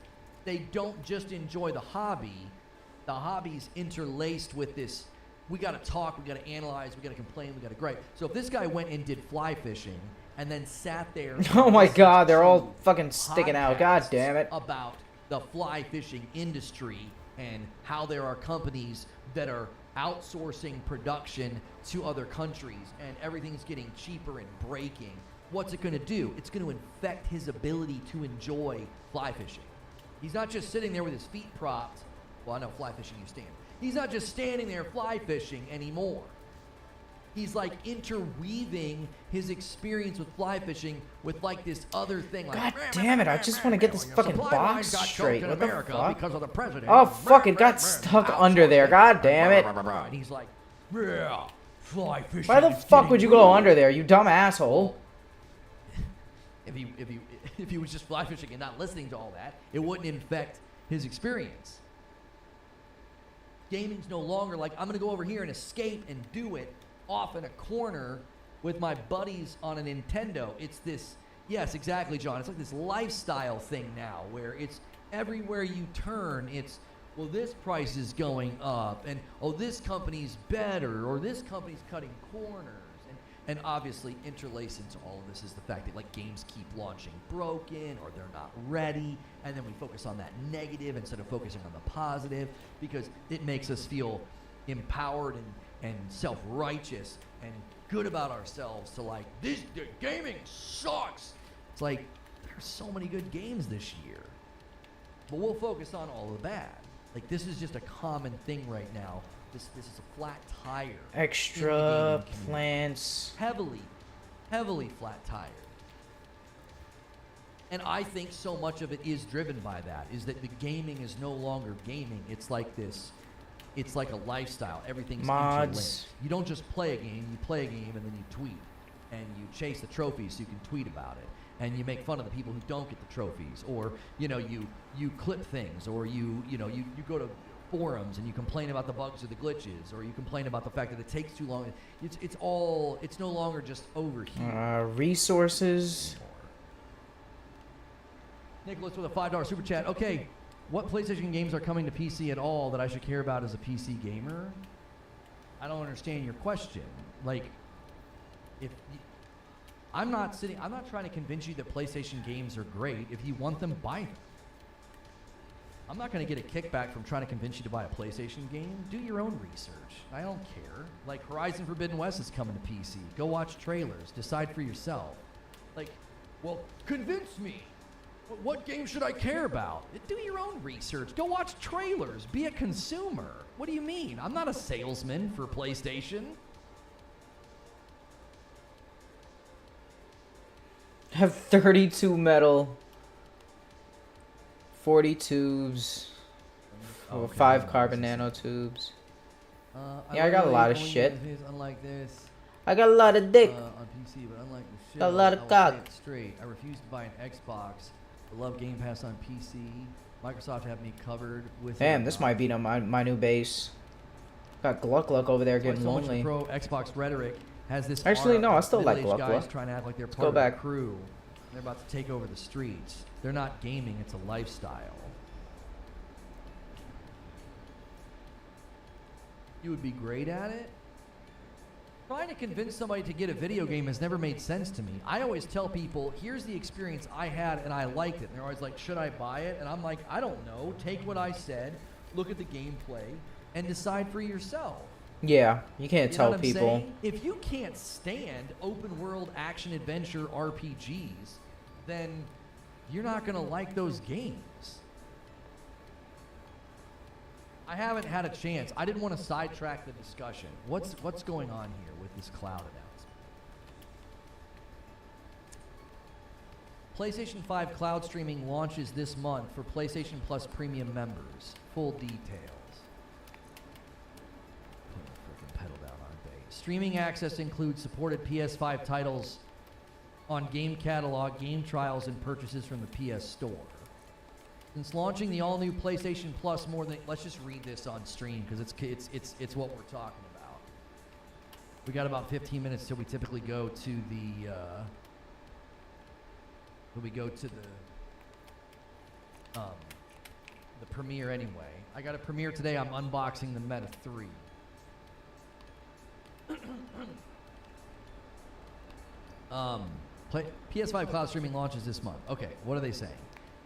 they don't just enjoy the hobby's interlaced with this, we got to talk, we got to analyze, we got to complain, we got to gripe. So if this guy went and did fly fishing and then sat there Oh my and God, they're all listened to fucking sticking out. God podcasts damn it. about the fly fishing industry and how there are companies that are outsourcing production to other countries and everything's getting cheaper and breaking, what's it going to do? It's going to infect his ability to enjoy fly fishing. He's not just sitting there with his feet propped. Well, I know fly fishing you stand. He's not just standing there fly fishing anymore. He's like interweaving his experience with fly fishing with like this other thing. Like, God damn it, I just want to get this fucking supply box lines got choked straight. in What the America fuck? because of the president. Oh fuck, it got stuck under there. God damn it. And he's like, yeah, fly fishing. Why the is fuck getting would you go ruined." under there, you dumb asshole? If he was just fly fishing and not listening to all that, it wouldn't infect his experience. Gaming's no longer like, I'm going to go over here and escape and do it off in a corner with my buddies on a Nintendo. It's this, yes, exactly, John. It's like this lifestyle thing now where it's everywhere you turn, it's, well, this price is going up, and, oh, this company's better, or this company's cutting corners. And obviously interlaced into all of this is the fact that like games keep launching broken or they're not ready, and then we focus on that negative instead of focusing on the positive because it makes us feel empowered and self-righteous and good about ourselves to like, the gaming sucks. It's like, there's so many good games this year. But we'll focus on all of that. Like this is just a common thing right now. This is a flat tire. Extra in the gaming community. plants. Heavily flat tire. And I think so much of it is driven by that, is that the gaming is no longer gaming. It's like this, it's like a lifestyle. Everything's Mods. interlinked. You don't just play a game, you play a game and then you tweet. And you chase the trophies so you can tweet about it. and you make fun of the people who don't get the trophies, or you clip things, or you go to forums and you complain about the bugs or the glitches, or you complain about the fact that it takes too long. It's no longer just over here. Resources. Nicholas with a $5 super chat. Okay, what PlayStation games are coming to PC at all that I should care about as a PC gamer? I don't understand your question. Like, I'm not trying to convince you that PlayStation games are great. If you want them, buy them. I'm not going to get a kickback from trying to convince you to buy a PlayStation game. Do your own research. I don't care. Like, Horizon Forbidden West is coming to PC. Go watch trailers. Decide for yourself. Like, well, convince me. What game should I care about? Do your own research. Go watch trailers. Be a consumer. What do you mean? I'm not a salesman for PlayStation. Have 32 metal, 40 tubes, Okay, 5 carbon nanotubes. Yeah, I got a lot of shit. Unlike this, I got a lot of dick. on PC, but unlike the shit, Got a lot of I will cock. say it straight. I refuse to buy an Xbox. I love Game Pass on PC. Microsoft have me covered with. Damn, this might be my new base. Got Gluck over there getting so much lonely. pro Xbox rhetoric has this. Actually, aura no, I of still like middle-aged Gluck guys Gluck. trying to act like they're go part of back. a crew. They're about to take over the streets. They're not gaming; it's a lifestyle. You would be great at it. Trying to convince somebody to get a video game has never made sense to me. I always tell people, here's the experience I had and I liked it. And they're always like, should I buy it? And I'm like, I don't know. Take what I said, look at the gameplay, and decide for yourself. Yeah, you can't You know tell what I'm people. saying? If you can't stand open world action adventure RPGs, then you're not going to like those games. I haven't had a chance. I didn't want to sidetrack the discussion. What's going on here with this cloud announcement? PlayStation 5 cloud streaming launches this month for PlayStation Plus Premium members. Full details. Putting the freaking pedal down, aren't they? Streaming access includes supported PS5 titles on game catalog, game trials, and purchases from the PS Store. Since launching the all-new PlayStation Plus more than... Let's just read this on stream because it's what we're talking about. We got about 15 minutes till we typically go to the... the premiere anyway. I got a premiere today. I'm unboxing the Meta 3. PS5 cloud streaming launches this month. Okay, what are they saying?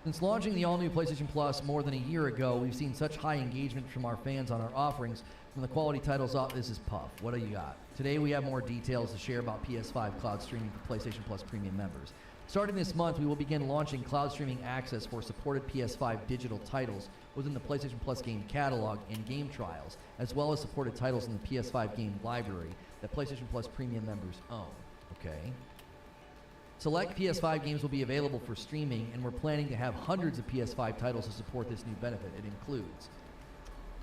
Since launching the all-new PlayStation Plus more than a year ago, we've seen such high engagement from our fans on our offerings. From the quality titles up, this is Puff. What do you got? Today we have more details to share about PS5 cloud streaming for PlayStation Plus Premium members. Starting this month, we will begin launching cloud streaming access for supported PS5 digital titles within the PlayStation Plus game catalog and game trials, as well as supported titles in the PS5 game library that PlayStation Plus Premium members own. Okay. Select PS5 games will be available for streaming, and we're planning to have hundreds of PS5 titles to support this new benefit. It includes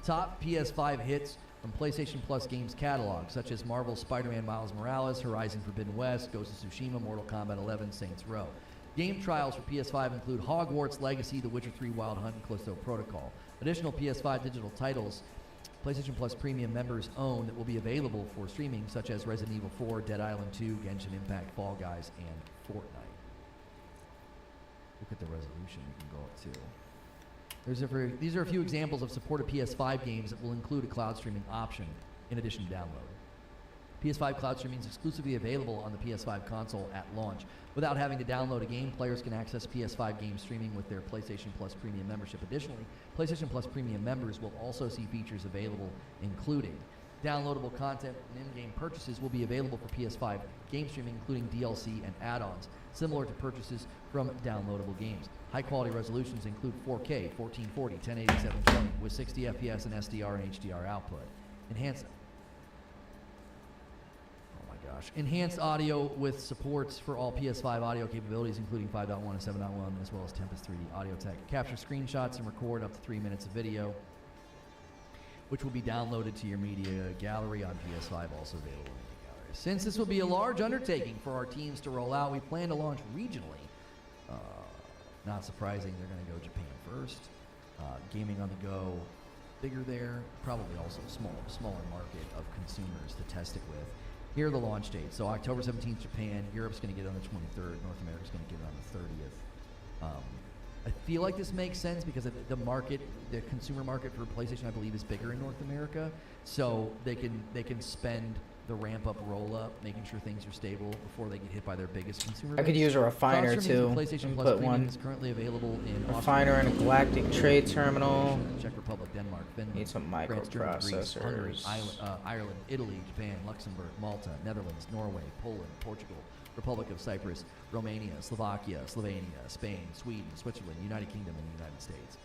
top PS5 hits from PlayStation Plus games catalog, such as Marvel's Spider-Man Miles Morales, Horizon Forbidden West, Ghost of Tsushima, Mortal Kombat 11, Saints Row. Game trials for PS5 include Hogwarts Legacy, The Witcher 3 Wild Hunt, and Callisto Protocol. Additional PS5 digital titles PlayStation Plus Premium members own that will be available for streaming, such as Resident Evil 4, Dead Island 2, Genshin Impact, Fall Guys, and Fortnite. Look at the resolution you can go up to. These are a few examples of supported PS5 games that will include a cloud streaming option in addition to download. PS5 cloud streaming is exclusively available on the PS5 console at launch. Without having to download a game, players can access PS5 game streaming with their PlayStation Plus Premium membership. Additionally, PlayStation Plus Premium members will also see features available, including downloadable content and in-game purchases will be available for PS5 game streaming, including DLC and add-ons, similar to purchases from downloadable games. High-quality resolutions include 4K, 1440, 1080, 720 with 60 FPS and SDR and HDR output. Enhanced audio with supports for all PS5 audio capabilities, including 5.1 and 7.1, as well as Tempest 3D audio tech. Capture screenshots and record up to 3 minutes of video, which will be downloaded to your media gallery on PS5, also available in the gallery. Since this will be a large undertaking for our teams to roll out, we plan to launch regionally Not surprising, they're going to go Japan first. Gaming on the go, bigger there, probably also smaller market of consumers to test it with. Here are the launch dates. So October 17th, Japan. Europe's going to get it on the 23rd. North America's going to get it on the 30th. I feel like this makes sense because the market, the consumer market for PlayStation, I believe, is bigger in North America. So they can spend the ramp up, roll up, making sure things are stable before they get hit by their biggest consumer. I could base. use a refiner Cloud streaming too. through PlayStation And Plus put Premium one is currently available in refiner and a galactic trade terminal. Czech Republic, Denmark, Finland, Need some France, Germany, Greece, Hungary, microprocessors. Ireland, Italy, Japan, Luxembourg, Malta, Netherlands, Norway, Poland, Portugal, Republic of Cyprus, Romania, Slovakia, Slovenia, Spain, Sweden, Switzerland, United Kingdom, and the United States.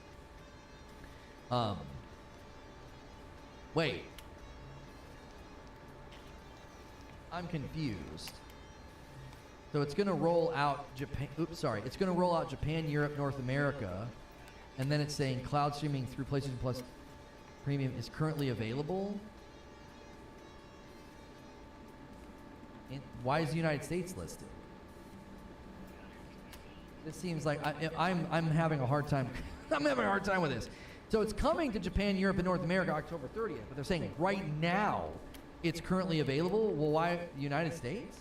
Wait. I'm confused. So it's going to roll out Japan. Oops, sorry. It's going to roll out Japan, Europe, North America, and then it's saying cloud streaming through PlayStation Plus Premium is currently available. Why is the United States listed? This seems like I'm having a hard time. I'm having a hard time with this. So it's coming to Japan, Europe, and North America October 30th, but they're saying right now it's currently available. Well, why the United States?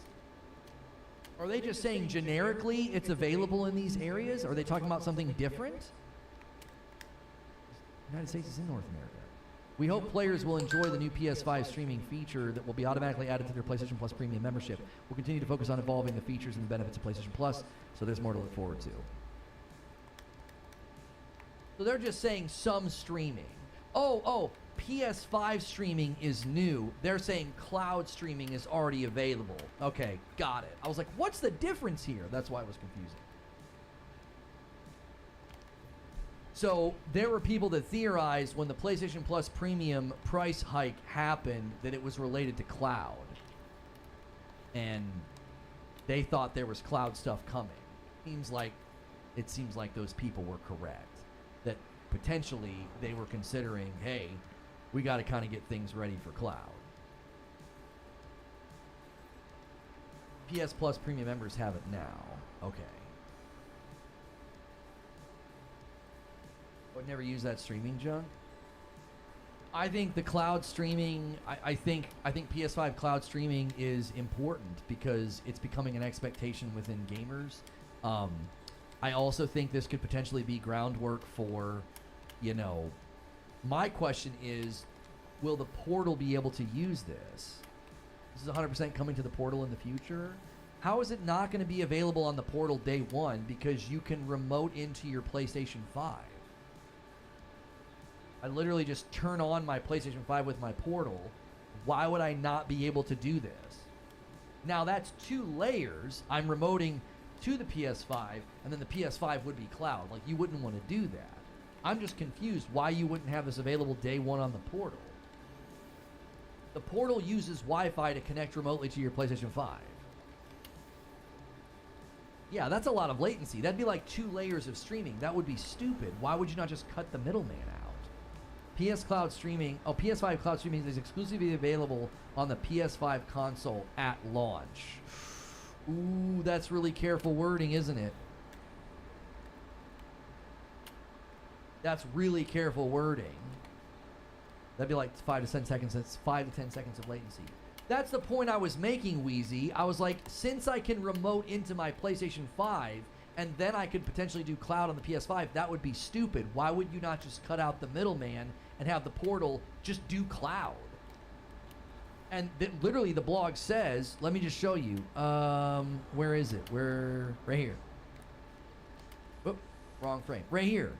Are they just saying generically it's available in these areas? Are they talking about something different? The United States is in North America. We hope players will enjoy the new PS5 streaming feature that will be automatically added to their PlayStation Plus Premium membership. We'll continue to focus on evolving the features and the benefits of PlayStation Plus, so there's more to look forward to. So they're just saying some streaming. Oh, PS5 streaming is new. They're saying cloud streaming is already available. Okay, got it. I was like, what's the difference here? That's why it was confusing. So there were people that theorized when the PlayStation Plus Premium price hike happened that it was related to cloud. And they thought there was cloud stuff coming. It seems like those people were correct. That potentially they were considering, hey, we got to kind of get things ready for cloud. PS Plus Premium members have it now. Okay. Would never use that streaming junk. I think the cloud streaming, I think PS5 cloud streaming is important because it's becoming an expectation within gamers. I also think this could potentially be groundwork for, my question is, will the Portal be able to use this? This is 100% coming to the Portal in the future. How is it not going to be available on the Portal day one because you can remote into your PlayStation 5? I literally just turn on my PlayStation 5 with my Portal. Why would I not be able to do this? Now that's 2 layers. I'm remoting to the PS5, and then the PS5 would be cloud. Like, you wouldn't want to do that. I'm just confused why you wouldn't have this available day one on the Portal. The Portal uses Wi-Fi to connect remotely to your PlayStation 5. Yeah, that's a lot of latency. That'd be like 2 layers of streaming. That would be stupid. Why would you not just cut the middleman out? PS Cloud Streaming, PS5 Cloud Streaming is exclusively available on the PS5 console at launch. Ooh, that's really careful wording, isn't it? That's really careful wording. That'd be like 5 to 10 seconds. That's 5 to 10 seconds of latency. That's the point I was making, Wheezy. I was like, since I can remote into my PlayStation 5, and then I could potentially do cloud on the PS5, that would be stupid. Why would you not just cut out the middleman and have the Portal just do cloud? And literally the blog says, let me just show you. Where is it? Right here. Oop, wrong frame. Right here.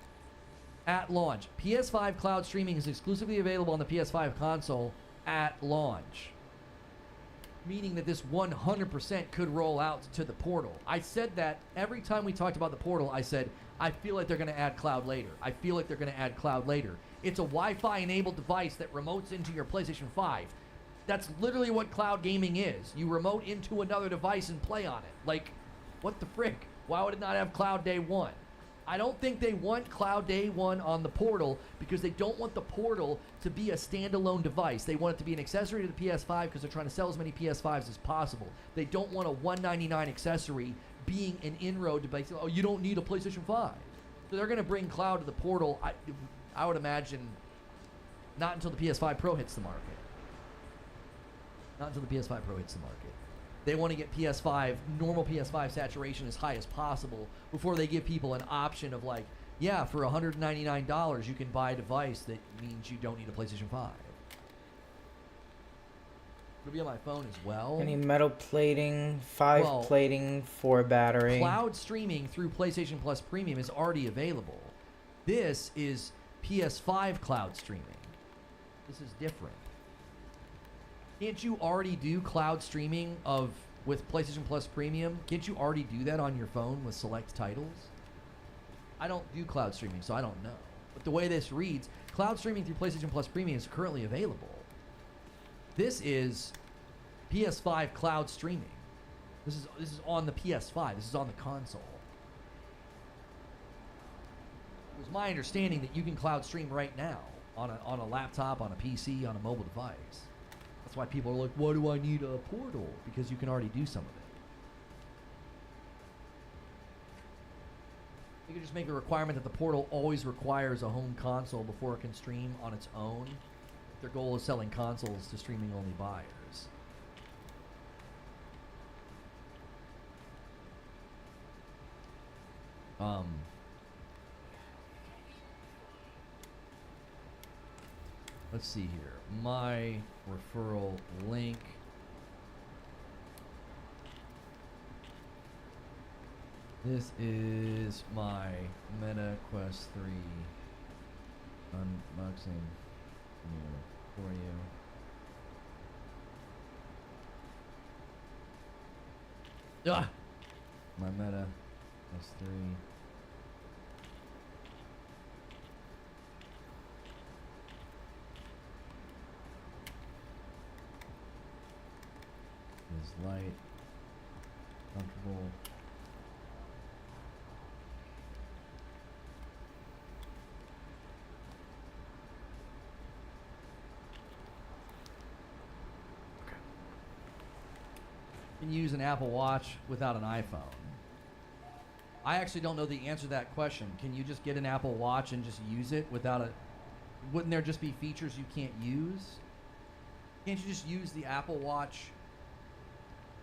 At launch. PS5 cloud streaming is exclusively available on the PS5 console at launch. Meaning that this 100% could roll out to the Portal. I said that every time we talked about the Portal, I said, I feel like they're going to add cloud later. I feel like they're going to add cloud later. It's a Wi-Fi enabled device that remotes into your PlayStation 5. That's literally what cloud gaming is. You remote into another device and play on it. Like, what the frick? Why would it not have cloud day one? I don't think they want cloud day one on the Portal because they don't want the Portal to be a standalone device. They want it to be an accessory to the PS5 because they're trying to sell as many PS5s as possible. They don't want a $199 accessory being an inroad to basically, oh, you don't need a PlayStation 5. So they're going to bring cloud to the portal. I would imagine not until the PS5 Pro hits the market. Not until the PS5 Pro hits the market. They want to get normal PS5 saturation as high as possible before they give people an option of like, yeah, for $199 you can buy a device that means you don't need a PlayStation 5. It'll be on my phone as well. Any metal plating, 5 Well, plating, 4 battery. Cloud streaming through PlayStation Plus Premium is already available. This is PS5 cloud streaming. This is different. Can't you already do cloud streaming with PlayStation Plus Premium? Can't you already do that on your phone with select titles? I don't do cloud streaming, so I don't know. But the way this reads, cloud streaming through PlayStation Plus Premium is currently available. This is PS5 cloud streaming. This is on the PS5. This is on the console. It was my understanding that you can cloud stream right now on a laptop, on a PC, on a mobile device. That's why people are like, why do I need a portal? Because you can already do some of it. You can just make a requirement that the portal always requires a home console before it can stream on its own. Their goal is selling consoles to streaming only buyers. Let's see here. My referral link. This is my Meta Quest 3 unboxing for you. Ah! My Meta Quest 3. Is light, comfortable. Can you use an Apple Watch without an iPhone? I actually don't know the answer to that question. Can you just get an Apple Watch and just use it without a... Wouldn't there just be features you can't use? Can't you just use the Apple Watch?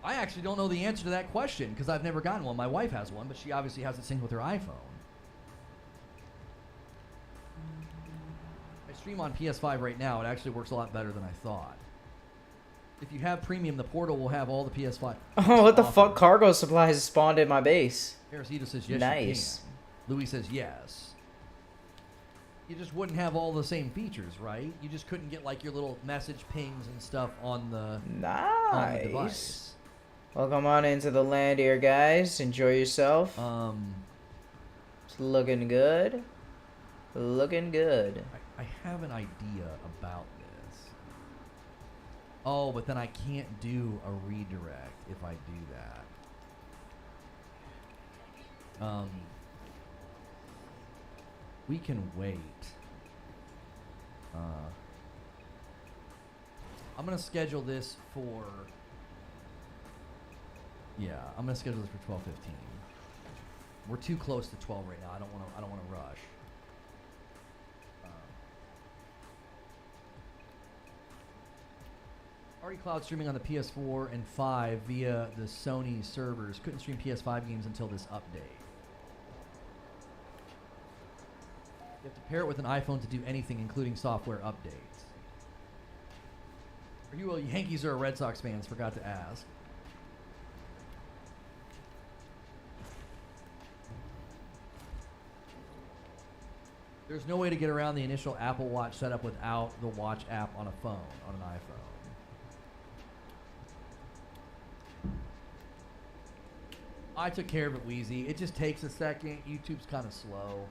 I actually don't know the answer to that question because I've never gotten one. My wife has one, but she obviously has it synced with her iPhone. I stream on PS5 right now. It actually works a lot better than I thought. If you have premium, the portal will have all the PS5. Oh, what the fuck? Cargo supplies spawned at my base. Parasito says yes, Nice. you can. Louis says yes. You just wouldn't have all the same features, right? You just couldn't get like your little message pings and stuff on the Nice. device. Welcome on into the land here, guys. Enjoy yourself. It's looking good. Looking good. I have an idea about this. Oh, but then I can't do a redirect if I do that. We can wait. I'm gonna schedule this for... Yeah, I'm gonna schedule this for 12:15. We're too close to 12 right now. I don't want to rush. Already cloud streaming on the PS4 and 5 via the Sony servers. Couldn't stream PS5 games until this update. You have to pair it with an iPhone to do anything, including software updates. Are you Yankees or Red Sox fans? Forgot to ask. There's no way to get around the initial Apple Watch setup without the Watch app on a phone, on an iPhone. I took care of it, Wheezy. It just takes a second. YouTube's kind of slow.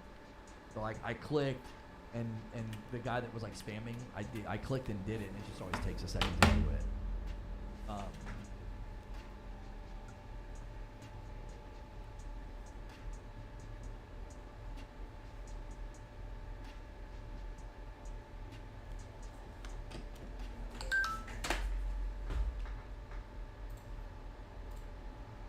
So like I clicked and the guy that was like spamming, I clicked and did it, and it just always takes a second to do it.